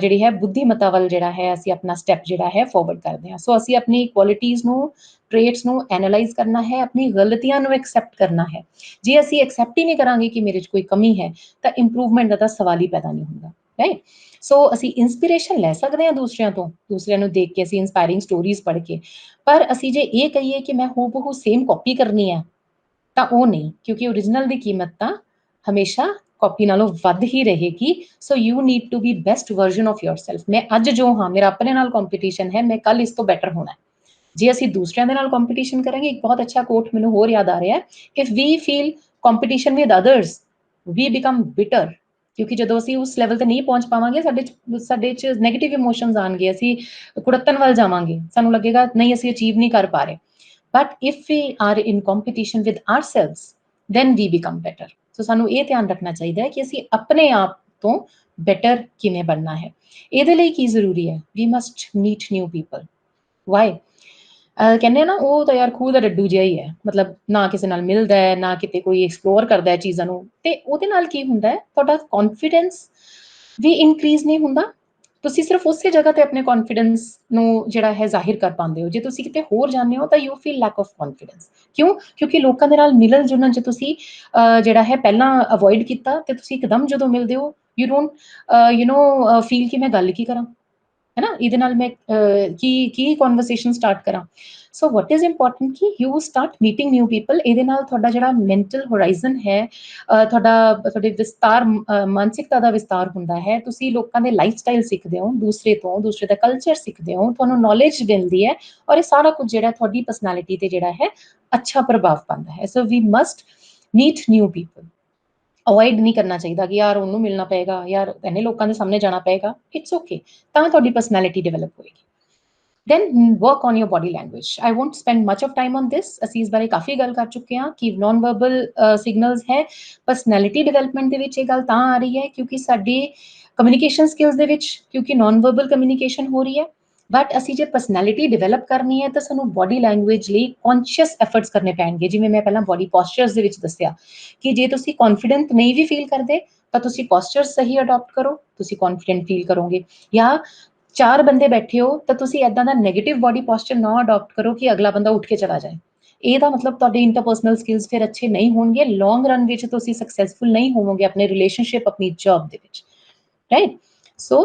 B: ਜਿਹੜੀ ਹੈ ਬੁੱਧੀਮਤਾ ਵੱਲ ਜਿਹੜਾ ਹੈ ਅਸੀਂ ਆਪਣਾ ਸਟੈਪ ਜਿਹੜਾ ਹੈ ਫਾਰਵਰਡ ਕਰਦੇ ਹਾਂ। ਸੋ ਅਸੀਂ ਆਪਣੀ ਕੁਆਲਿਟੀਜ਼ ਨੂੰ, ਟ੍ਰੇਟਸ ਨੂੰ ਐਨਾਲਾਈਜ਼ ਕਰਨਾ ਹੈ, ਆਪਣੀ ਗਲਤੀਆਂ ਨੂੰ ਐਕਸੈਪਟ ਕਰਨਾ ਹੈ। ਜੇ ਅਸੀਂ ਐਕਸੈਪਟ ਹੀ ਨਹੀਂ ਕਰਾਂਗੇ ਕਿ ਮੇਰੇ 'ਚ ਕੋਈ ਕਮੀ ਹੈ ਤਾਂ ਇੰਪਰੂਵਮੈਂਟ ਦਾ ਤਾਂ ਸਵਾਲ ਹੀ ਪੈਦਾ ਨਹੀਂ ਹੁੰਦਾ, ਰਾਈਟ? ਸੋ ਅਸੀਂ ਇੰਸਪੀਰੇਸ਼ਨ ਲੈ ਸਕਦੇ ਹਾਂ ਦੂਸਰਿਆਂ ਤੋਂ, ਦੂਸਰਿਆਂ ਨੂੰ ਦੇਖ ਕੇ, ਅਸੀਂ ਇੰਸਪਾਇਰਿੰਗ ਸਟੋਰੀਜ਼ ਪੜ੍ਹ ਕੇ, ਪਰ ਅਸੀਂ ਜੇ ਇਹ ਕਹੀਏ ਕਿ ਮੈਂ ਹੂ ਬਹੂ ਸੇਮ ਕਾਪੀ ਕਰਨੀ ਹੈ ਤਾਂ ਉਹ ਨਹੀਂ, ਕਿਉਂਕਿ ਓਰੀਜਨਲ ਦੀ ਕੀਮਤ ਤਾਂ ਹਮੇਸ਼ਾ ਕਾਪੀ ਨਾਲੋਂ ਵੱਧ ਹੀ ਰਹੇਗੀ। So you need to be best version of yourself. ਮੈਂ ਅੱਜ ਜੋ ਹਾਂ, ਮੇਰਾ ਆਪਣੇ ਨਾਲ ਕੰਪੀਟੀਸ਼ਨ ਹੈ, ਮੈਂ ਕੱਲ ਇਸ ਤੋਂ ਬੈਟਰ ਹੋਣਾ ਹੈ। ਜੇ ਅਸੀਂ ਦੂਸਰਿਆਂ ਦੇ ਨਾਲ ਕੰਪੀਟੀਸ਼ਨ ਕਰਾਂਗੇ, ਇੱਕ ਬਹੁਤ ਅੱਛਾ ਕੋਟ ਮੈਨੂੰ ਹੋਰ ਯਾਦ ਆ ਰਿਹਾ ਹੈ, if we feel competition with others we become better. ਕਿਉਂਕਿ ਜਦੋਂ ਅਸੀਂ ਉਸ ਲੈਵਲ ਤੇ ਨਹੀਂ ਪਹੁੰਚ ਪਾਵਾਂਗੇ, ਸਾਡੇ 'ਚ ਨੈਗੇਟਿਵ ਇਮੋਸ਼ਨਸ ਆਉਣਗੇ, ਅਸੀਂ ਕੁੜੱਤਣ ਵੱਲ ਜਾਵਾਂਗੇ, ਸਾਨੂੰ ਲੱਗੇਗਾ ਨਹੀਂ ਅਸੀਂ ਅਚੀਵ ਨਹੀਂ ਕਰ ਪਾ ਰਹੇ। But if we are in competition with ourselves then we become better। So ਸਾਨੂੰ ਇਹ ਧਿਆਨ ਰੱਖਣਾ ਚਾਹੀਦਾ ਹੈ ਕਿ ਅਸੀਂ ਆਪਣੇ ਆਪ ਤੋਂ ਬੈਟਰ ਕਿਵੇਂ ਬਣਨਾ ਹੈ। ਇਹਦੇ ਲਈ ਕੀ ਜ਼ਰੂਰੀ ਹੈ? We must meet new people. Why? ਕਹਿੰਦੇ ਆ ਨਾ, ਉਹ ਤਾਂ ਯਾਰ ਖੂਹ ਦਾ ਡੱਡੂ ਜਿਹਾ ਹੀ ਹੈ, ਮਤਲਬ ਨਾ ਕਿਸੇ ਨਾਲ ਮਿਲਦਾ ਹੈ, ਨਾ ਕਿਤੇ ਕੋਈ ਐਕਸਪਲੋਰ ਕਰਦਾ ਹੈ ਚੀਜ਼ਾਂ ਨੂੰ, ਤੇ ਉਹਦੇ ਨਾਲ ਕੀ ਹੁੰਦਾ ਹੈ, ਤੁਹਾਡਾ ਕੌਨਫੀਡੈਂਸ ਵੀ ਇਨਕਰੀਜ਼ ਨਹੀਂ ਹੁੰਦਾ। ਤੁਸੀਂ ਸਿਰਫ ਉਸੇ ਜਗ੍ਹਾ ਤੇ ਆਪਣੇ ਕੌਨਫੀਡੈਂਸ ਨੂੰ ਜਿਹੜਾ ਹੈ ਜ਼ਾਹਿਰ ਕਰ ਪਾਉਂਦੇ ਹੋ। ਜੇ ਤੁਸੀਂ ਕਿਤੇ ਹੋਰ ਜਾਂਦੇ ਹੋ ਤਾਂ you feel lack of confidence. ਕਿਉਂ? ਕਿਉਂਕਿ ਲੋਕਾਂ ਦੇ ਨਾਲ ਮਿਲਣ ਜੁਲਣ 'ਚ ਤੁਸੀਂ ਜਿਹੜਾ ਹੈ ਪਹਿਲਾਂ ਅਵੋਇਡ ਕੀਤਾ, ਤੇ ਤੁਸੀਂ ਇੱਕਦਮ ਜਦੋਂ ਮਿਲਦੇ ਹੋ, ਯੂ ਡੋਂਟ ਫੀਲ ਕਿ ਮੈਂ ਗੱਲ ਕੀ ਕਰਾਂ, ਹੈ ਨਾ, ਇਹਦੇ ਨਾਲ ਮੈਂ ਕੀ ਕਨਵਰਸੇਸ਼ਨ ਸਟਾਰਟ ਕਰਾਂ। ਸੋ ਵਟ ਇਜ਼ ਇੰਪੋਰਟੈਂਟ ਕਿ you start meeting new people. ਇਹਦੇ ਨਾਲ ਤੁਹਾਡਾ ਜਿਹੜਾ ਮੈਂਟਲ ਹੋਰਾਈਜ਼ਨ ਹੈ, ਤੁਹਾਡੇ ਵਿਸਤਾਰ, ਮਾਨਸਿਕਤਾ ਦਾ ਵਿਸਤਾਰ ਹੁੰਦਾ ਹੈ। ਤੁਸੀਂ ਲੋਕਾਂ ਦੇ ਲਾਈਫ ਸਟਾਈਲ ਸਿੱਖਦੇ ਹੋ, ਦੂਸਰੇ ਦਾ ਕਲਚਰ ਸਿੱਖਦੇ ਹੋ, ਤੁਹਾਨੂੰ ਨੌਲੇਜ ਮਿਲਦੀ ਹੈ, ਔਰ ਇਹ ਸਾਰਾ ਕੁਝ ਜਿਹੜਾ ਤੁਹਾਡੀ ਪਰਸਨੈਲਿਟੀ ਤੇ ਜਿਹੜਾ ਹੈ ਅੱਛਾ ਪ੍ਰਭਾਵ ਪਾਉਂਦਾ ਹੈ। So we must meet new people. Avoid ਨਹੀਂ ਕਰਨਾ ਚਾਹੀਦਾ ਕਿ ਯਾਰ ਉਹਨੂੰ ਮਿਲਣਾ ਪਏਗਾ, ਯਾਰ ਇੰਨੇ ਲੋਕਾਂ ਦੇ ਸਾਹਮਣੇ ਜਾਣਾ ਪਏਗਾ। ਇਟਸ ਓਕੇ, ਤਾਂ ਤੁਹਾਡੀ ਪਰਸਨੈਲਿਟੀ ਡਿਵੈਲਪ ਹੋਏਗੀ। then work on your body language। I won't spend much of time on this। ਅਸੀਂ ਇਸ ਬਾਰੇ ਕਾਫੀ ਗੱਲ ਕਰ ਚੁੱਕੇ ਹਾਂ ਕਿ ਨॉन ਵਰਬਲ ਸਿਗਨਲਸ ਹੈ ਪਰਸਨੈਲਿਟੀ ਡਿਵੈਲਪਮੈਂਟ ਦੇ ਵਿੱਚ। ਇਹ ਗੱਲ ਤਾਂ ਆ ਰਹੀ ਹੈ ਕਿਉਂਕਿ ਸਾਡੀ ਕਮਿਊਨੀਕੇਸ਼ਨ ਸਕਿੱਲਸ ਦੇ ਵਿੱਚ, ਕਿਉਂਕਿ ਨॉन ਵਰਬਲ ਕਮਿਊਨੀਕੇਸ਼ਨ ਹੋ ਰਹੀ ਹੈ। ਬਟ ਅਸੀਂ ਜੇ ਪਰਸਨੈਲਿਟੀ ਡਿਵੈਲਪ ਕਰਨੀ ਹੈ ਤਾਂ ਸਾਨੂੰ ਬੋਡੀ ਲੈਂਗੁਏਜ ਲਈ ਕੌਨਸ਼ੀਅਸ ਐਫਰਟਸ ਕਰਨੇ ਪੈਣਗੇ। ਜਿਵੇਂ ਮੈਂ ਪਹਿਲਾਂ ਬੋਡੀ ਪੋਸਚਰਸ ਦੇ ਵਿੱਚ ਦੱਸਿਆ ਕਿ ਜੇ ਤੁਸੀਂ ਕੌਨਫੀਡੈਂਟ ਨਹੀਂ ਵੀ ਫੀਲ ਕਰਦੇ ਤਾਂ ਤੁਸੀਂ ਪੋਸਚਰਸ ਸਹੀ ਅਡਾਪਟ ਕਰੋ, ਤੁਸੀਂ ਕੌਨਫੀਡੈਂਟ ਫੀਲ ਕਰੋਗੇ। ਜਾਂ 4 ਬੰਦੇ ਬੈਠੇ ਹੋ ਤਾਂ ਤੁਸੀਂ ਏਦਾਂ ਦਾ ਨੈਗੇਟਿਵ ਬੋਡੀ ਪੋਸਚਰ ਨਾ ਅਡਾਪਟ ਕਰੋ ਕਿ ਅਗਲਾ ਬੰਦਾ ਉੱਠ ਕੇ ਚਲਾ ਜਾਏ। ਇਹਦਾ ਮਤਲਬ ਤੁਹਾਡੇ ਇੰਟਰਪਰਸਨਲ ਸਕਿੱਲਸ ਫਿਰ ਅੱਛੇ ਨਹੀਂ ਹੋਣਗੇ, ਲੌਂਗ ਰਨ ਵਿੱਚ ਤੁਸੀਂ ਸਕਸੈਸਫੁਲ ਨਹੀਂ ਹੋਵੋਗੇ ਆਪਣੇ ਰਿਲੇਸ਼ਨਸ਼ਿਪ, ਆਪਣੀ ਜੌਬ ਦੇ ਵਿੱਚ, ਰਾਈਟ। ਸੋ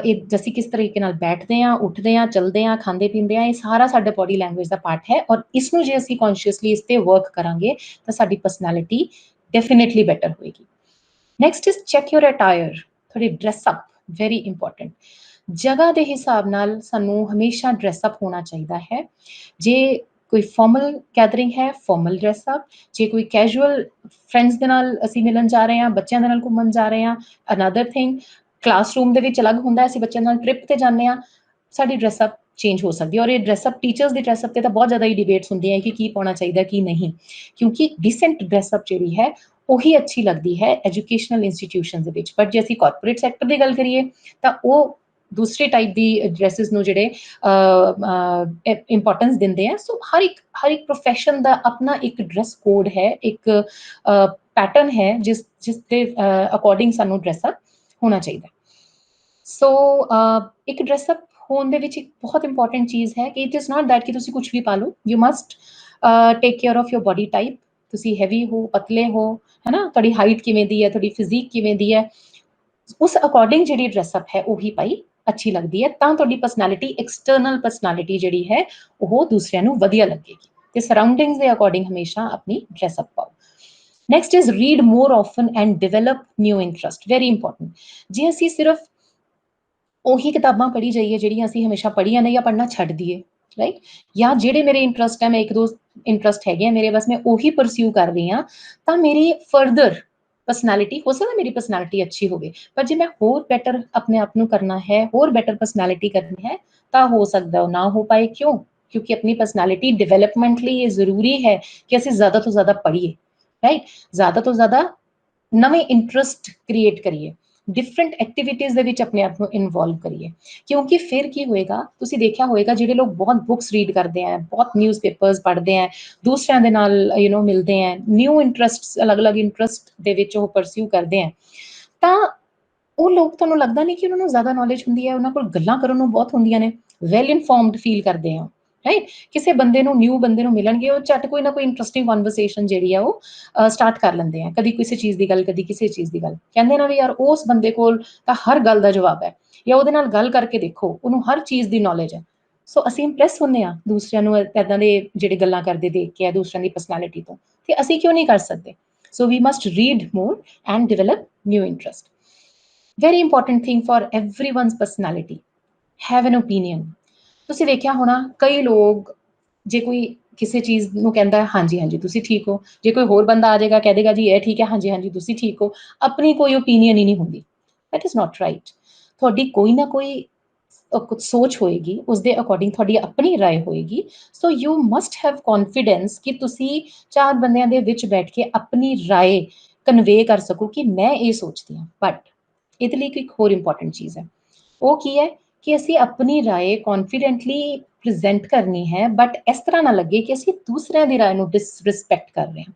B: ਇਹ ਅਸੀਂ ਕਿਸ ਤਰੀਕੇ ਨਾਲ ਬੈਠਦੇ ਹਾਂ, ਉੱਠਦੇ ਹਾਂ, ਚੱਲਦੇ ਹਾਂ, ਖਾਂਦੇ ਪੀਂਦੇ ਹਾਂ, ਇਹ ਸਾਰਾ ਸਾਡੇ ਬੋਡੀ ਲੈਂਗੁਏਜ ਦਾ ਪਾਰਟ ਹੈ। ਔਰ ਇਸ ਨੂੰ ਜੇ ਅਸੀਂ ਕੌਨਸ਼ੀਅਸਲੀ ਇਸ ਤੇ ਵਰਕ ਕਰਾਂਗੇ ਤਾਂ ਸਾਡੀ ਪਰਸਨੈਲਿਟੀ ਡੈਫੀਨੇਟਲੀ ਬੈਟਰ ਹੋਏਗੀ। Next is check your attire. ਤੁਹਾਡੀ ਡਰੈਸਅਪ ਵੈਰੀ ਇੰਪੋਰਟੈਂਟ। ਜਗ੍ਹਾ ਦੇ ਹਿਸਾਬ ਨਾਲ ਸਾਨੂੰ ਹਮੇਸ਼ਾ ਡਰੈਸਅਪ ਹੋਣਾ ਚਾਹੀਦਾ ਹੈ। ਜੇ ਕੋਈ ਫਾਰਮਲ ਗੈਦਰਿੰਗ ਹੈ, ਫਾਰਮਲ ਡਰੈਸਅਪ। ਜੇ ਕੋਈ ਕੈਜੂਅਲ ਫਰੈਂਡਸ ਦੇ ਨਾਲ ਅਸੀਂ ਮਿਲਣ ਜਾ ਰਹੇ ਹਾਂ, ਬੱਚਿਆਂ ਦੇ ਨਾਲ ਘੁੰਮਣ ਜਾ ਰਹੇ ਹਾਂ, ਅਨਦਰ ਥਿੰਗ। ਕਲਾਸਰੂਮ ਦੇ ਵਿੱਚ ਅਲੱਗ ਹੁੰਦਾ, ਅਸੀਂ ਬੱਚਿਆਂ ਨਾਲ ਟ੍ਰਿਪ ਤੇ ਜਾਂਦੇ ਹਾਂ, ਸਾਡੀ ਡਰੈਸਅਪ ਚੇਂਜ ਹੋ ਸਕਦੀ ਹੈ। ਔਰ ਇਹ ਡਰੈਸਅਪ, ਟੀਚਰਸ ਦੀ ਡਰੈਸਅਪ ਤੇ ਤਾਂ ਬਹੁਤ ਜ਼ਿਆਦਾ ਹੀ ਡਿਬੇਟਸ ਹੁੰਦੀਆਂ ਕਿ ਕੀ ਪਾਉਣਾ ਚਾਹੀਦਾ ਕੀ ਨਹੀਂ, ਕਿਉਂਕਿ ਡੀਸੈਂਟ ਡਰੈਸਅਪ ਜਿਹੜੀ ਹੈ ਉਹੀ ਅੱਛੀ ਲੱਗਦੀ ਹੈ ਐਜੂਕੇਸ਼ਨਲ ਇੰਸਟੀਟਿਊਸ਼ਨ ਦੇ ਵਿੱਚ। ਬਟ ਜੇ ਅਸੀਂ ਕਾਰਪੋਰੇਟ ਸੈਕਟਰ ਦੀ ਗੱਲ ਕਰੀਏ ਤਾਂ ਉਹ ਦੂਸਰੇ ਟਾਈਪ ਦੀ ਡਰੈਸਿਸ ਨੂੰ ਜਿਹੜੇ ਇੰਪੋਰਟੈਂਸ ਦਿੰਦੇ ਆ। ਸੋ ਹਰ ਇੱਕ ਪ੍ਰੋਫੈਸ਼ਨ ਦਾ ਆਪਣਾ ਇੱਕ ਡਰੈਸ ਕੋਡ ਹੈ, ਇੱਕ ਪੈਟਰਨ ਹੈ ਜਿਸ ਦੇ ਅਕੋਰਡਿੰਗ ਸਾਨੂੰ ਡਰੈਸਅਪ ਹੋਣਾ ਚਾਹੀਦਾ। ਸੋ ਇੱਕ ਡਰੈਸਅਪ ਹੋਣ ਦੇ ਵਿੱਚ ਇੱਕ ਬਹੁਤ ਇੰਪੋਰਟੈਂਟ ਚੀਜ਼ ਹੈ ਕਿ ਇਟ ਇਜ਼ ਨਾਟ ਦੈਟ ਕਿ ਤੁਸੀਂ ਕੁਝ ਵੀ ਪਾ ਲਓ। You must take care of your body type. ਤੁਸੀਂ ਹੈਵੀ ਹੋ, ਪਤਲੇ ਹੋ, ਹੈ ਨਾ, ਤੁਹਾਡੀ ਹਾਈਟ ਕਿਵੇਂ ਦੀ ਹੈ, ਤੁਹਾਡੀ ਫਿਜ਼ੀਕ ਕਿਵੇਂ ਦੀ ਹੈ, ਉਸ ਅਕੋਰਡਿੰਗ ਜਿਹੜੀ ਡਰੈਸਅਪ ਹੈ ਉਹੀ ਪਾਈ ਅੱਛੀ ਲੱਗਦੀ ਹੈ। ਤਾਂ ਤੁਹਾਡੀ ਪਰਸਨੈਲਿਟੀ, ਐਕਸਟਰਨਲ ਪਰਸਨੈਲਿਟੀ ਜਿਹੜੀ ਹੈ ਉਹ ਦੂਸਰਿਆਂ ਨੂੰ ਵਧੀਆ ਲੱਗੇਗੀ। ਤੇ ਸਰਾਊਂਡਿੰਗਸ ਦੇ ਅਕੋਰਡਿੰਗ ਹਮੇਸ਼ਾ ਆਪਣੀ ਡਰੈਸਅਪ ਪਾਓ। Next is read more often and develop new interest. Very important. ਜੇ ਅਸੀਂ ਸਿਰਫ ਉਹੀ ਕਿਤਾਬਾਂ ਪੜ੍ਹੀ ਜਾਈਏ ਜਿਹੜੀਆਂ ਅਸੀਂ ਹਮੇਸ਼ਾ ਪੜ੍ਹੀਆਂ ਨੇ, ਜਾਂ ਪੜ੍ਹਨਾ ਛੱਡ ਦਈਏ, ਰਾਈਟ, ਜਾਂ ਜਿਹੜੇ ਮੇਰੇ ਇੰਟਰਸਟ ਹੈ, ਮੈਂ 1-2 ਇੰਟਰਸਟ ਹੈਗੇ ਆ ਮੇਰੇ, ਬਸ ਮੈਂ ਉਹੀ ਪਰਸਿਊ ਕਰ ਰਹੀ ਹਾਂ, ਤਾਂ ਮੇਰੀ ਫਰਦਰ ਪਰਸਨੈਲਿਟੀ, ਹੋ ਸਕਦਾ ਮੇਰੀ ਪਰਸਨੈਲਿਟੀ ਅੱਛੀ ਹੋਵੇ, ਪਰ ਜੇ ਮੈਂ ਹੋਰ ਬੈਟਰ ਆਪਣੇ ਆਪ ਨੂੰ ਕਰਨਾ ਹੈ, ਹੋਰ ਬੈਟਰ ਪਰਸਨੈਲਿਟੀ ਕਰਨੀ ਹੈ, ਤਾਂ ਹੋ ਸਕਦਾ ਉਹ ਨਾ ਹੋ ਪਾਏ। ਕਿਉਂ? ਕਿਉਂਕਿ ਆਪਣੀ ਪਰਸਨੈਲਿਟੀ ਡਿਵੈਲਪਮੈਂਟ ਲਈ ਇਹ ਜ਼ਰੂਰੀ ਹੈ ਕਿ ਅਸੀਂ ਜ਼ਿਆਦਾ ਤੋਂ ਜ਼ਿਆਦਾ ਪੜ੍ਹੀਏ, ਰਾਈਟ, ਜ਼ਿਆਦਾ ਤੋਂ ਜ਼ਿਆਦਾ ਨਵੇਂ ਇੰਟਰਸਟ ਕ੍ਰੀਏਟ ਕਰੀਏ, ਡਿਫਰੈਂਟ ਐਕਟੀਵਿਟੀਜ਼ ਦੇ ਵਿੱਚ ਆਪਣੇ ਆਪ ਨੂੰ ਇਨਵੋਲਵ ਕਰੀਏ। ਕਿਉਂਕਿ ਫਿਰ ਕੀ ਹੋਏਗਾ, ਤੁਸੀਂ ਦੇਖਿਆ ਹੋਏਗਾ ਜਿਹੜੇ ਲੋਕ ਬਹੁਤ ਬੁੱਕਸ ਰੀਡ ਕਰਦੇ ਆ, ਬਹੁਤ ਨਿਊਜ਼ਪੇਪਰਸ ਪੜ੍ਹਦੇ ਆ, ਦੂਸਰਿਆਂ ਦੇ ਨਾਲ ਮਿਲਦੇ ਆ, ਨਿਊ ਇੰਟਰਸਟਸ, ਅਲੱਗ-ਅਲੱਗ ਇੰਟਰਸਟ ਦੇ ਵਿੱਚ ਉਹ ਪਰਸਿਊ ਕਰਦੇ ਆ, ਤਾਂ ਉਹ ਲੋਕ, ਤੁਹਾਨੂੰ ਲੱਗਦਾ ਨਹੀਂ ਕਿ ਉਹਨਾਂ ਨੂੰ ਜ਼ਿਆਦਾ ਨੌਲੇਜ ਹੁੰਦੀ ਹੈ, ਉਹਨਾਂ ਕੋਲ ਗੱਲਾਂ ਕਰਨ ਨੂੰ ਬਹੁਤ ਹੁੰਦੀਆਂ ਨੇ, ਵੈਲ ਇਨਫੋਰਮਡ ਫੀਲ ਕਰਦੇ ਆ, ਰਾਈਟ। ਕਿਸੇ ਬੰਦੇ ਨੂੰ, ਨਿਊ ਬੰਦੇ ਨੂੰ ਮਿਲਣਗੇ, ਉਹ ਝੱਟ ਕੋਈ ਨਾ ਕੋਈ ਇੰਟਰਸਟਿੰਗ ਕਨਵਰਸੇਸ਼ਨ ਜਿਹੜੀ ਆ ਉਹ ਸਟਾਰਟ ਕਰ ਲੈਂਦੇ ਆ, ਕਦੀ ਕਿਸੇ ਚੀਜ਼ ਦੀ ਗੱਲ, ਕਦੀ ਕਿਸੇ ਚੀਜ਼ ਦੀ ਗੱਲ, ਕਹਿੰਦੇ ਨਾ ਵੀ ਯਾਰ ਉਸ ਬੰਦੇ ਕੋਲ ਤਾਂ ਹਰ ਗੱਲ ਦਾ ਜਵਾਬ ਹੈ, ਜਾਂ ਉਹਦੇ ਨਾਲ ਗੱਲ ਕਰਕੇ ਦੇਖੋ, ਉਹਨੂੰ ਹਰ ਚੀਜ਼ ਦੀ ਨੌਲੇਜ ਹੈ। ਸੋ ਅਸੀਂ ਇੰਪ੍ਰੈਸ ਹੁੰਦੇ ਹਾਂ ਦੂਸਰਿਆਂ ਨੂੰ ਇੱਦਾਂ ਦੇ ਜਿਹੜੇ ਗੱਲਾਂ ਕਰਦੇ ਦੇਖ ਕੇ, ਦੂਸਰਿਆਂ ਦੀ ਪਰਸਨੈਲਿਟੀ ਤੋਂ, ਤੇ ਅਸੀਂ ਕਿਉਂ ਨਹੀਂ ਕਰ ਸਕਦੇ। So we must read more and develop new interest. Very important thing for everyone's personality, have an opinion. ਤੁਸੀਂ ਵੇਖਿਆ ਹੋਣਾ ਕਈ ਲੋਕ ਜੇ ਕੋਈ ਕਿਸੇ ਚੀਜ਼ ਨੂੰ ਕਹਿੰਦਾ ਹਾਂਜੀ ਹਾਂਜੀ ਤੁਸੀਂ ਠੀਕ ਹੋ, ਜੇ ਕੋਈ ਹੋਰ ਬੰਦਾ ਆ ਜਾਏਗਾ ਕਹਿ ਦੇਗਾ ਜੀ ਇਹ ਠੀਕ ਹੈ, ਹਾਂਜੀ ਹਾਂਜੀ ਤੁਸੀਂ ਠੀਕ ਹੋ, ਆਪਣੀ ਕੋਈ ਓਪੀਨੀਅਨ ਹੀ ਨਹੀਂ ਹੁੰਦੀ। That is not right. ਤੁਹਾਡੀ ਕੋਈ ਨਾ ਕੋਈ ਕੁਝ ਸੋਚ ਹੋਏਗੀ, ਉਸਦੇ ਅਕੋਰਡਿੰਗ ਤੁਹਾਡੀ ਆਪਣੀ ਰਾਏ ਹੋਏਗੀ। So you must have confidence ਕਿ ਤੁਸੀਂ ਚਾਰ ਬੰਦਿਆਂ ਦੇ ਵਿੱਚ ਬੈਠ ਕੇ ਆਪਣੀ ਰਾਏ ਕਨਵੇ ਕਰ ਸਕੋ ਕਿ ਮੈਂ ਇਹ ਸੋਚਦੀ ਹਾਂ। ਬਟ ਇਹਦੇ ਲਈ ਇੱਕ ਹੋਰ ਇੰਪੋਰਟੈਂਟ ਚੀਜ਼ ਹੈ, ਉਹ ਕੀ ਹੈ ਕਿ ਅਸੀਂ ਆਪਣੀ ਰਾਏ ਕੌਨਫੀਡੈਂਟਲੀ ਪ੍ਰੈਜ਼ੈਂਟ ਕਰਨੀ ਹੈ, ਬਟ ਇਸ ਤਰ੍ਹਾਂ ਨਾ ਲੱਗੇ ਕਿ ਅਸੀਂ ਦੂਸਰਿਆਂ ਦੀ ਰਾਏ ਨੂੰ ਡਿਸਰਿਸਪੈਕਟ ਕਰ ਰਹੇ ਹਾਂ,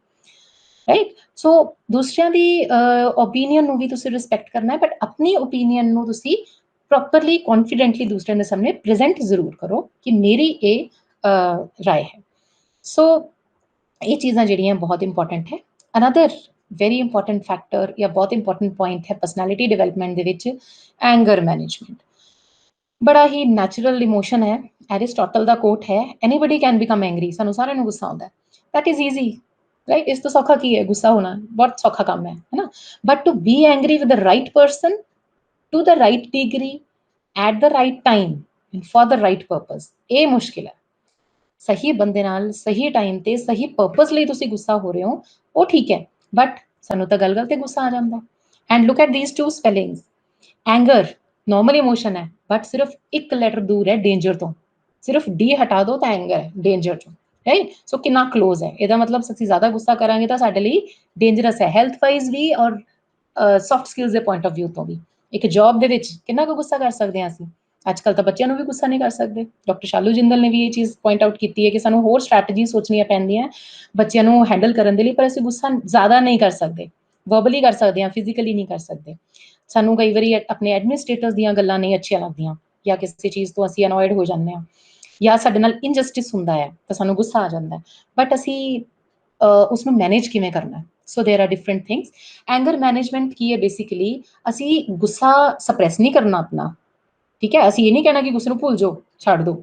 B: ਰਾਈਟ। ਸੋ ਦੂਸਰਿਆਂ ਦੀ ਓਪੀਨੀਅਨ ਨੂੰ ਵੀ ਤੁਸੀਂ ਰਿਸਪੈਕਟ ਕਰਨਾ ਹੈ, ਬਟ ਆਪਣੀ ਓਪੀਨੀਅਨ ਨੂੰ ਤੁਸੀਂ ਪ੍ਰੋਪਰਲੀ ਕੌਨਫੀਡੈਂਟਲੀ ਦੂਸਰਿਆਂ ਦੇ ਸਾਹਮਣੇ ਪ੍ਰੈਜ਼ੈਂਟ ਜ਼ਰੂਰ ਕਰੋ ਕਿ ਮੇਰੀ ਇਹ ਰਾਏ ਹੈ। ਸੋ ਇਹ ਚੀਜ਼ਾਂ ਜਿਹੜੀਆਂ ਬਹੁਤ ਇੰਪੋਰਟੈਂਟ ਹੈ। ਅਨਦਰ ਵੈਰੀ ਇੰਪੋਰਟੈਂਟ ਫੈਕਟਰ ਜਾਂ ਬਹੁਤ ਇੰਪੋਰਟੈਂਟ ਪੁਆਇੰਟ ਹੈ ਪਰਸਨੈਲਿਟੀ ਡਿਵੈਲਪਮੈਂਟ ਦੇ ਵਿੱਚ, ਐਂਗਰ ਮੈਨੇਜਮੈਂਟ। ਬੜਾ ਹੀ ਨੈਚੁਰਲ ਇਮੋਸ਼ਨ ਹੈ। ਐਰਿਸਟੋਟਲ ਦਾ ਕੋਟ ਹੈ, ਐਨੀਬਡੀ ਕੈਨ ਬਿਕਮ ਐਂਗਰੀ। ਸਾਨੂੰ ਸਾਰਿਆਂ ਨੂੰ ਗੁੱਸਾ ਆਉਂਦਾ ਹੈ, ਦੈਟ ਇਜ਼ ਈਜ਼ੀ, ਰਾਈਟ। ਇਸ ਤੋਂ ਸੌਖਾ ਕੀ ਹੈ, ਗੁੱਸਾ ਹੋਣਾ ਬਹੁਤ ਸੌਖਾ ਕੰਮ ਹੈ ਨਾ। But to be angry with the right person, to the right degree, at the right time and for the right purpose, ਇਹ ਮੁਸ਼ਕਿਲ ਹੈ। ਸਹੀ ਬੰਦੇ ਨਾਲ ਸਹੀ ਟਾਈਮ ਤੇ ਸਹੀ ਪਰਪਸ ਲਈ ਤੁਸੀਂ ਗੁੱਸਾ ਹੋ ਰਹੇ ਹੋ, ਉਹ ਠੀਕ ਹੈ। ਬਟ ਸਾਨੂੰ ਤਾਂ ਗੱਲ ਤੇ ਗੁੱਸਾ ਆ ਜਾਂਦਾ। And look at these two spellings. Anger normal emotion है, बट सिर्फ एक लेटर दूर है डेंजर तो। सिर्फ डी हटा दो तो एंगर है डेंजर चो, राइट। सो कितना क्लोज है, ਇਹਦਾ ਮਤਲਬ ਅਸੀਂ ਜ਼ਿਆਦਾ ਗੁੱਸਾ ਕਰਾਂਗੇ ਤਾਂ ਸਾਡੇ ਲਈ ਡੇਂਜਰਸ ਹੈ, ਹੈਲਥ ਵਾਈਜ਼ ਵੀ ਔਰ ਸੌਫਟ ਸਕਿੱਲਸ ਦੇ ਪੁਆਇੰਟ ਆਫ ਵਿਊ ਤੋਂ ਵੀ। ਇੱਕ ਜੌਬ ਦੇ ਵਿੱਚ ਕਿੰਨਾ ਕੁ ਗੁੱਸਾ ਕਰ ਸਕਦੇ ਹਾਂ ਅਸੀਂ। ਅੱਜ ਕੱਲ੍ਹ ਤਾਂ ਬੱਚਿਆਂ ਨੂੰ ਵੀ ਗੁੱਸਾ ਨਹੀਂ ਕਰ ਸਕਦੇ। ਡਾਕਟਰ ਸ਼ਾਲੂ ਜਿੰਦਲ ਨੇ ਵੀ ਇਹ ਚੀਜ਼ ਪੁਆਇੰਟ ਆਊਟ ਕੀਤੀ ਹੈ ਕਿ ਸਾਨੂੰ ਹੋਰ ਸਟ੍ਰੈਟਜੀ ਸੋਚਣੀਆਂ ਪੈਂਦੀਆਂ ਬੱਚਿਆਂ ਨੂੰ ਹੈਂਡਲ ਕਰਨ ਦੇ ਲਈ, ਪਰ ਅਸੀਂ ਗੁੱਸਾ ਜ਼ਿਆਦਾ ਨਹੀਂ ਕਰ ਸਕਦੇ। ਵਰਬਲੀ ਕਰ ਸਕਦੇ ਹਾਂ, ਫਿਜ਼ੀਕਲੀ ਨਹੀਂ ਕਰ ਸਕਦੇ। ਸਾਨੂੰ ਕਈ ਵਾਰੀ ਆਪਣੇ ਐਡਮਿਨਿਸਟ੍ਰੇਟਰਸ ਦੀਆਂ ਗੱਲਾਂ ਨਹੀਂ ਅੱਛੀਆਂ ਲੱਗਦੀਆਂ, ਜਾਂ ਕਿਸੇ ਚੀਜ਼ ਤੋਂ ਅਸੀਂ ਅਨੋਇਡ ਹੋ ਜਾਂਦੇ ਹਾਂ, ਜਾਂ ਸਾਡੇ ਨਾਲ ਇਨਜਸਟਿਸ ਹੁੰਦਾ ਹੈ ਤਾਂ ਸਾਨੂੰ ਗੁੱਸਾ ਆ ਜਾਂਦਾ। ਬਟ ਅਸੀਂ ਉਸਨੂੰ ਮੈਨੇਜ ਕਿਵੇਂ ਕਰਨਾ। So there are different things. Anger management ਕੀ ਹੈ, ਬੇਸਿਕਲੀ ਅਸੀਂ ਗੁੱਸਾ ਸਪਰੈਸ ਨਹੀਂ ਕਰਨਾ ਆਪਣਾ, ਠੀਕ ਹੈ। ਅਸੀਂ ਇਹ ਨਹੀਂ ਕਹਿਣਾ ਕਿ ਗੁੱਸੇ ਨੂੰ ਭੁੱਲ ਜਾਓ, ਛੱਡ ਦਿਓ।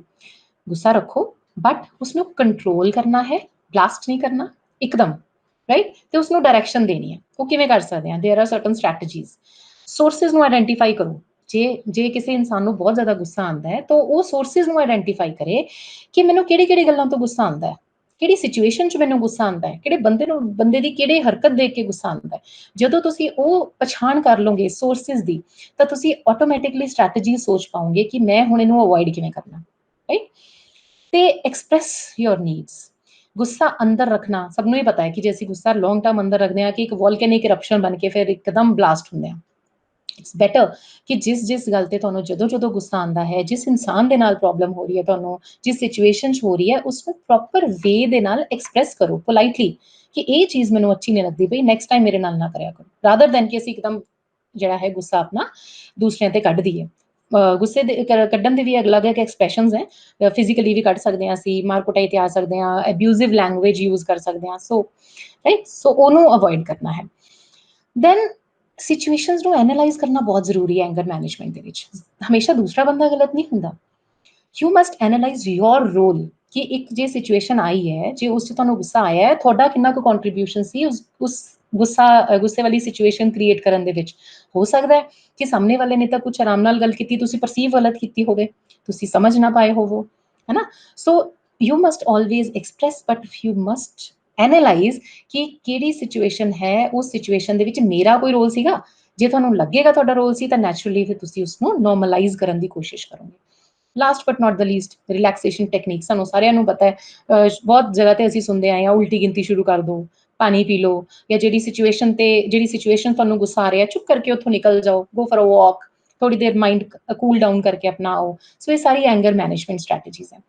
B: ਗੁੱਸਾ ਰੱਖੋ, ਬਟ ਉਸਨੂੰ ਕੰਟਰੋਲ ਕਰਨਾ ਹੈ, ਬਲਾਸਟ ਨਹੀਂ ਕਰਨਾ ਇੱਕਦਮ, ਰਾਈਟ। ਤੇ ਉਸਨੂੰ ਡਾਇਰੈਕਸ਼ਨ ਦੇਣੀ ਹੈ। ਉਹ ਕਿਵੇਂ ਕਰ ਸਕਦੇ ਹਾਂ, ਦੇਰ ਆਰ ਸਰਟਨ ਸਟ੍ਰੈਟਜੀਜ਼। ਸੋਰਸਿਸ ਨੂੰ ਆਇਡੈਂਟੀਫਾਈ ਕਰੋ। ਜੇ ਕਿਸੇ ਇਨਸਾਨ ਨੂੰ ਬਹੁਤ ਜ਼ਿਆਦਾ ਗੁੱਸਾ ਆਉਂਦਾ ਹੈ ਤਾਂ ਉਹ ਸੋਰਸਿਸ ਨੂੰ ਆਇਡੈਂਟੀਫਾਈ ਕਰੇ ਕਿ ਮੈਨੂੰ ਕਿਹੜੀ ਗੱਲਾਂ ਤੋਂ ਗੁੱਸਾ ਆਉਂਦਾ ਹੈ, ਕਿਹੜੀ ਸਿਚੁਏਸ਼ਨ 'ਚ ਮੈਨੂੰ ਗੁੱਸਾ ਆਉਂਦਾ ਹੈ, ਕਿਹੜੇ ਬੰਦੇ ਦੀ ਕਿਹੜੀ ਹਰਕਤ ਦੇਖ ਕੇ ਗੁੱਸਾ ਆਉਂਦਾ ਹੈ। ਜਦੋਂ ਤੁਸੀਂ ਉਹ ਪਛਾਣ ਕਰ ਲਓਗੇ ਸੋਰਸਿਸ ਦੀ, ਤਾਂ ਤੁਸੀਂ ਆਟੋਮੈਟਿਕਲੀ ਸਟ੍ਰੈਟਜੀ ਸੋਚ ਪਾਓਗੇ ਕਿ ਮੈਂ ਹੁਣ ਇਹਨੂੰ ਅਵੋਇਡ ਕਿਵੇਂ ਕਰਨਾ, ਰਾਈਟ। ਤੇ ਐਕਸਪ੍ਰੈਸ ਯੋਰ ਨੀਡਸ। ਗੁੱਸਾ ਅੰਦਰ ਰੱਖਣਾ ਸਭ ਨੂੰ ਹੀ ਪਤਾ ਹੈ ਕਿ ਜੇ ਅਸੀਂ ਗੁੱਸਾ ਲੌਂਗ ਟਰਮ ਅੰਦਰ ਰੱਖਦੇ ਹਾਂ ਕਿ ਇੱਕ ਵੋਲਕੈਨਿਕ ਇਰਪਸ਼ਨ ਬਣ ਕੇ ਫਿਰ ਇੱਕਦਮ ਬਲਾਸਟ ਹੁੰਦੇ ਆ। ਇਟਸ ਬੈਟਰ ਕਿ ਜਿਸ ਗੱਲ ਤੇ ਤੁਹਾਨੂੰ ਜਦੋਂ ਗੁੱਸਾ ਆਉਂਦਾ ਹੈ, ਜਿਸ ਇਨਸਾਨ ਦੇ ਨਾਲ ਪ੍ਰੋਬਲਮ ਹੋ ਰਹੀ ਹੈ ਤੁਹਾਨੂੰ, ਜਿਸ ਸਿਚੁਏਸ਼ਨ 'ਚ ਹੋ ਰਹੀ ਹੈ, ਉਸਨੂੰ ਪ੍ਰੋਪਰ ਵੇ ਦੇ ਨਾਲ ਐਕਸਪ੍ਰੈਸ ਕਰੋ ਪੋਲਾਈਟਲੀ ਕਿ ਇਹ ਚੀਜ਼ ਮੈਨੂੰ ਅੱਛੀ ਨਹੀਂ ਲੱਗਦੀ ਬਈ, ਨੈਕਸਟ ਟਾਈਮ ਮੇਰੇ ਨਾਲ ਨਾ ਕਰਿਆ ਕਰੋ, ਰਾਦਰ ਦੈਨ ਕਿ ਅਸੀਂ ਇੱਕਦਮ ਜਿਹੜਾ ਹੈ ਗੁੱਸਾ ਆਪਣਾ ਦੂਸਰਿਆਂ ਤੇ ਕੱਢ ਦਈਏ। ਗੁੱਸੇ ਦੇ ਕੱਢਣ ਦੇ ਵੀ ਅਲੱਗ-ਅਲੱਗ ਐਕਸਪ੍ਰੈਸ਼ਨਸ ਹੈ। ਫਿਜ਼ੀਕਲੀ ਵੀ ਕੱਢ ਸਕਦੇ ਹਾਂ ਅਸੀਂ, ਮਾਰ ਕੁਟਾਈ ਤੇ ਆ ਸਕਦੇ ਹਾਂ, ਅਬਿਊਜ਼ਿਵ ਲੈਂਗੁਏਜ ਯੂਜ਼ ਕਰ ਸਕਦੇ ਹਾਂ। ਸੋ ਰਾਈਟ, ਸੋ ਉਹਨੂੰ ਅਵੋਇਡ ਕਰਨਾ ਹੈ। ਦੈਨ ਸਿਚੁਏਸ਼ਨਸ ਨੂੰ ਐਨਾਲਾਈਜ਼ ਕਰਨਾ ਬਹੁਤ ਜ਼ਰੂਰੀ ਹੈ ਐਂਗਰ ਮੈਨੇਜਮੈਂਟ ਦੇ ਵਿੱਚ। ਹਮੇਸ਼ਾ ਦੂਸਰਾ ਬੰਦਾ ਗਲਤ ਨਹੀਂ ਹੁੰਦਾ। You must analyse your role ਕਿ ਇੱਕ ਜੇ ਸਿਚੁਏਸ਼ਨ ਆਈ ਹੈ, ਜੇ ਉਸ 'ਚ ਤੁਹਾਨੂੰ ਗੁੱਸਾ ਆਇਆ ਹੈ, ਤੁਹਾਡਾ ਕਿੰਨਾ ਕੁ ਕੰਟਰੀਬਿਊਸ਼ਨ ਸੀ ਉਸ ਗੁੱਸੇ ਵਾਲੀ ਸਿਚੁਏਸ਼ਨ ਕ੍ਰੀਏਟ ਕਰਨ ਦੇ ਵਿੱਚ। ਹੋ ਸਕਦਾ ਹੈ ਕਿ ਸਾਹਮਣੇ ਵਾਲੇ ਨੇ ਤਾਂ ਕੁਛ ਆਰਾਮ ਨਾਲ ਗੱਲ ਕੀਤੀ, ਤੁਸੀਂ ਪਰਸੀਵ ਗਲਤ ਕੀਤੀ ਹੋਵੇ, ਤੁਸੀਂ ਸਮਝ ਨਾ ਪਾਏ ਹੋਵੋ, ਹੈ ਨਾ। So you must always express, but you must analyse ਕਿ ਕਿਹੜੀ ਸਿਚੁਏਸ਼ਨ ਹੈ, ਉਸ ਸਿਚੁਏਸ਼ਨ ਦੇ ਵਿੱਚ ਮੇਰਾ ਕੋਈ ਰੋਲ ਸੀਗਾ। ਜੇ ਤੁਹਾਨੂੰ ਲੱਗੇਗਾ ਤੁਹਾਡਾ ਰੋਲ ਸੀ ਤਾਂ ਨੈਚੁਰਲੀ ਫਿਰ ਤੁਸੀਂ ਉਸਨੂੰ ਨੋਰਮਲਾਈਜ਼ ਕਰਨ ਦੀ ਕੋਸ਼ਿਸ਼ ਕਰੋਗੇ। Last but not the least, relaxation technique. ਸਾਨੂੰ ਸਾਰਿਆਂ ਨੂੰ ਪਤਾ ਹੈ, ਬਹੁਤ ਜਗ੍ਹਾ ਤੇ ਅਸੀਂ ਸੁਣਦੇ ਆਏ ਹਾਂ, ਉਲਟੀ ਗਿਣਤੀ ਸ਼ੁਰੂ ਕਰ ਦਿਓ, ਪਾਣੀ ਪੀ ਲਓ, ਜਾਂ ਜਿਹੜੀ ਸਿਚੁਏਸ਼ਨ ਤੁਹਾਨੂੰ ਗੁੱਸਾ ਆ ਰਿਹਾ, ਚੁੱਪ ਕਰਕੇ ਉੱਥੋਂ ਨਿਕਲ ਜਾਓ, ਗੋ ਫॉर ਅ ਵਾਕ, ਥੋੜੀ ਦੇਰ ਮਾਈਂਡ ਕੂਲ ਡਾਊਨ ਕਰਕੇ ਆਪਣਾ ਆਓ। ਸੋ ਇਹ ਸਾਰੀ ਐਂਗਰ ਮੈਨੇਜਮੈਂਟ ਸਟ੍ਰੈਟਜੀਜ਼ ਹੈ।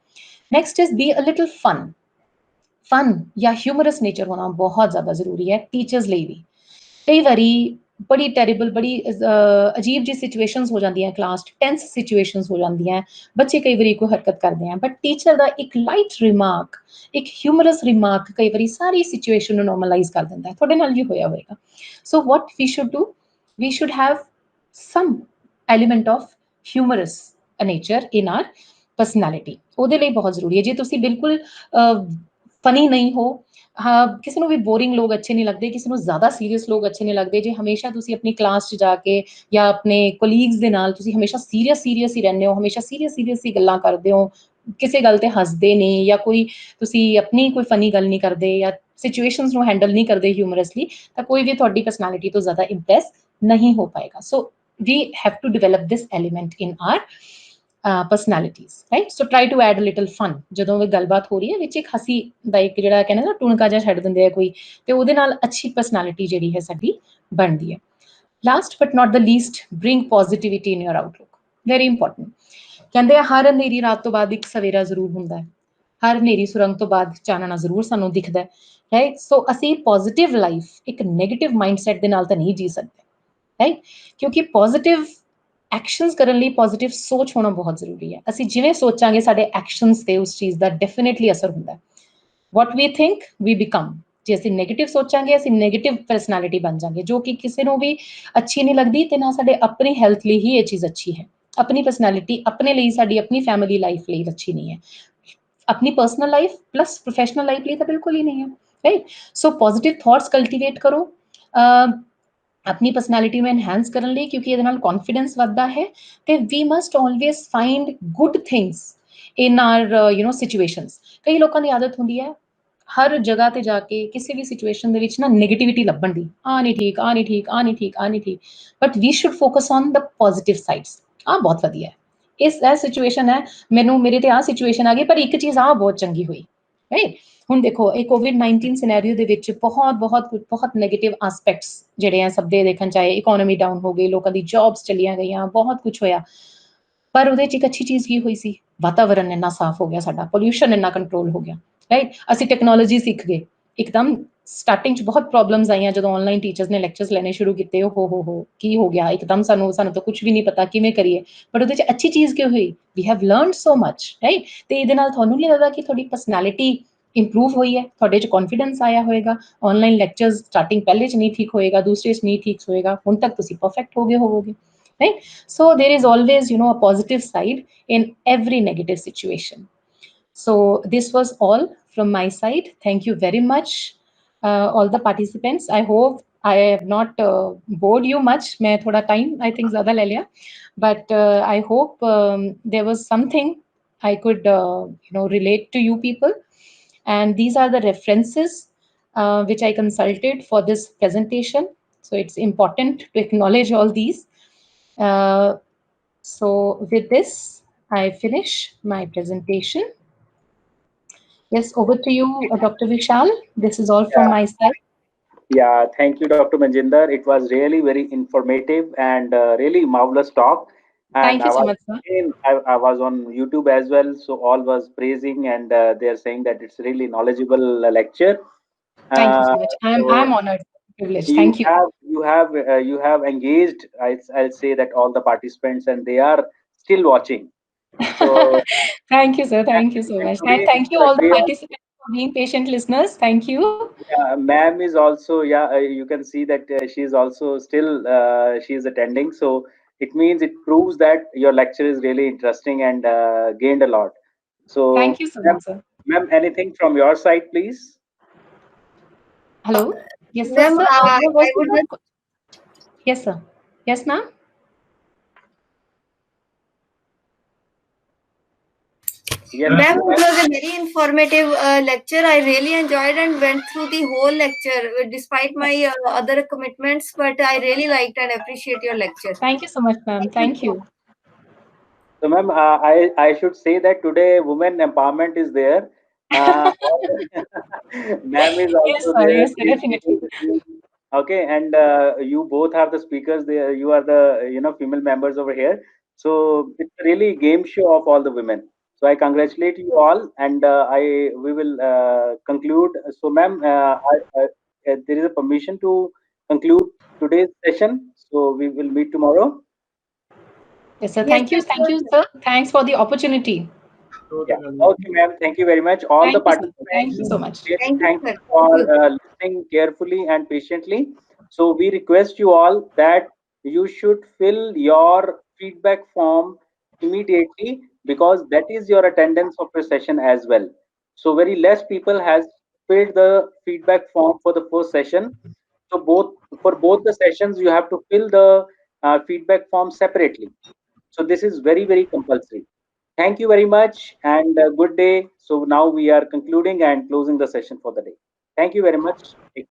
B: Next is be a little fun ਜਾਂ ਹਿਊਮਰਸ ਨੇਚਰ ਹੋਣਾ ਬਹੁਤ ਜ਼ਿਆਦਾ ਜ਼ਰੂਰੀ ਹੈ ਟੀਚਰਸ ਲਈ ਵੀ। ਕਈ ਵਾਰੀ ਬੜੀ ਟੈਰੀਬਲ, ਬੜੀ ਅਜੀਬ ਜਿਹੀ ਸਿਚੁਏਸ਼ਨਸ ਹੋ ਜਾਂਦੀਆਂ ਕਲਾਸ 'ਚ, ਟੈਂਸ ਸਿਚੁਏਸ਼ਨਸ ਹੋ ਜਾਂਦੀਆਂ, ਬੱਚੇ ਕਈ ਵਾਰੀ ਕੋਈ ਹਰਕਤ ਕਰਦੇ ਆ, ਬਟ ਟੀਚਰ ਦਾ ਇੱਕ ਲਾਈਟ ਰਿਮਾਰਕ, ਇੱਕ ਹਿਊਮਰਸ ਰਿਮਾਰਕ ਕਈ ਵਾਰੀ ਸਾਰੀ ਸਿਚੁਏਸ਼ਨ ਨੂੰ ਨੋਰਮਲਾਈਜ਼ ਕਰ ਦਿੰਦਾ ਹੈ। ਤੁਹਾਡੇ ਨਾਲ ਵੀ ਹੋਇਆ ਹੋਵੇਗਾ। So what we should do, we should have some element of humorous nature in our personality। ਉਹਦੇ ਲਈ ਬਹੁਤ ਜ਼ਰੂਰੀ ਹੈ। ਜੇ ਤੁਸੀਂ ਬਿਲਕੁਲ ਫਨੀ ਨਹੀਂ ਹੋ, ਹਾਂ ਕਿਸੇ ਨੂੰ ਵੀ ਬੋਰਿੰਗ ਲੋਕ ਅੱਛੇ ਨਹੀਂ ਲੱਗਦੇ, ਕਿਸੇ ਨੂੰ ਜ਼ਿਆਦਾ ਸੀਰੀਅਸ ਲੋਕ ਅੱਛੇ ਨਹੀਂ ਲੱਗਦੇ। ਜੇ ਹਮੇਸ਼ਾ ਤੁਸੀਂ ਆਪਣੀ ਕਲਾਸ 'ਚ ਜਾ ਕੇ ਜਾਂ ਆਪਣੇ ਕੋਲੀਗਸ ਦੇ ਨਾਲ ਤੁਸੀਂ ਹਮੇਸ਼ਾ ਸੀਰੀਅਸ ਹੀ ਰਹਿੰਦੇ ਹੋ, ਹਮੇਸ਼ਾ ਸੀਰੀਅਸ ਹੀ ਗੱਲਾਂ ਕਰਦੇ ਹੋ, ਕਿਸੇ ਗੱਲ ਤੇ ਹੱਸਦੇ ਨਹੀਂ, ਜਾਂ ਕੋਈ ਤੁਸੀਂ ਆਪਣੀ ਕੋਈ ਫਨੀ ਗੱਲ ਨਹੀਂ ਕਰਦੇ, ਜਾਂ ਸਿਚੁਏਸ਼ਨਸ ਨੂੰ ਹੈਂਡਲ ਨਹੀਂ ਕਰਦੇ ਹਿਊਮਰਸਲੀ, ਤਾਂ ਕੋਈ ਵੀ ਤੁਹਾਡੀ ਪਰਸਨੈਲਿਟੀ ਤੋਂ ਜ਼ਿਆਦਾ ਇੰਪ੍ਰੈਸ ਨਹੀਂ ਹੋ ਪਾਏਗਾ। ਸੋ we have to develop this element in our personalities, right? So try to add a little fun ਜਦੋਂ ਵੀ ਗੱਲਬਾਤ ਹੋ ਰਹੀ ਹੈ ਵਿੱਚ ਇੱਕ ਹਸੀ ਦਾ ਇੱਕ ਜਿਹੜਾ ਕਹਿੰਦੇ ਨਾ ਟੁਣਕਾ ਜਿਹਾ ਛੱਡ ਦਿੰਦੇ ਆ ਕੋਈ, ਤੇ ਉਹਦੇ ਨਾਲ ਅੱਛੀ ਪਰਸਨੈਲਿਟੀ ਜਿਹੜੀ ਹੈ ਸਾਡੀ ਬਣਦੀ ਹੈ। Last but not the least, bring positivity in your outlook, very important. ਕਹਿੰਦੇ ਆ ਹਰ ਹਨੇਰੀ ਰਾਤ ਤੋਂ ਬਾਅਦ ਇੱਕ ਸਵੇਰਾ ਜ਼ਰੂਰ ਹੁੰਦਾ ਹੈ, ਹਰ ਹਨੇਰੀ ਸੁਰੰਗ ਤੋਂ ਬਾਅਦ ਚਾਨਣਾ ਜ਼ਰੂਰ ਸਾਨੂੰ ਦਿਖਦਾ ਹੈ, ਰਾਈਟ? ਸੋ ਅਸੀਂ ਪੋਜ਼ਿਟਿਵ ਲਾਈਫ ਇੱਕ ਨੈਗੇਟਿਵ ਮਾਈਂਡਸੈਟ ਦੇ ਨਾਲ ਤਾਂ ਨਹੀਂ ਜੀ ਸਕਦੇ, ਰਾਈਟ? ਕਿਉਂਕਿ ਪੋਜ਼ਿਟਿਵ ਐਕਸ਼ਨਸ ਕਰਨ ਲਈ ਪੋਜ਼ਿਟਿਵ ਸੋਚ ਹੋਣਾ ਬਹੁਤ ਜ਼ਰੂਰੀ ਹੈ। ਅਸੀਂ ਜਿਵੇਂ ਸੋਚਾਂਗੇ ਸਾਡੇ ਐਕਸ਼ਨਸ ਤੇ ਉਸ ਚੀਜ਼ ਦਾ ਡੈਫੀਨੇਟਲੀ ਅਸਰ ਹੁੰਦਾ ਹੈ। ਵਾਟ ਵੀ ਥਿੰਕ ਵੀ ਬਿਕਮ। ਜੇ ਅਸੀਂ ਨੈਗੇਟਿਵ ਸੋਚਾਂਗੇ ਅਸੀਂ ਨੈਗੇਟਿਵ ਪਰਸਨੈਲਿਟੀ ਬਣ ਜਾਵਾਂਗੇ, ਜੋ ਕਿ ਕਿਸੇ ਨੂੰ ਵੀ ਅੱਛੀ ਨਹੀਂ ਲੱਗਦੀ, ਤੇ ਨਾ ਸਾਡੇ ਆਪਣੀ ਹੈਲਥ ਲਈ ਹੀ ਇਹ ਚੀਜ਼ ਅੱਛੀ ਹੈ। ਆਪਣੀ ਪਰਸਨੈਲਿਟੀ ਆਪਣੇ ਲਈ, ਸਾਡੀ ਆਪਣੀ ਫੈਮਿਲੀ ਲਾਈਫ ਲਈ ਅੱਛੀ ਨਹੀਂ ਹੈ, ਆਪਣੀ personal life plus professional life ਲਈ ਤਾਂ ਬਿਲਕੁਲ ਹੀ ਨਹੀਂ ਹੈ, ਰਾਈਟ? ਸੋ ਪੋਜ਼ਿਟਿਵ ਥਾਟਸ ਕਲਟੀਵੇਟ ਕਰੋ ਆਪਣੀ ਪਰਸਨੈਲਿਟੀ ਨੂੰ ਐਨਹਾਂਸ ਕਰਨ ਲਈ, ਕਿਉਂਕਿ ਇਹਦੇ ਨਾਲ ਕੌਨਫੀਡੈਂਸ ਵੱਧਦਾ ਹੈ। ਤੇ we must always find good things in our situations. ਕਈ ਲੋਕਾਂ ਦੀ ਆਦਤ ਹੁੰਦੀ ਹੈ ਹਰ ਜਗ੍ਹਾ ਤੇ ਜਾ ਕੇ ਕਿਸੇ ਵੀ ਸਿਚੁਏਸ਼ਨ ਦੇ ਵਿੱਚ ਨਾ ਨੈਗੇਟਿਵਿਟੀ ਲੱਭਣ ਦੀ, ਆ ਨਹੀਂ ਠੀਕ, ਆ ਨਹੀਂ ਠੀਕ, ਆ ਨਹੀਂ ਠੀਕ, ਆ ਨਹੀਂ ਠੀਕ। But we should focus on the positive sides. ਆ ਬਹੁਤ ਵਧੀਆ ਹੈ, ਇਹ ਸਿਚੁਏਸ਼ਨ ਹੈ, ਮੈਨੂੰ ਮੇਰੇ ਤੇ ਆਹ ਸਿਚੁਏਸ਼ਨ ਆ ਗਈ, ਪਰ ਇੱਕ ਚੀਜ਼ ਆ ਬਹੁਤ ਚੰਗੀ ਹੋਈ, ਰਾਈਟ? ਹੁਣ ਦੇਖੋ ਇਹ COVID-19 ਸਿਨੈਰੀਓ ਦੇ ਵਿੱਚ ਬਹੁਤ ਨੈਗੇਟਿਵ ਐਸਪੈਕਟਸ ਜਿਹੜੇ ਆ ਸਭ ਦੇ ਦੇਖਣ ਚਾਹੇ, ਇਕੋਨੋਮੀ ਡਾਊਨ ਹੋ ਗਈ, ਲੋਕਾਂ ਦੀ ਜੌਬਸ ਚਲੀਆਂ ਗਈਆਂ, ਬਹੁਤ ਕੁਝ ਹੋਇਆ, ਪਰ ਉਹਦੇ 'ਚ ਇੱਕ ਅੱਛੀ ਚੀਜ਼ ਕੀ ਹੋਈ ਸੀ? ਵਾਤਾਵਰਨ ਇੰਨਾ ਸਾਫ਼ ਹੋ ਗਿਆ, ਸਾਡਾ ਪੋਲਿਊਸ਼ਨ ਇੰਨਾ ਕੰਟਰੋਲ ਹੋ ਗਿਆ, ਰਾਈਟ? ਅਸੀਂ ਟੈਕਨੋਲੋਜੀ ਸਿੱਖ ਗਏ ਇੱਕਦਮ। ਸਟਾਰਟਿੰਗ 'ਚ ਬਹੁਤ ਪ੍ਰੋਬਲਮਸ ਆਈਆਂ ਜਦੋਂ ਆਨਲਾਈਨ ਟੀਚਰਸ ਨੇ ਲੈਕਚਰਸ ਲੈਣੇ ਸ਼ੁਰੂ ਕੀਤੇ, ਉਹ ਹੋ ਕੀ ਹੋ ਗਿਆ ਇੱਕਦਮ, ਸਾਨੂੰ ਤਾਂ ਕੁਝ ਵੀ ਨਹੀਂ ਪਤਾ ਕਿਵੇਂ ਕਰੀਏ। ਬਟ ਉਹਦੇ 'ਚ ਅੱਛੀ ਚੀਜ਼ ਕੀ ਹੋਈ? We have learned so much, right? ਤੇ ਇਹਦੇ ਨਾਲ ਤੁਹਾਨੂੰ ਨਹੀਂ ਲੱਗਦਾ ਕਿ ਤੁਹਾਡੀ ਪਰਸਨੈਲਿਟੀ ਇੰਪਰੂਵ ਹੋਈ ਹੈ, ਤੁਹਾਡੇ 'ਚ ਕੌਨਫੀਡੈਂਸ ਆਇਆ ਹੋਏਗਾ? ਆਨਲਾਈਨ ਲੈਕਚਰਸ ਸਟਾਰਟਿੰਗ ਪਹਿਲੇ 'ਚ ਨਹੀਂ ਠੀਕ ਹੋਏਗਾ, ਦੂਸਰੇ 'ਚ ਨਹੀਂ ਠੀਕ ਹੋਏਗਾ, ਹੁਣ ਤੱਕ ਤੁਸੀਂ ਪਰਫੈਕਟ ਹੋ ਗਏ ਹੋਵੋਗੇ, right? So there is always a positive side in every negative situation. So this was all from my side. Thank you very much, all the participants. I hope I have not bored you much. मैं थोड़ा time I think ज़्यादा ले लिया, but I hope there was something I could relate to you people. And these are the references which I consulted for this presentation. So it's important to acknowledge all these. So with this, I finish my presentation. Yes, over to you, Dr. Vishal. This is all from my side.
A: Yeah, thank you, Dr. Manjinder. It was really very informative and really marvelous talk. And
B: Thank you so much, sir.
A: I was on YouTube as well, so all was praising and they are saying that it's really knowledgeable lecture.
B: Thank you
A: Uh,
B: so much.
A: so
B: I'm honored, privileged. Thank you.
A: you have engaged. I'll say that all the participants and they are still watching. So
B: Thank you, sir. Thank you so
A: and
B: much. And
A: today is
B: thank you
A: the
B: all the
A: day of.
B: participants for being patient listeners. Thank you.
A: Yeah, ma'am is also, yeah, you can see that she is also still she is attending. So it means it proves that your lecture is really interesting and gained a lot.
B: Thank
A: So,
B: you so
A: ma'am,
B: much, sir.
A: Anything from your side, please?
B: Hello. Yes, sir.
C: Ma'am,
B: Sir, your voice
C: I
B: is
C: would
B: not.
C: just,
B: Yes, sir. Yes, ma'am.
A: Yes,
C: ma'am,
A: go
C: it
A: ahead.
C: was a very informative lecture. I really enjoyed and went through the whole lecture despite my other commitments. But I really liked and appreciate your lecture.
B: Thank you so much, ma'am.
C: Thank
B: Thank
C: you.
B: you.
A: So, ma'am, I should say that today women empowerment is there. Uh, ma'am is
B: Yes,
A: also
B: sir.
A: there.
B: Yes, sir. Definitely.
A: Okay, and you both are the speakers there. You are the female members over here. So it's really game show of all the women. So I congratulate you all, and I we will conclude. So, ma'am, there is a permission to conclude today's session. So we will meet tomorrow.
B: Yes, sir.
C: Yes,
B: Thank you.
C: yes,
B: Thank
C: sure,
B: you,
C: sir.
B: sir. Thanks for the opportunity.
A: Yeah. Okay, ma'am. Thank you very much. All the
B: Thank you, sir. Thank
A: participants,
B: you so much.
A: really
C: Thank you,
A: thank
C: sir.
A: you
C: Thank you.
A: for listening carefully and patiently. So we request you all that you should fill your feedback form immediately because that is your attendance of your session as well. So very less people has filled the feedback form for the first session. So for both the sessions, you have to fill the feedback form separately. So this is very, very compulsory. Thank you very much and good day. So now we are concluding and closing the session for the day. Thank you very much.